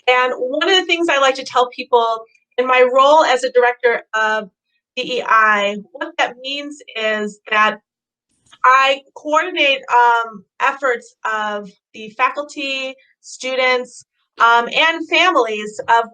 And one of the things I like to tell people in my role as a director of DEI, what that means is that I coordinate efforts of the faculty, students, and families of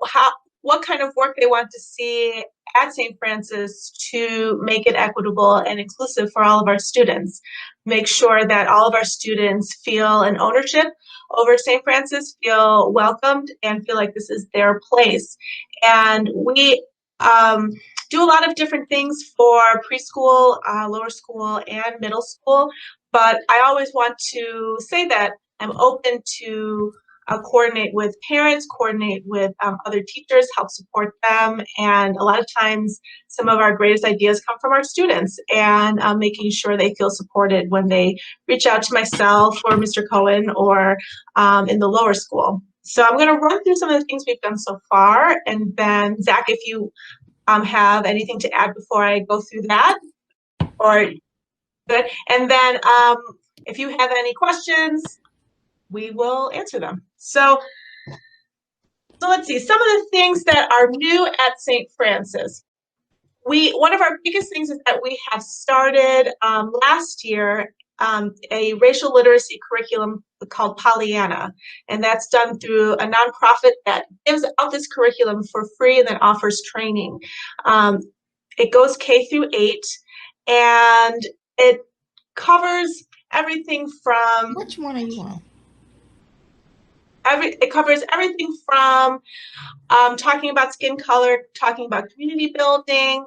what kind of work they want to see at St. Francis to make it equitable and inclusive for all of our students. Make sure that all of our students feel an ownership over St. Francis, feel welcomed, and feel like this is their place. And we do a lot of different things for preschool, lower school, and middle school, but I always want to say that I'm open to coordinate with parents, coordinate with other teachers, help support them, and a lot of times some of our greatest ideas come from our students, and making sure they feel supported when they reach out to myself or Mr. Cohen or in the lower school. So I'm going to run through some of the things we've done so far, and then Zach, if you have anything to add before I go through that, or good, and then if you have any questions, we will answer them. So let's see, some of the things that are new at St. Francis. One of our biggest things is that we have started last year a racial literacy curriculum called Pollyanna, and that's done through a nonprofit that gives out this curriculum for free and then offers training. It goes K through 8, and it covers everything from— Which one are you on? It covers everything from talking about skin color, talking about community building,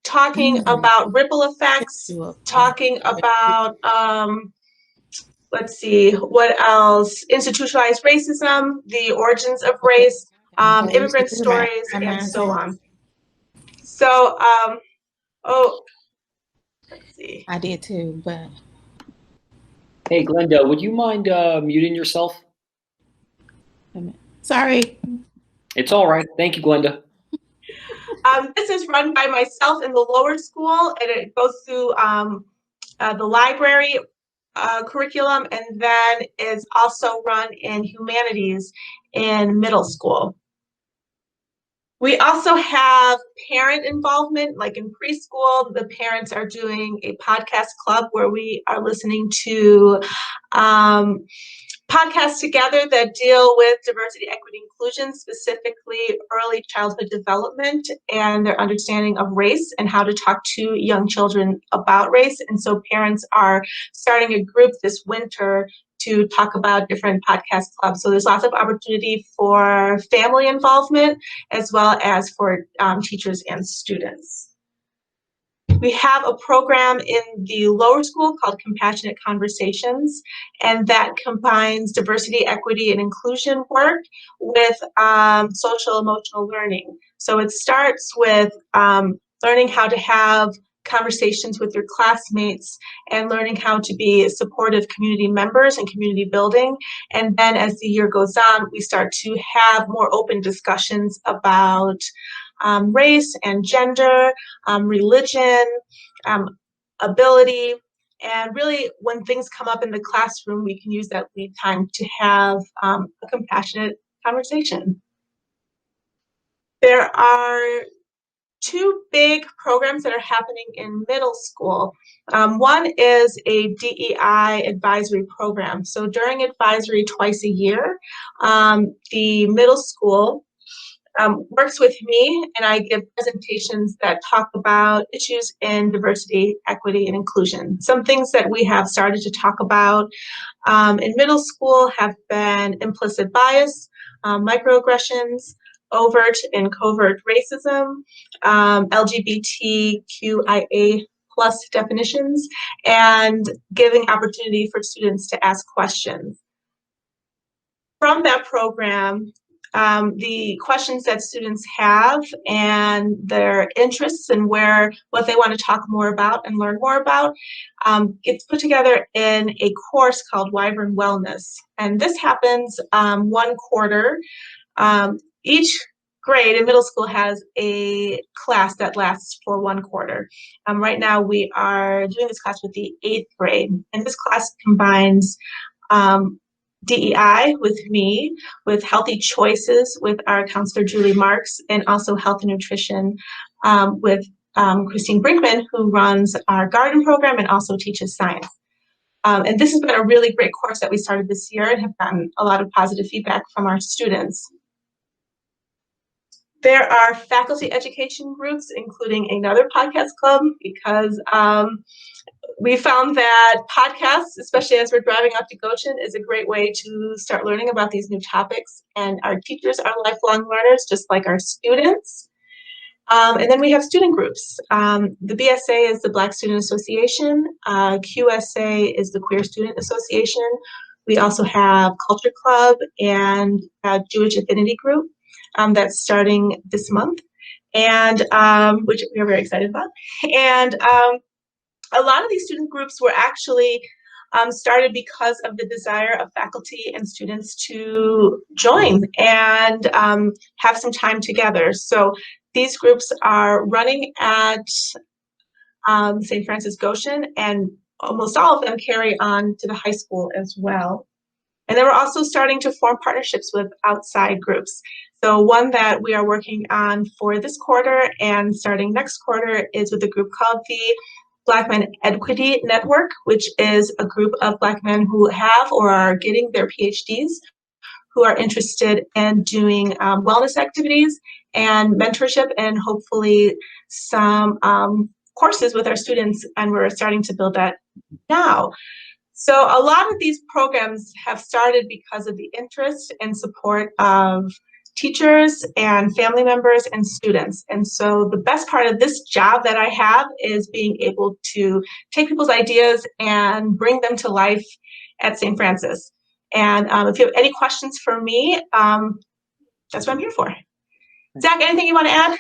talking about ripple effects, talking about, let's see, what else? Institutionalized racism, the origins of race, immigrant stories, and so on. So, let's see. I did too, but. Hey, Glenda, would you mind muting yourself? Sorry. It's all right. Thank you, Glenda. This is run by myself in the lower school, and it goes through the library curriculum, and then is also run in humanities in middle school. We also have parent involvement, like in preschool, the parents are doing a podcast club where we are listening to podcasts together that deal with diversity, equity, inclusion, specifically early childhood development and their understanding of race and how to talk to young children about race. And so parents are starting a group this winter to talk about different podcast clubs. So there's lots of opportunity for family involvement as well as for teachers and students. We have a program in the lower school called Compassionate Conversations, and that combines diversity, equity, and inclusion work with social emotional learning. So it starts with learning how to have conversations with your classmates and learning how to be supportive community members and community building. And then as the year goes on, we start to have more open discussions about race and gender, religion, ability, and really when things come up in the classroom, we can use that lead time to have a compassionate conversation. There are two big programs that are happening in middle school. One is a DEI advisory program. So during advisory twice a year, the middle school works with me, and I give presentations that talk about issues in diversity, equity, and inclusion. Some things that we have started to talk about in middle school have been implicit bias, microaggressions, overt and covert racism, LGBTQIA+ plus definitions and giving opportunity for students to ask questions. From that program, the questions that students have and their interests and what they want to talk more about and learn more about gets put together in a course called Wyvern Wellness. And this happens one quarter. Each grade in middle school has a class that lasts for one quarter. Right now we are doing this class with the 8th grade, and this class combines DEI with me, with healthy choices with our counselor Julie Marks, and also health and nutrition with Christine Brinkman, who runs our garden program and also teaches science. And this has been a really great course that we started this year and have gotten a lot of positive feedback from our students. There are faculty education groups, including another podcast club, because we found that podcasts, especially as we're driving up to Goshen, is a great way to start learning about these new topics. And our teachers are lifelong learners, just like our students. And then we have student groups. The BSA is the Black Student Association. QSA is the Queer Student Association. We also have Culture Club and Jewish Affinity Group that's starting this month, and which we are very excited about. And a lot of these student groups were actually started because of the desire of faculty and students to join and have some time together. So these groups are running at St. Francis Goshen, and almost all of them carry on to the high school as well. And then we're also starting to form partnerships with outside groups. So one that we are working on for this quarter and starting next quarter is with a group called the Black Men Equity Network, which is a group of Black men who have or are getting their PhDs, who are interested in doing wellness activities and mentorship and hopefully some courses with our students, and we're starting to build that now. So a lot of these programs have started because of the interest and support of teachers and family members and students. And so the best part of this job that I have is being able to take people's ideas and bring them to life at St. Francis. And if you have any questions for me, that's what I'm here for. Zach, anything you want to add?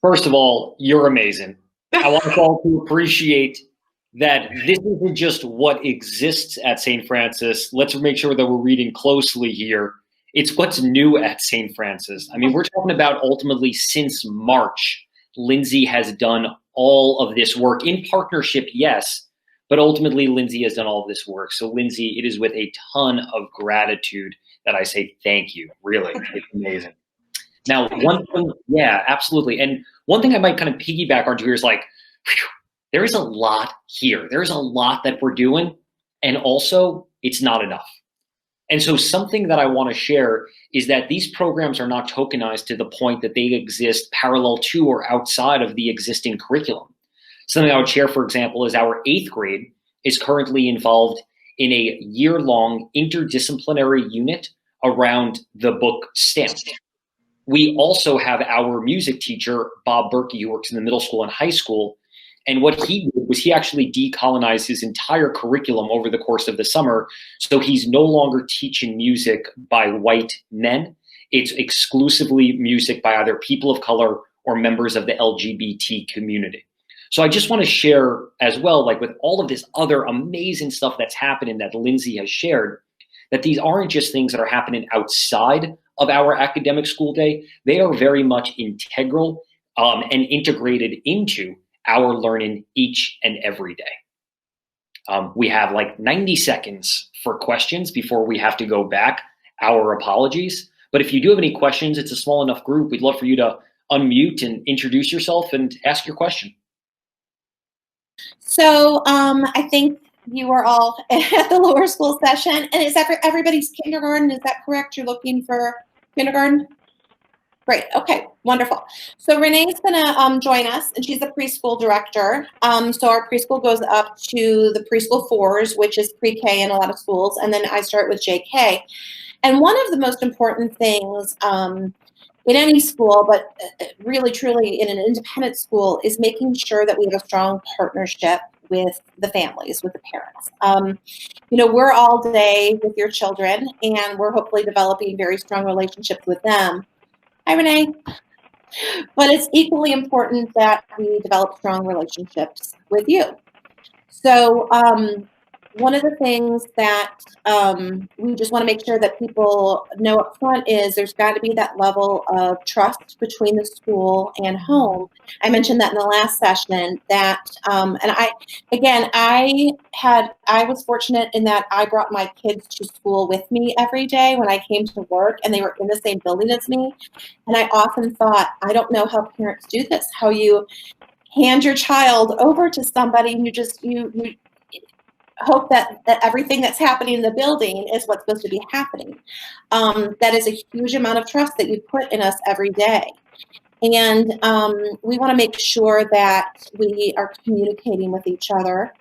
First of all, you're amazing. I want us all to appreciate that this isn't just what exists at St. Francis. Let's make sure that we're reading closely here. It's what's new at St. Francis. I mean, we're talking about ultimately since March, Lindsay has done all of this work in partnership, yes, but ultimately Lindsay has done all of this work. So Lindsay, it is with a ton of gratitude that I say thank you, really. It's amazing. Now, one thing, yeah, absolutely. And one thing I might kind of piggyback onto here is like, whew, there is a lot here. There's a lot that we're doing, and also it's not enough. And so something that I want to share is that these programs are not tokenized to the point that they exist parallel to or outside of the existing curriculum. Something I would share, for example, is our 8th grade is currently involved in a year-long interdisciplinary unit around the book Stamp. We also have our music teacher, Bob Berkey, who works in the middle school and high school. And what he did was he actually decolonized his entire curriculum over the course of the summer. So he's no longer teaching music by white men. It's exclusively music by either people of color or members of the LGBT community. So I just want to share as well, like with all of this other amazing stuff that's happening that Lindsay has shared, that these aren't just things that are happening outside of our academic school day. They are very much integral and integrated into our learning each and every day. We have like 90 seconds for questions before we have to go back. Our apologies. But if you do have any questions, it's a small enough group. We'd love for you to unmute and introduce yourself and ask your question. So I think you are all at the lower school session. And is that for everybody's kindergarten? Is that correct? You're looking for kindergarten? Great. Okay. Wonderful. So Renee's going to join us, and she's the preschool director. So our preschool goes up to the preschool 4s, which is pre-K in a lot of schools, and then I start with JK. And one of the most important things in any school, but really truly in an independent school, is making sure that we have a strong partnership with the families, with the parents. We're all day with your children, and we're hopefully developing very strong relationships with them. Hi, Renee. But it's equally important that we develop strong relationships with you. So one of the things that we just want to make sure that people know up front is there's got to be that level of trust between the school and home. I mentioned that in the last session that, and I was fortunate in that I brought my kids to school with me every day when I came to work, and they were in the same building as me. And I often thought, I don't know how parents do this, how you hand your child over to somebody and you hope that everything that's happening in the building is what's supposed to be happening. That is a huge amount of trust that you put in us every day. And we want to make sure that we are communicating with each other.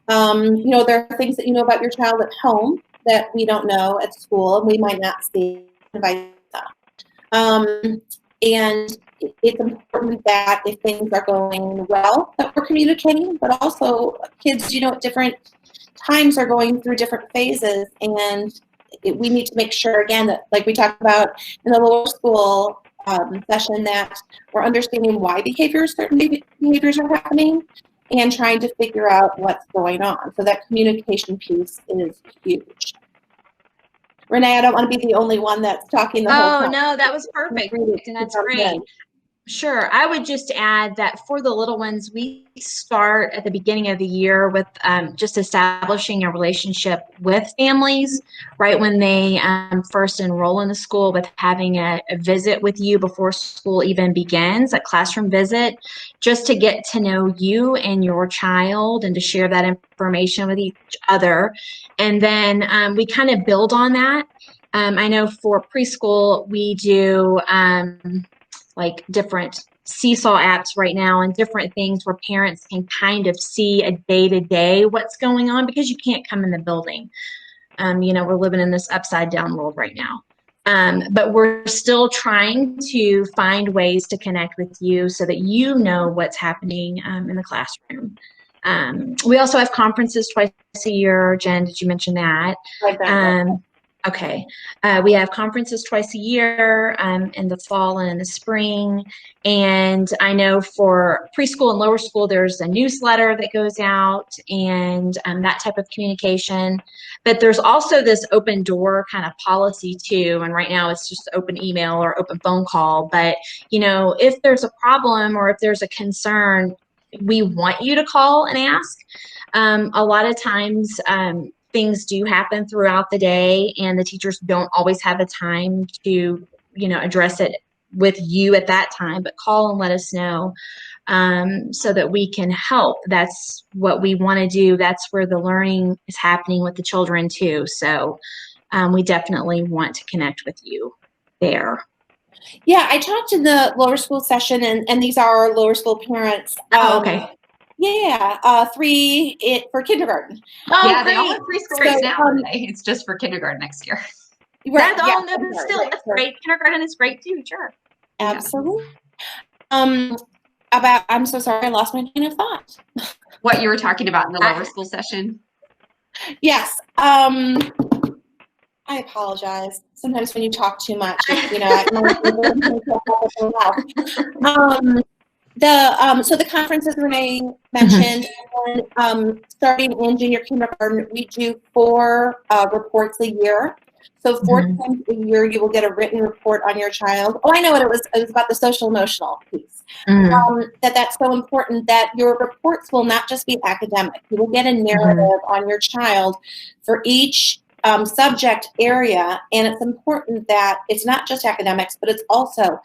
There are things that you know about your child at home that we don't know at school, and we might not see, and vice versa. And it's important that if things are going well, that we're communicating, but also kids, at different times are going through different phases, and we need to make sure, again, that like we talked about in the lower school session, that we're understanding why certain behaviors are happening and trying to figure out what's going on. So that communication piece is huge. Renee, I don't want to be the only one that's talking the whole time. Oh, no, that was perfect. And that's great. Sure. I would just add that for the little ones, we start at the beginning of the year with just establishing a relationship with families right when they first enroll in the school, with having a visit with you before school even begins, a classroom visit, just to get to know you and your child and to share that information with each other. And then we kind of build on that. I know for preschool, we do like different seesaw apps right now and different things where parents can kind of see a day-to-day what's going on, because you can't come in the building. We're living in this upside down world right now. But we're still trying to find ways to connect with you so that you know what's happening in the classroom. We also have conferences twice a year. Jen, did you mention that? Okay. We have conferences twice a year in the fall and in the spring. And I know for preschool and lower school, there's a newsletter that goes out and that type of communication. But there's also this open door kind of policy too. And right now it's just open email or open phone call. But, if there's a problem or if there's a concern, we want you to call and ask. A lot of times, things do happen throughout the day, and the teachers don't always have the time to, address it with you at that time, but call and let us know so that we can help. That's what we want to do. That's where the learning is happening with the children too. So we definitely want to connect with you there. Yeah, I talked in the lower school session, and these are our lower school parents. Okay. Yeah, 3 for kindergarten. Oh, yeah, they all have preschool right now. It's just for kindergarten next year. Right. That's great. Kindergarten is great too. Sure. Absolutely. I'm so sorry, I lost my train of thought. What you were talking about in the lower school session? Yes. I apologize. Sometimes when you talk too much, So the conferences Renee mentioned, and starting in junior kindergarten, we do 4 reports a year. So 4 times a year, you will get a written report on your child. Oh, I know what it was. It was about the social emotional piece. That's so important that your reports will not just be academic. You will get a narrative on your child for each subject area, and it's important that it's not just academics, but it's also,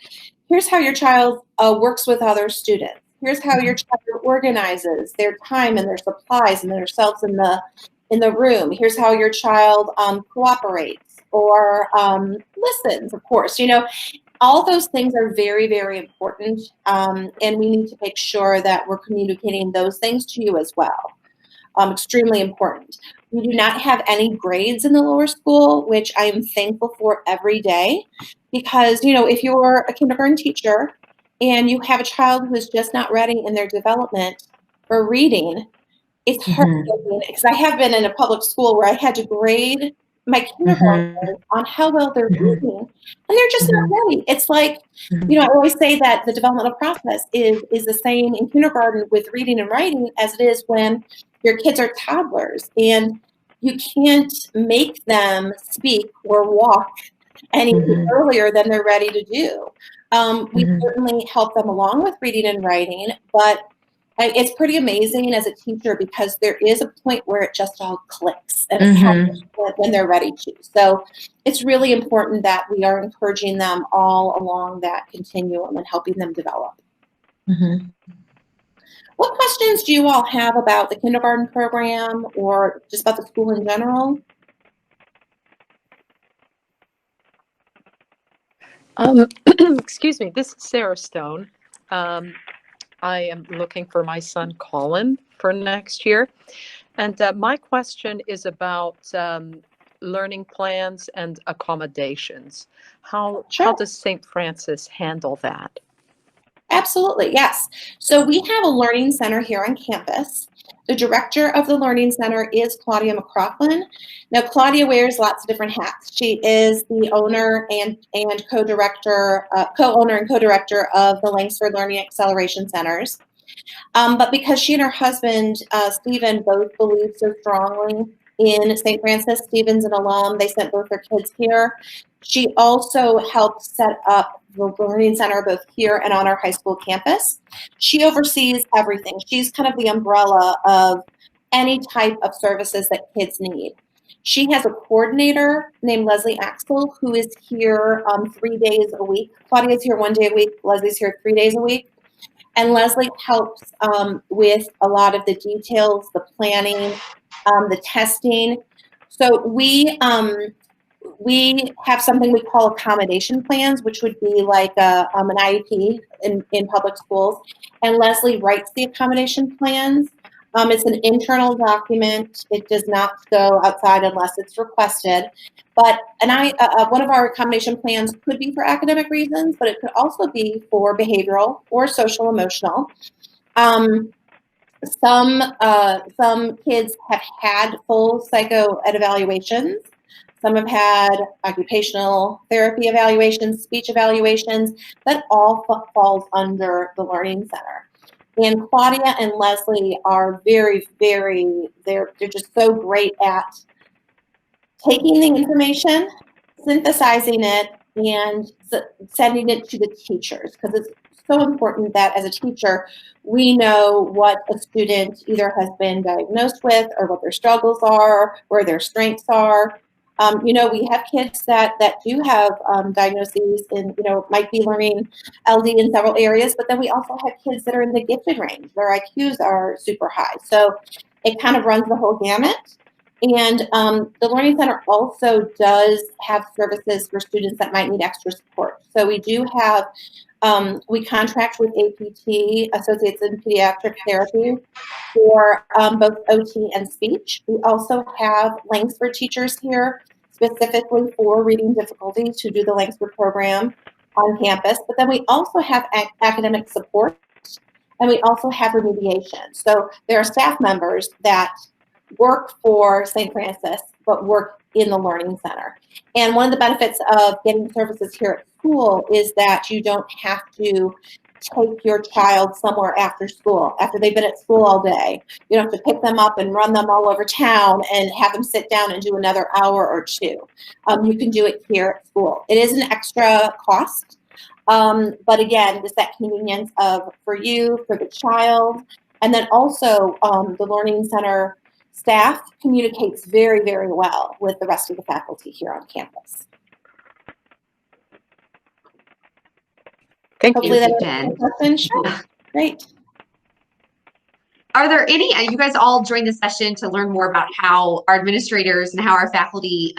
here's how your child works with other students. Here's how your child organizes their time and their supplies and themselves in the room. Here's how your child cooperates or listens, of course. All those things are very, very important, and we need to make sure that we're communicating those things to you as well. extremely important. We do not have any grades in the lower school, which I am thankful for every day, because, you know, if you're a kindergarten teacher and you have a child who is just not ready in their development for reading, it's heartbreaking, because I have been in a public school where I had to grade my kindergartners on how well they're reading, and they're just not ready. It's like, you know, I always say that the developmental process is the same in kindergarten with reading and writing as it is when your kids are toddlers, and you can't make them speak or walk any earlier than they're ready to do. We certainly help them along with reading and writing, but it's pretty amazing as a teacher, because there is a point where it just all clicks and it happens when they're ready to. So it's really important that we are encouraging them all along that continuum and helping them develop. What questions do you all have about the kindergarten program or just about the school in general? Excuse me, this is Sarah Stone. I am looking for my son Colin for next year. And my question is about learning plans and accommodations. How does St. Francis handle that? Absolutely, yes. So we have a learning center here on campus. The director of the learning center is Claudia McCrocklin. Now, Claudia wears lots of different hats. She is the owner and co-director, co-owner and co-director of the Langsford Learning Acceleration Centers. But because she and her husband, Stephen, both believe so strongly in St. Francis, Stephen's an alum, they sent both their kids here. She also helped set up the Learning Center both here and on our high school campus. She oversees everything. She's kind of the umbrella of any type of services that kids need. She has a coordinator named Leslie Axel, who is here 3 days a week. Claudia's here 1 day a week. Leslie's here 3 days a week. And Leslie helps with a lot of the details, the planning, the testing. So we have something we call accommodation plans, which would be like an IEP in public schools. And Leslie writes the accommodation plans. It's an internal document. It does not go outside unless it's requested. But one of our accommodation plans could be for academic reasons, but it could also be for behavioral or social emotional. Some kids have had full psycho-ed evaluations. Some have had occupational therapy evaluations, speech evaluations. That all falls under the Learning Center. And Claudia and Leslie are they're just so great at taking the information, synthesizing it, and sending it to the teachers, because it's so important that as a teacher, we know what a student either has been diagnosed with or what their struggles are, where their strengths are. You know, we have kids that do have diagnoses and, you know, might be learning LD in several areas, but then we also have kids that are in the gifted range. Their IQs are super high. So it kind of runs the whole gamut. And the Learning Center also does have services for students that might need extra support. So we do have, we contract with APT, Associates in Pediatric Therapy, for both OT and speech. We also have Langsford teachers here specifically for reading difficulties who do the Langsford program on campus. But then we also have academic support, and we also have remediation. So there are staff members that work for St. Francis but work in the Learning Center. And one of the benefits of getting services here at school is that you don't have to take your child somewhere after school, after they've been at school all day. You don't have to pick them up and run them all over town and have them sit down and do another hour or two. You can do it here at school. It is an extra cost, but again, it's that convenience of for you, for the child, and then also the Learning Center staff communicates very, very well with the rest of the faculty here on campus. Thank Hopefully you, that Jen. answers your question. Sure. Great. Are there any, you guys all joined the session to learn more about how our administrators and how our faculty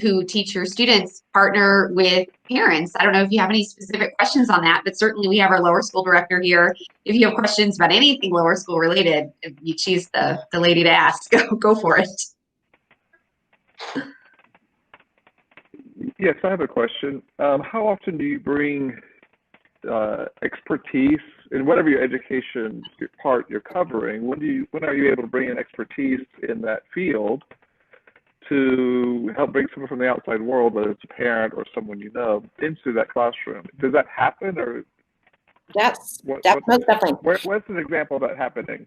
who teach your students partner with parents? I don't know if you have any specific questions on that, but certainly we have our lower school director here. If you have questions about anything lower school related, if you choose the lady to ask, go for it. Yes, I have a question. How often do you bring expertise in whatever your education part you're covering? When are you able to bring in expertise in that field to help bring someone from the outside world, whether it's a parent or someone you know, into that classroom? Does that happen, or Yes, most definitely. What's an example of that happening?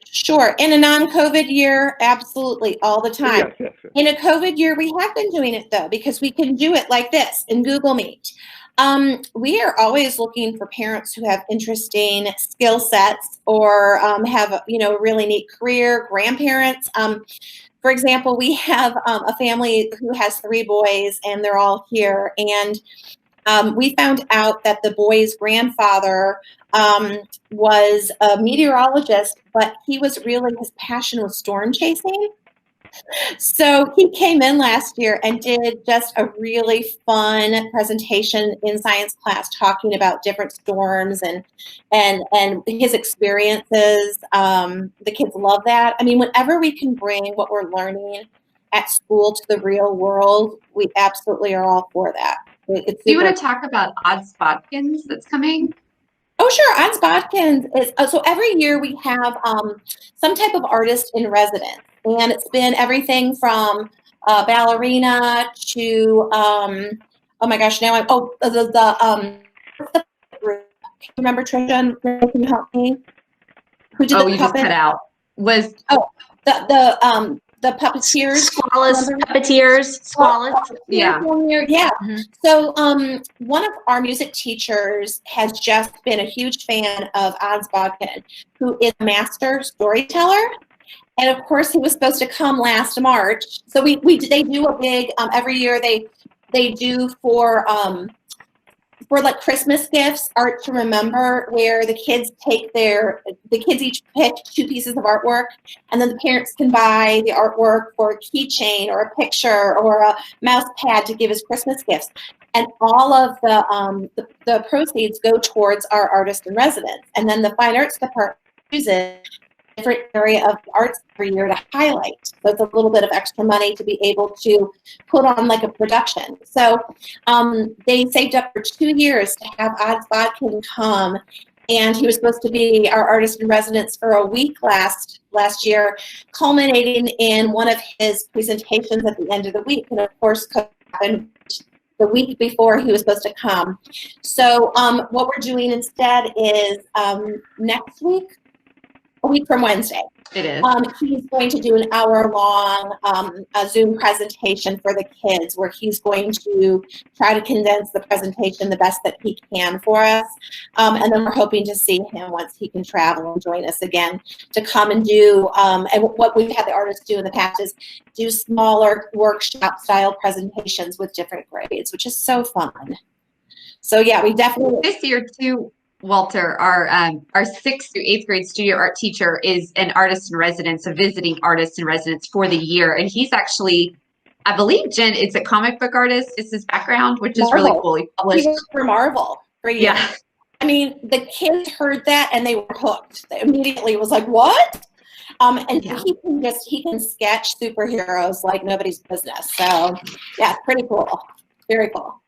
Sure. In a non-COVID year, absolutely, all the time. Yes. In a COVID year, we have been doing it though, because we can do it like this in Google Meet. We are always looking for parents who have interesting skill sets or have a really neat career, grandparents. For example, we have a family who has 3 boys and they're all here. And we found out that the boy's grandfather was a meteorologist, but his passion was storm chasing. So he came in last year and did just a really fun presentation in science class talking about different storms and his experiences. The kids love that. I mean, whenever we can bring what we're learning at school to the real world, we absolutely are all for that. Do you want to talk about Odds Bodkins that's coming? Oh, sure. Odds Bodkins is so every year we have some type of artist in residence, and it's been everything from ballerina to oh my gosh, now I'm the group. Remember Trisha? Can you help me? Who did the you just cut out. Was the puppeteers? Squalus puppeteers. Squalus. Yeah. Mm-hmm. So one of our music teachers has just been a huge fan of Odds Bodkin, who is a master storyteller. And of course, he was supposed to come last March. So they do a big every year they do for like Christmas gifts, Art to Remember, where the kids each pick 2 pieces of artwork, and then the parents can buy the artwork for a keychain or a picture or a mouse pad to give as Christmas gifts. And all of the proceeds go towards our artist in residence. And then the fine arts department uses different area of the arts every year to highlight. So it's a little bit of extra money to be able to put on like a production. So they saved up for 2 years to have Odds Bodkin come, and he was supposed to be our artist in residence for a week last year, culminating in one of his presentations at the end of the week. And of course, COVID happened the week before he was supposed to come. So what we're doing instead is next week, a week from Wednesday. It is. He's going to do an hour-long Zoom presentation for the kids, where he's going to try to condense the presentation the best that he can for us. And then we're hoping to see him once he can travel and join us again to come and do, and what we've had the artists do in the past is do smaller workshop-style presentations with different grades, which is so fun. So yeah, we definitely— This year too, Walter, our 6th through 8th grade studio art teacher is an artist in residence, a visiting artist in residence for the year. And he's actually, I believe, Jen, it's a comic book artist, is his background, which is really cool. He published— He worked for Marvel for years. Yeah. I mean, the kids heard that and they were hooked. They immediately was like, what? And Yeah. he can sketch superheroes like nobody's business. So yeah, pretty cool. Very cool.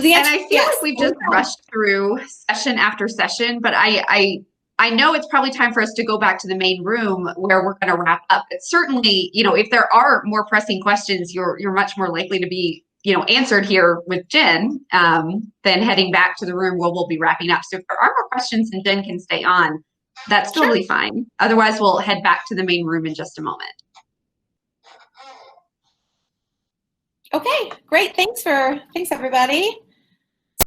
And I feel like we've just rushed through session after session, but I know it's probably time for us to go back to the main room where we're going to wrap up. But certainly, if there are more pressing questions, you're much more likely to be, answered here with Jen than heading back to the room where we'll be wrapping up. So if there are more questions and Jen can stay on, that's totally fine. Otherwise, we'll head back to the main room in just a moment. Okay, great. Thanks everybody.